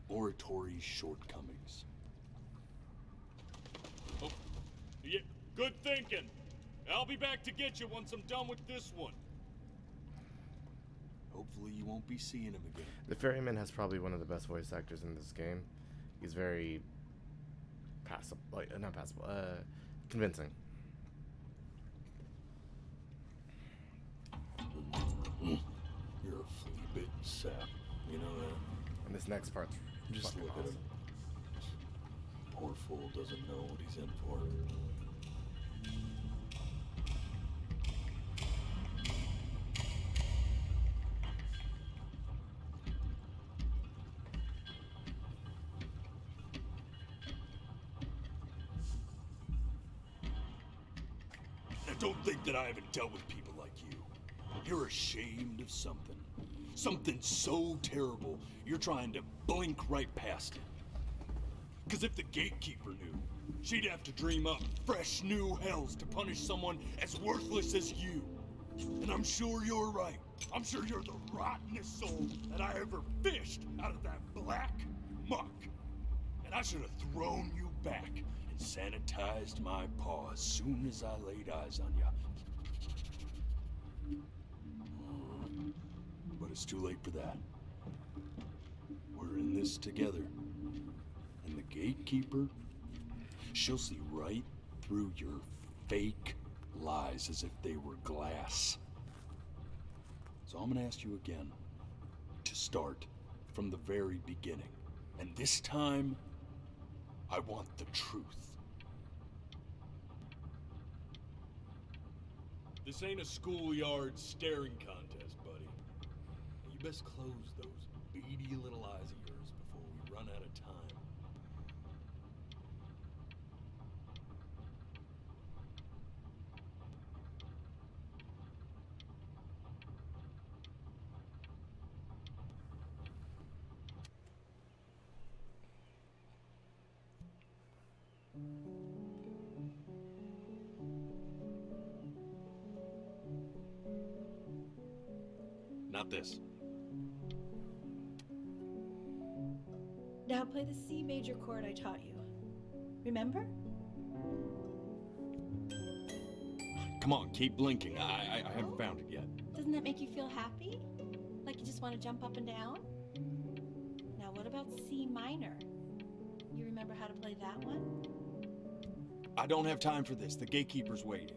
oratory shortcomings. Oh, yeah, good thinking. I'll be back to get you once I'm done with this one. Hopefully you won't be seeing him again. The ferryman has probably one of the best voice actors in this game. He's very passive, like not passive, convincing. You're a flea-bitten sap, you know that? And this next part's just fucking look at awesome. him. Poor fool doesn't know what he's in for. Now don't think that I haven't dealt with people like you. You're ashamed of something. Something so terrible, you're trying to blink right past it. Because if the gatekeeper knew, she'd have to dream up fresh new hells to punish someone as worthless as you. And I'm sure you're right. I'm sure you're the rottenest soul that I ever fished out of that black muck. And I should have thrown you back and sanitized my paw as soon as I laid eyes on you. But it's too late for that. We're in this together. And the gatekeeper, she'll see right through your fake lies as if they were glass. So I'm gonna ask you again to start from the very beginning. And this time, I want the truth. This ain't a schoolyard staring contest, buddy. You best close those beady little eyes of yours before we run out of time. Not this. Now play the C major chord I taught you. Remember? Come on, keep blinking. I haven't found it yet. Doesn't that make you feel happy? Like you just want to jump up and down? Now what about C minor? You remember how to play that one? I don't have time for this. The gatekeeper's waiting.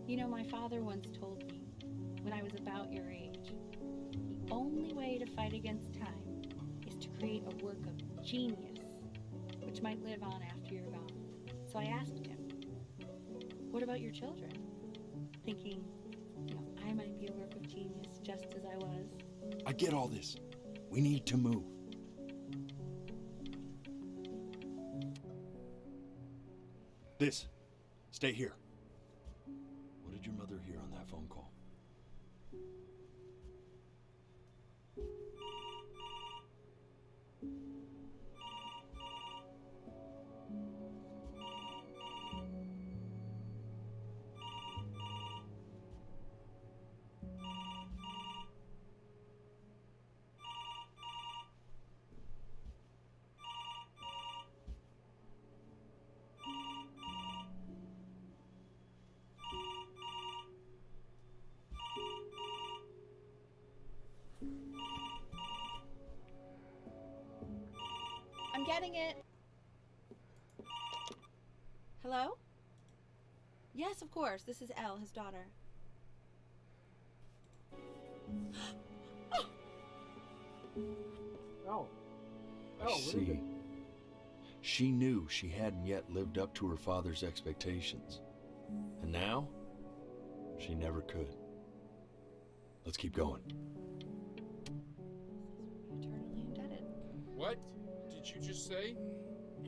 You know, my father once told me, when I was about your age, the only way to fight against time is to create a work of genius, which might live on after you're gone. So I asked him, what about your children? Thinking, you know, I might be a work of genius just as I was. I get all this. We need to move. This. Stay here. What did your mother hear on that phone call? I'm getting it. Hello? Yes, of course. This is Elle, his daughter. Oh. See, she knew she hadn't yet lived up to her father's expectations. And now, she never could. Let's keep going. Eternally indebted. What did you just say?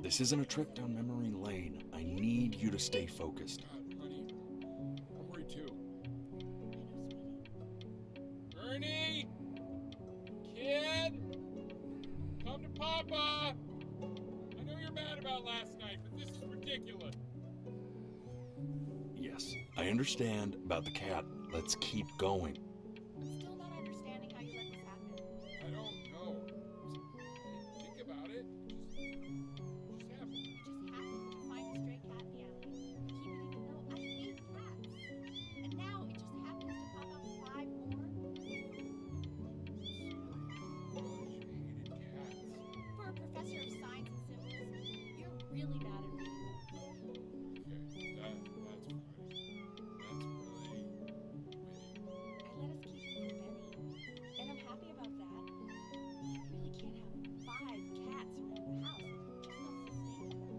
This isn't a trip down memory lane. I need you to stay focused. God, honey, I'm worried too. Ernie! Kid! Papa! I know you're mad about last night, but this is ridiculous. Yes, I understand about the cat. Let's keep going. I'm still not understanding how you let this happen. I don't know. Think about it. Just happened. You just happened to find a stray cat in the alley, keep it even though I hate cats. And now it just happens to pop out 5 more? For a professor of science and symbols, you're really bad at reading. Okay, that's fine. That's really I let us keep it for Benny, and I'm happy about that. You really can't have 5 cats around the house. It's just not sustainable.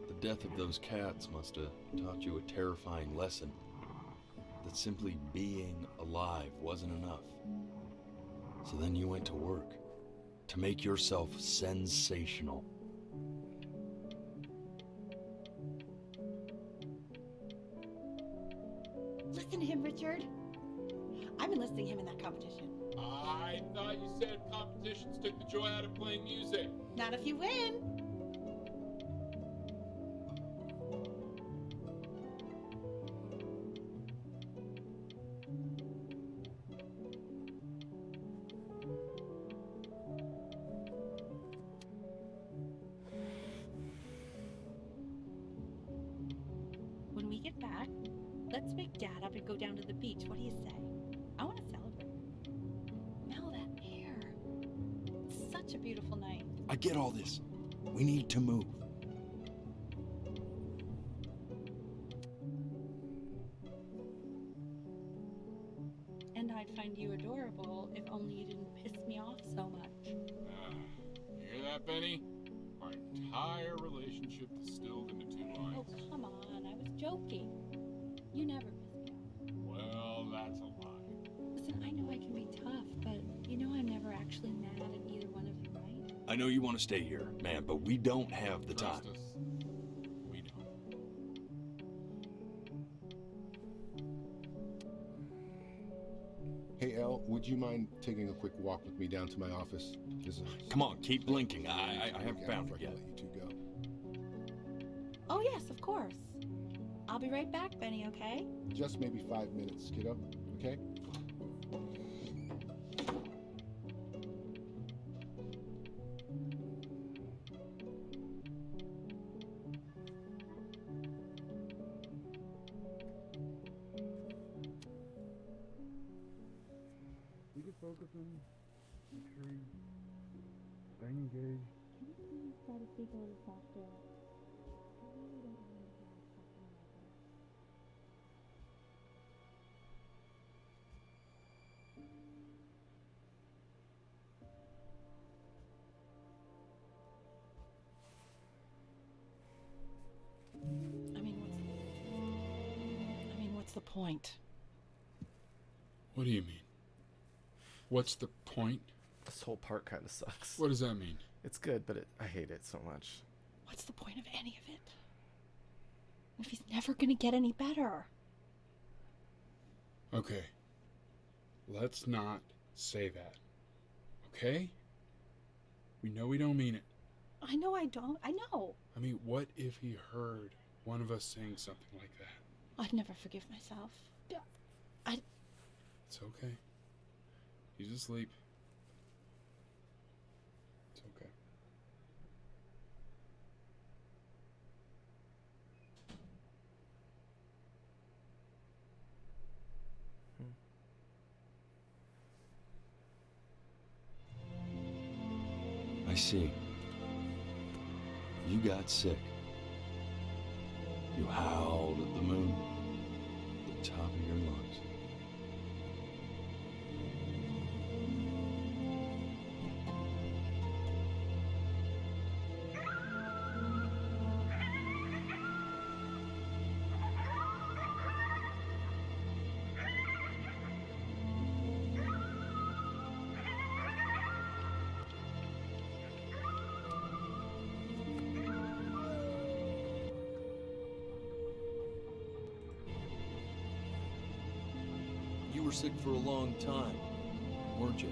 The death of those cats must have taught you a terrifying lesson. That simply being alive wasn't enough. So then you went to work to make yourself sensational. Listen to him, Richard. I'm enlisting him in that competition. I thought you said competitions took the joy out of playing music. Not if you win. When we get back, let's wake Dad up and go down to the beach. What do you say? I want to celebrate. Smell that air. It's such a beautiful night. I get all this. We need to move. And I'd find you adorable if only you didn't piss me off so much. You hear that, Benny? Our entire relationship distilled into 2 Oh, lines. come on. I was joking. You never piss me off. Well, that's a lie. Listen, I know I can be tough, but you know I'm never actually mad at either one of you, right? I know you want to stay here, man, but we don't have the time. Trust us. We don't. Hey, Elle, would you mind taking a quick walk with me down to my office? Come on, keep blinking. I haven't found it yet. Let you two go. Oh, yes, of course. I'll be right back, Benny, okay? Just maybe 5 minutes, kiddo. Okay? We can focus on make sure you stay engaged. Can you please try to speak a little softer? I really don't want to hear you talking like that. What's the point? What do you mean? What's the point? This whole part kind of sucks. What does that mean? It's good, but I hate it so much. What's the point of any of it? If he's never gonna get any better. Okay. Let's not say that. Okay? We know we don't mean it. I know I don't. I know. I mean, what if he heard one of us saying something like that? I'd never forgive myself. It's okay. He's asleep. It's okay. see. You got sick. You howled at the moon, at the top of your lungs. You were sick for a long time, weren't you?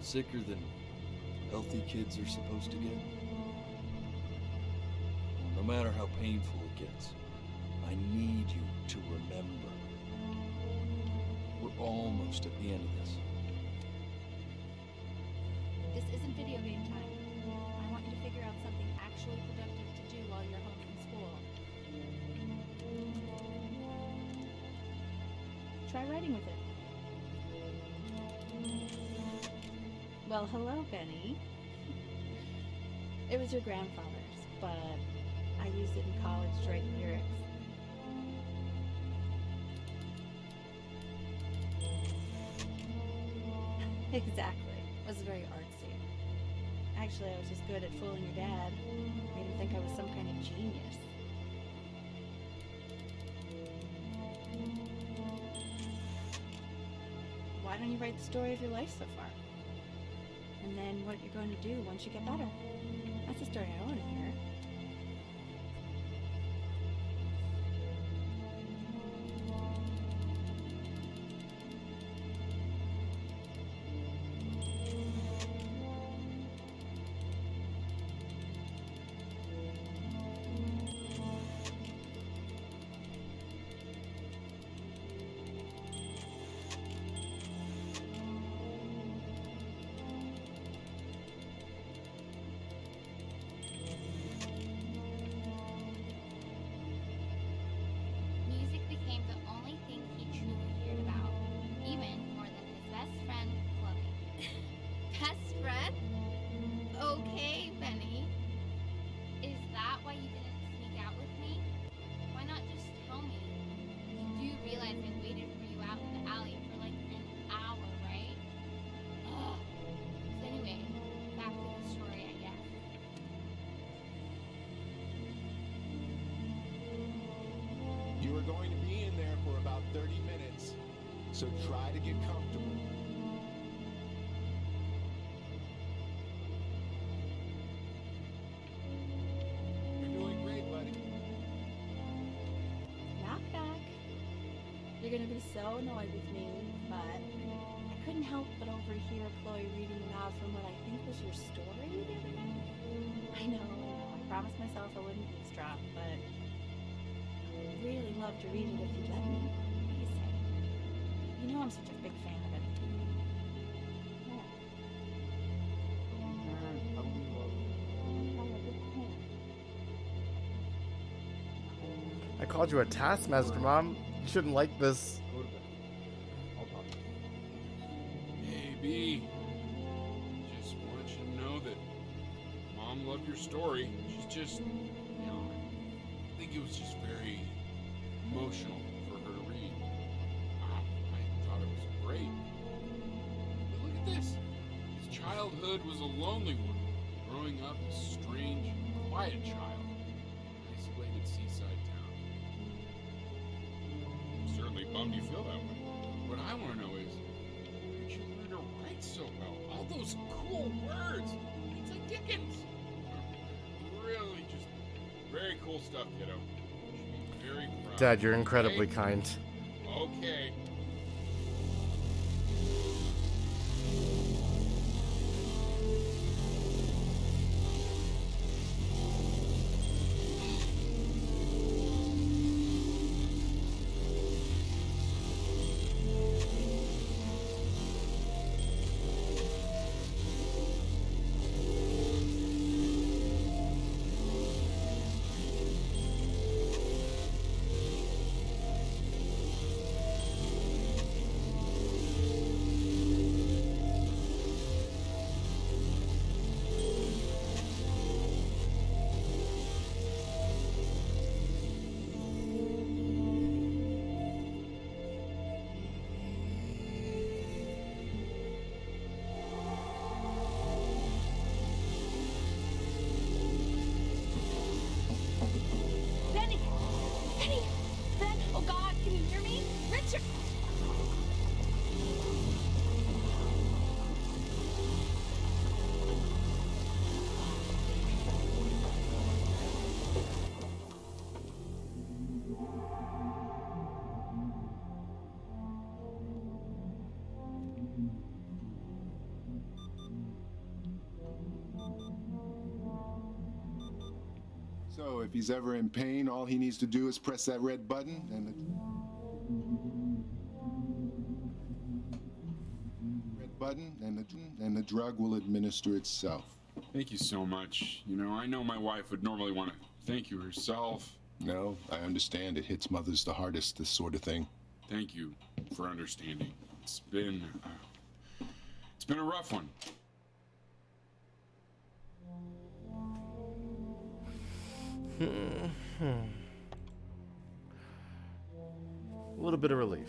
Sicker than healthy kids are supposed to get. No matter how painful it gets, I need you to remember. We're almost at the end of this. This isn't video game time. I want you to figure out something actually productive to do while you're home from school. Try writing with it. Well, hello, Benny. It was your grandfather's, but I used it in college to write lyrics. Exactly. It was very artsy. Actually, I was just good at fooling your dad. Made him think I was some kind of genius. Why don't you write the story of your life so far? And then what you're going to do once you get better. That's the story I want to hear. Music became the only thing he truly cared about, even more than his best friend, Chloe. Best friend? Okay, Benny. Is that why you didn't sneak out with me? Why not just tell me? You do realize I waited for you out in the alley for like an hour, right? Ugh. So anyway, back to the story, I guess. You are going to be in there for about 30 minutes, so try to get comfortable. You're doing great, buddy. Knock, knock. You're gonna be so annoyed with me, but I couldn't help but overhear Chloe reading aloud from what I think was your story the other night. I know. I promised myself I wouldn't eavesdrop, but I'd really love to read it if you'd let me. What do you say? You know I'm such a big fan of it. I called you a taskmaster, Mom. You shouldn't like this. Hey, B. Just wanted you to know that Mom loved your story. She's just, you know, I think it was just very emotional for her to read. I thought it was great. But look at this. His childhood was a lonely one, growing up a strange, quiet child, isolated seaside town. I'm certainly bummed you feel that way. What I want to know is, did you learn to write so well? All those cool words. It's like Dickens. Really just very cool stuff, kiddo. You should be very proud. Dad, you're incredibly Okay? kind. Okay. if he's ever in pain, all he needs to do is press that red button and the and the drug will administer itself. Thank you so much. You know, I know my wife would normally want to thank you herself. No, I understand. It hits mothers the hardest, this sort of thing. Thank you for understanding. It's been a rough one. A little bit of relief.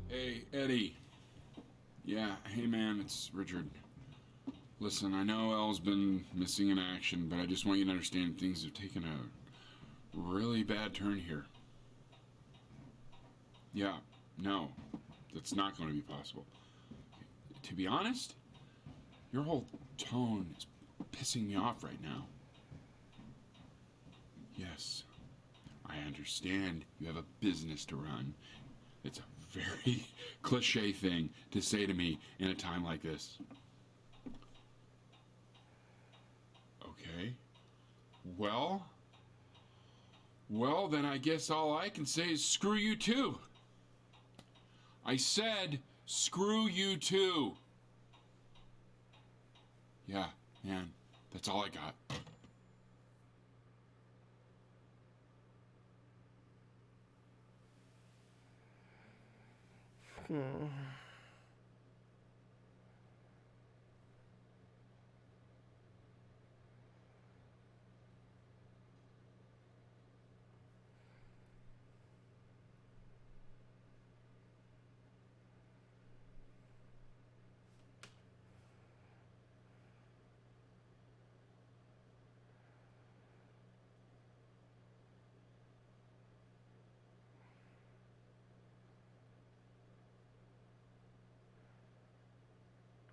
Hey, Eddie. Yeah, hey man, it's Richard. Listen, I know Elle's been missing in action, but I just want you to understand things have taken a really bad turn here. Yeah, no, that's not going to be possible. To be honest, your whole tone is pissing me off right now. Yes, I understand you have a business to run. It's a very cliche thing to say to me in a time like this. Okay. Well, then I guess all I can say is screw you too. I said screw you too. Yeah, man, that's all I got.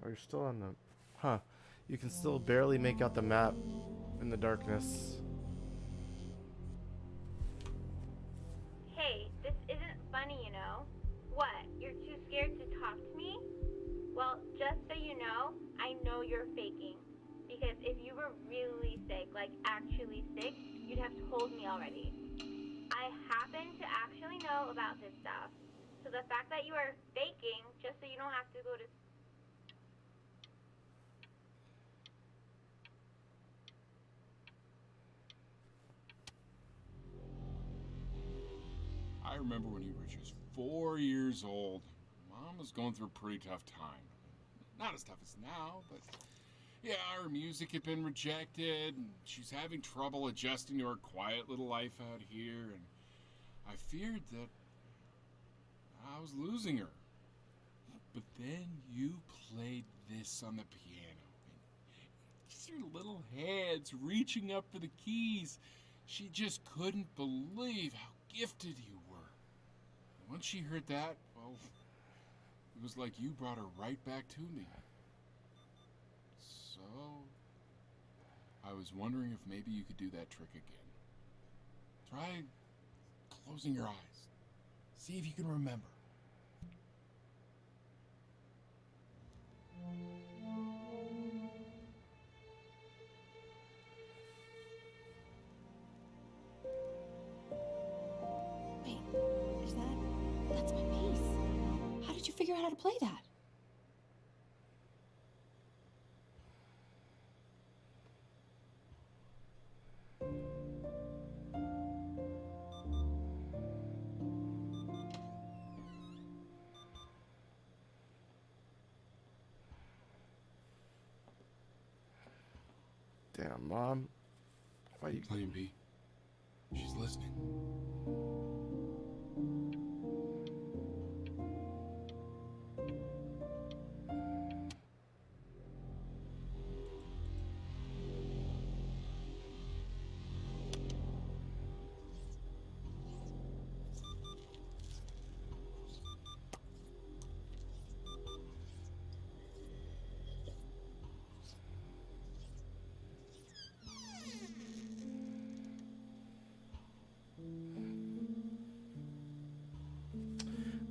Oh, you're still on the... Huh. You can still barely make out the map in the darkness. Hey, this isn't funny, you know? What? You're too scared to talk to me? Well, just so you know you're faking. Because if you were really sick, like actually sick, you'd have told me already. I happen to actually know about this stuff. So the fact that you are faking, just so you don't have to go to... I remember when you were just 4 years old. Mom was going through a pretty tough time. Not as tough as now, but yeah, her music had been rejected, and she's having trouble adjusting to her quiet little life out here, and I feared that I was losing her. But then you played this on the piano, and just your little hands reaching up for the keys. She just couldn't believe how gifted you were. And once she heard that, well, it was like you brought her right back to me. So, I was wondering if maybe you could do that trick again. Try closing your eyes. See if you can remember. Wait, is that... That's my bass. How did you figure out how to play that? Damn, Mom. Why you playing B? She's listening.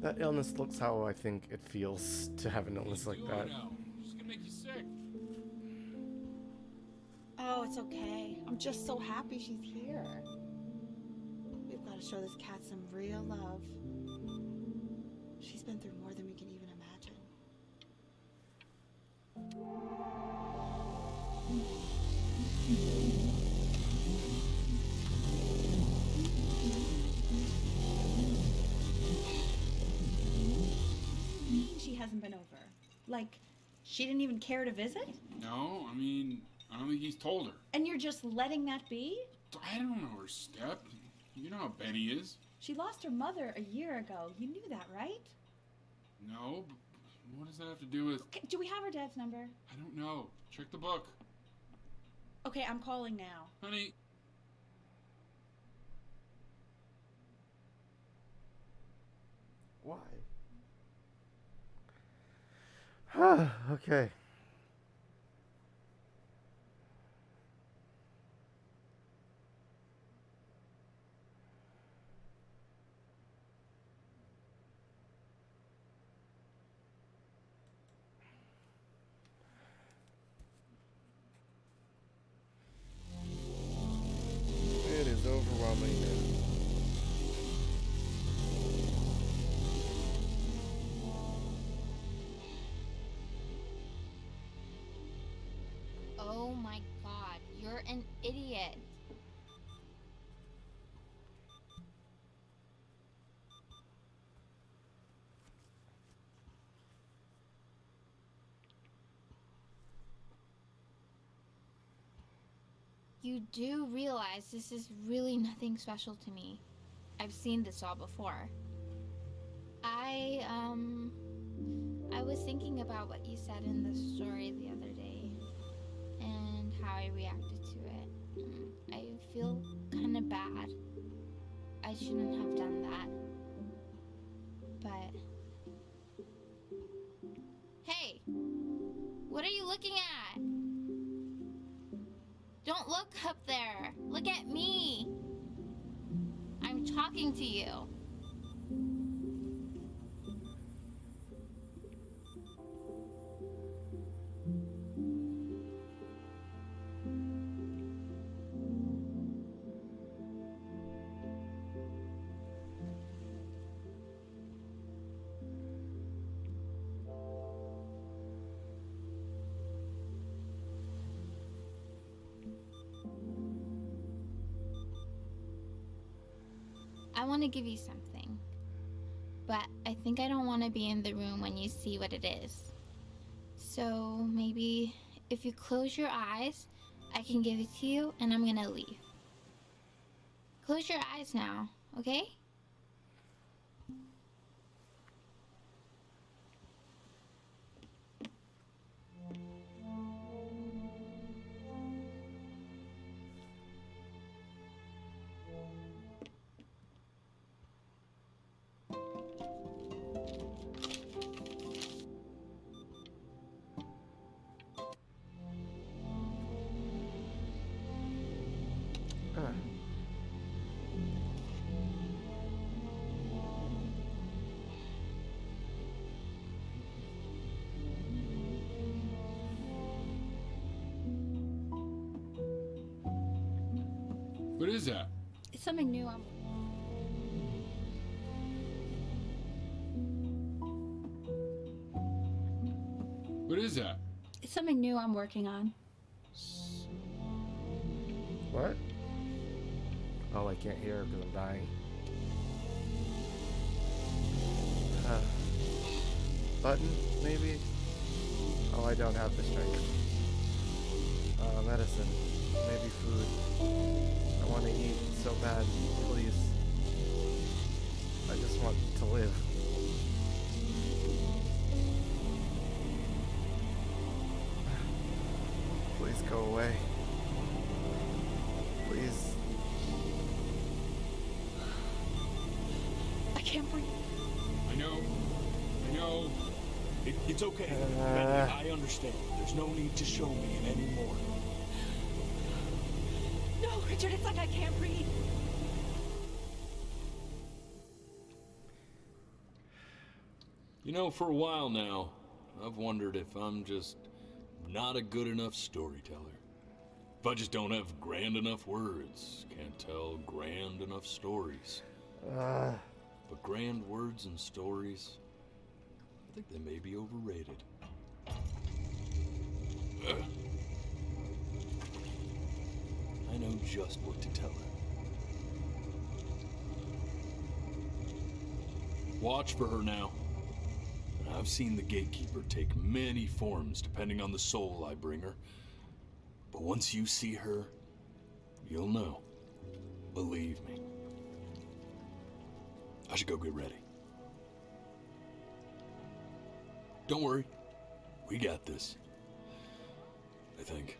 That illness looks how I think it feels to have an illness like that. Now, it's gonna make you sick. Oh, it's okay. I'm just so happy she's here. We've got to show this cat some real love. She's been through more than we can even imagine. She hasn't been over. Like, she didn't even care to visit? No, I mean, I don't think he's told her. And you're just letting that be? I don't know her step. You know how Benny is. She lost her mother a year ago. You knew that, right? No, but what does that have to do with... Okay, do we have her dad's number? I don't know. Check the book. Okay, I'm calling now. Honey. Why? Okay. It is overwhelming now. Oh my god, you're an idiot. You do realize this is really nothing special to me. I've seen this all before. I was thinking about what you said in the story the other day and how I reacted to it. I feel kind of bad. I shouldn't have done that. But hey, what are you looking at? Don't look up there. Look at me. I'm talking to you. I want to give you something, but I think I don't want to be in the room when you see what it is. So maybe if you close your eyes, I can give it to you and I'm gonna leave. Close your eyes now, okay? What is that? It's something new. What is that? It's something new I'm working on. What? Oh, I can't hear because I'm dying. Button, maybe? Oh, I don't have the strength. Medicine. Maybe food. I want to eat so bad. Please. I just want to live. Please go away. Please. I can't breathe. I know. It's okay. Benny, I understand. There's no need to show me it anymore. No, Richard, it's like I can't breathe. You know, for a while now, I've wondered if I'm just not a good enough storyteller. If I just don't have grand enough words, can't tell grand enough stories. But grand words and stories, I think they may be overrated. I know just what to tell her. Watch for her now. I've seen the gatekeeper take many forms depending on the soul I bring her. But once you see her, you'll know. Believe me. I should go get ready. Don't worry. We got this. I think.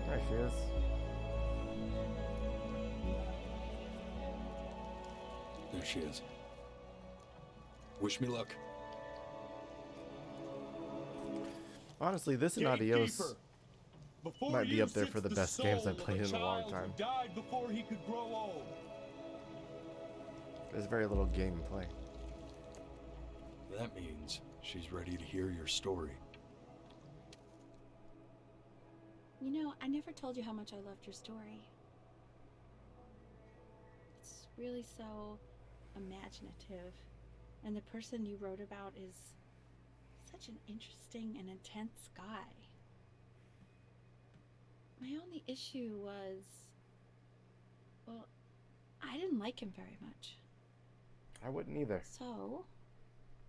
There she is. There she is. Wish me luck. Honestly, this and Adios might be up there for the best games I've played in a long time. Died before he could grow old. There's very little gameplay. That means she's ready to hear your story. You know, I never told you how much I loved your story. It's really so imaginative. And the person you wrote about is such an interesting and intense guy. My only issue was, well, I didn't like him very much. I wouldn't either. So,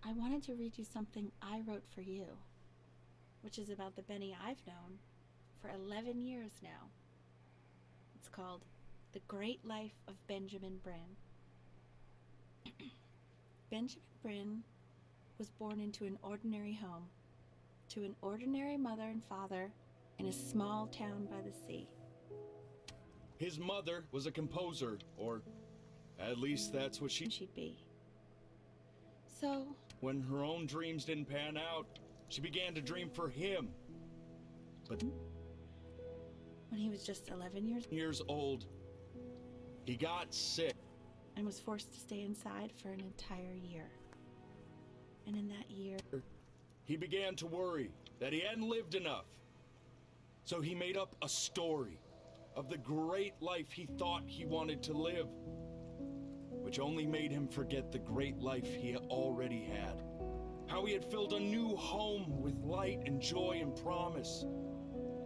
I wanted to read you something I wrote for you, which is about the Benny I've known for 11 years now. It's called The Great Life of Benjamin Brin. Benjamin Brin was born into an ordinary home, to an ordinary mother and father in a small town by the sea. His mother was a composer, or at least that's what she'd be. So, when her own dreams didn't pan out, she began to dream for him. But when he was just 11 years old, he got sick and was forced to stay inside for an entire year. And in that year, he began to worry that he hadn't lived enough. So he made up a story of the great life he thought he wanted to live, which only made him forget the great life he already had. How he had filled a new home with light and joy and promise.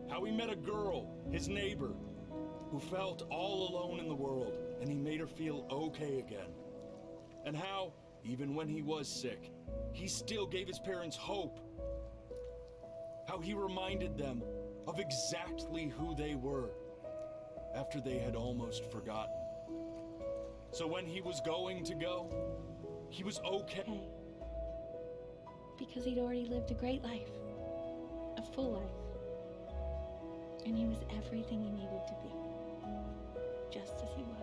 How he met a girl, his neighbor, who felt all alone in the world, and he made her feel okay again. And how, even when he was sick, he still gave his parents hope. How he reminded them of exactly who they were after they had almost forgotten. So when he was going to go, he was okay. Because he'd already lived a great life, a full life. And he was everything he needed to be, just as he was.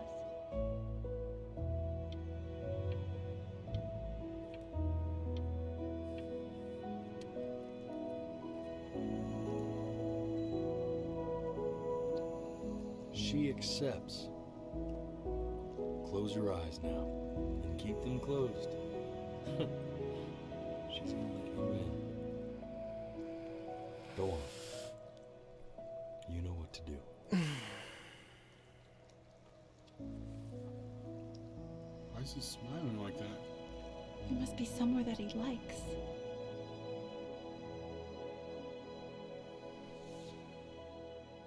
She accepts. Close your eyes now, and keep them closed. She's gonna let you in. Go on. You know what to do. Why is he smiling like that? He must be somewhere that he likes.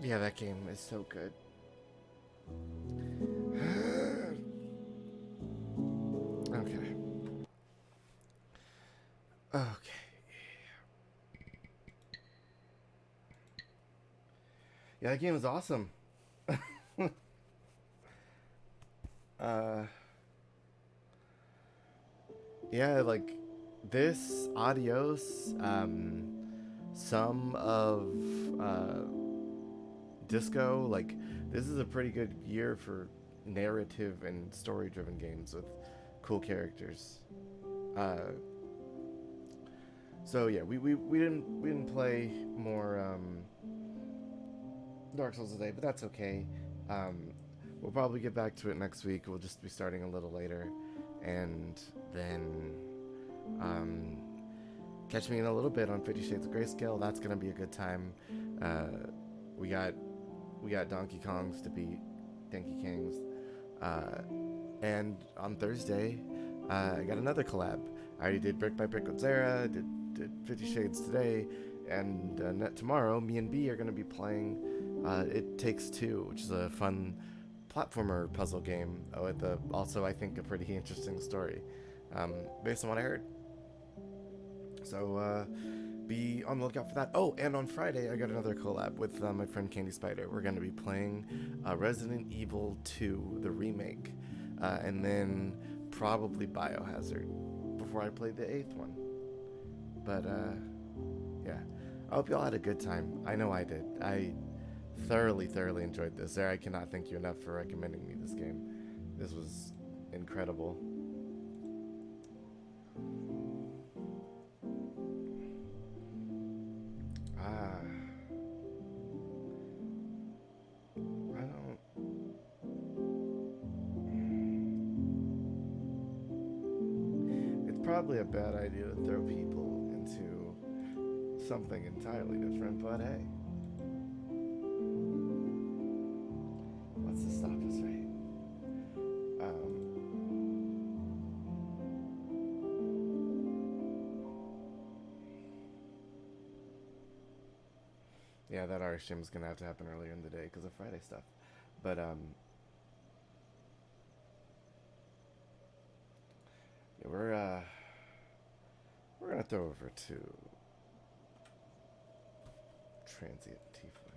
Yeah, that game is so good. Okay. Yeah, that game was awesome. Yeah, like this Adios, some of Disco, like this is a pretty good year for narrative and story driven games with cool characters. So yeah, we didn't play more Dark Souls today, but that's okay. We'll probably get back to it next week. We'll just be starting a little later, and then catch me in a little bit on 50 Shades of Grayscale. That's gonna be a good time. We got Donkey Kongs to beat, Donkey Kings, and on Thursday I got another collab. I already did Brick by Brick with Zara, did 50 Shades today, and tomorrow me and B are gonna be playing It Takes Two, which is a fun platformer puzzle game with also I think a pretty interesting story, based on what I heard. So be on the lookout for that. Oh, and on Friday I got another collab with my friend Candy Spider. We're going to be playing Resident Evil 2, the remake, and then probably Biohazard before I play the 8th one. But yeah, I hope y'all had a good time. I know I did. I thoroughly enjoyed this. Sarah, I cannot thank you enough for recommending me this game. This was incredible. It's probably a bad idea to throw people into something entirely different, but hey. What's to stop us, right? Yeah, that art stream is gonna have to happen earlier in the day because of Friday stuff. But yeah, we're gonna throw over to Transient Tiefling.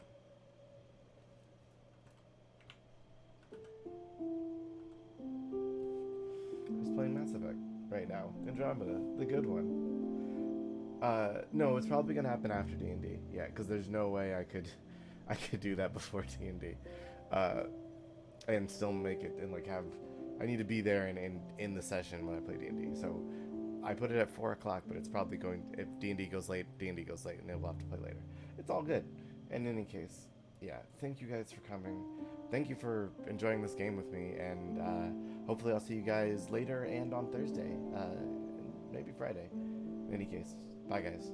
Who's playing Mass Effect right now? Andromeda, the good one. No, it's probably gonna happen after D&D. Yeah, because there's no way I could do that before D&D, and still make it and like have. I need to be there and in the session when I play D&D. So I put it at 4 o'clock, but it's probably going. If D&D goes late, D&D goes late, and then we'll have to play later. It's all good. In any case, yeah. Thank you guys for coming. Thank you for enjoying this game with me, and hopefully I'll see you guys later and on Thursday, maybe Friday. In any case, bye guys.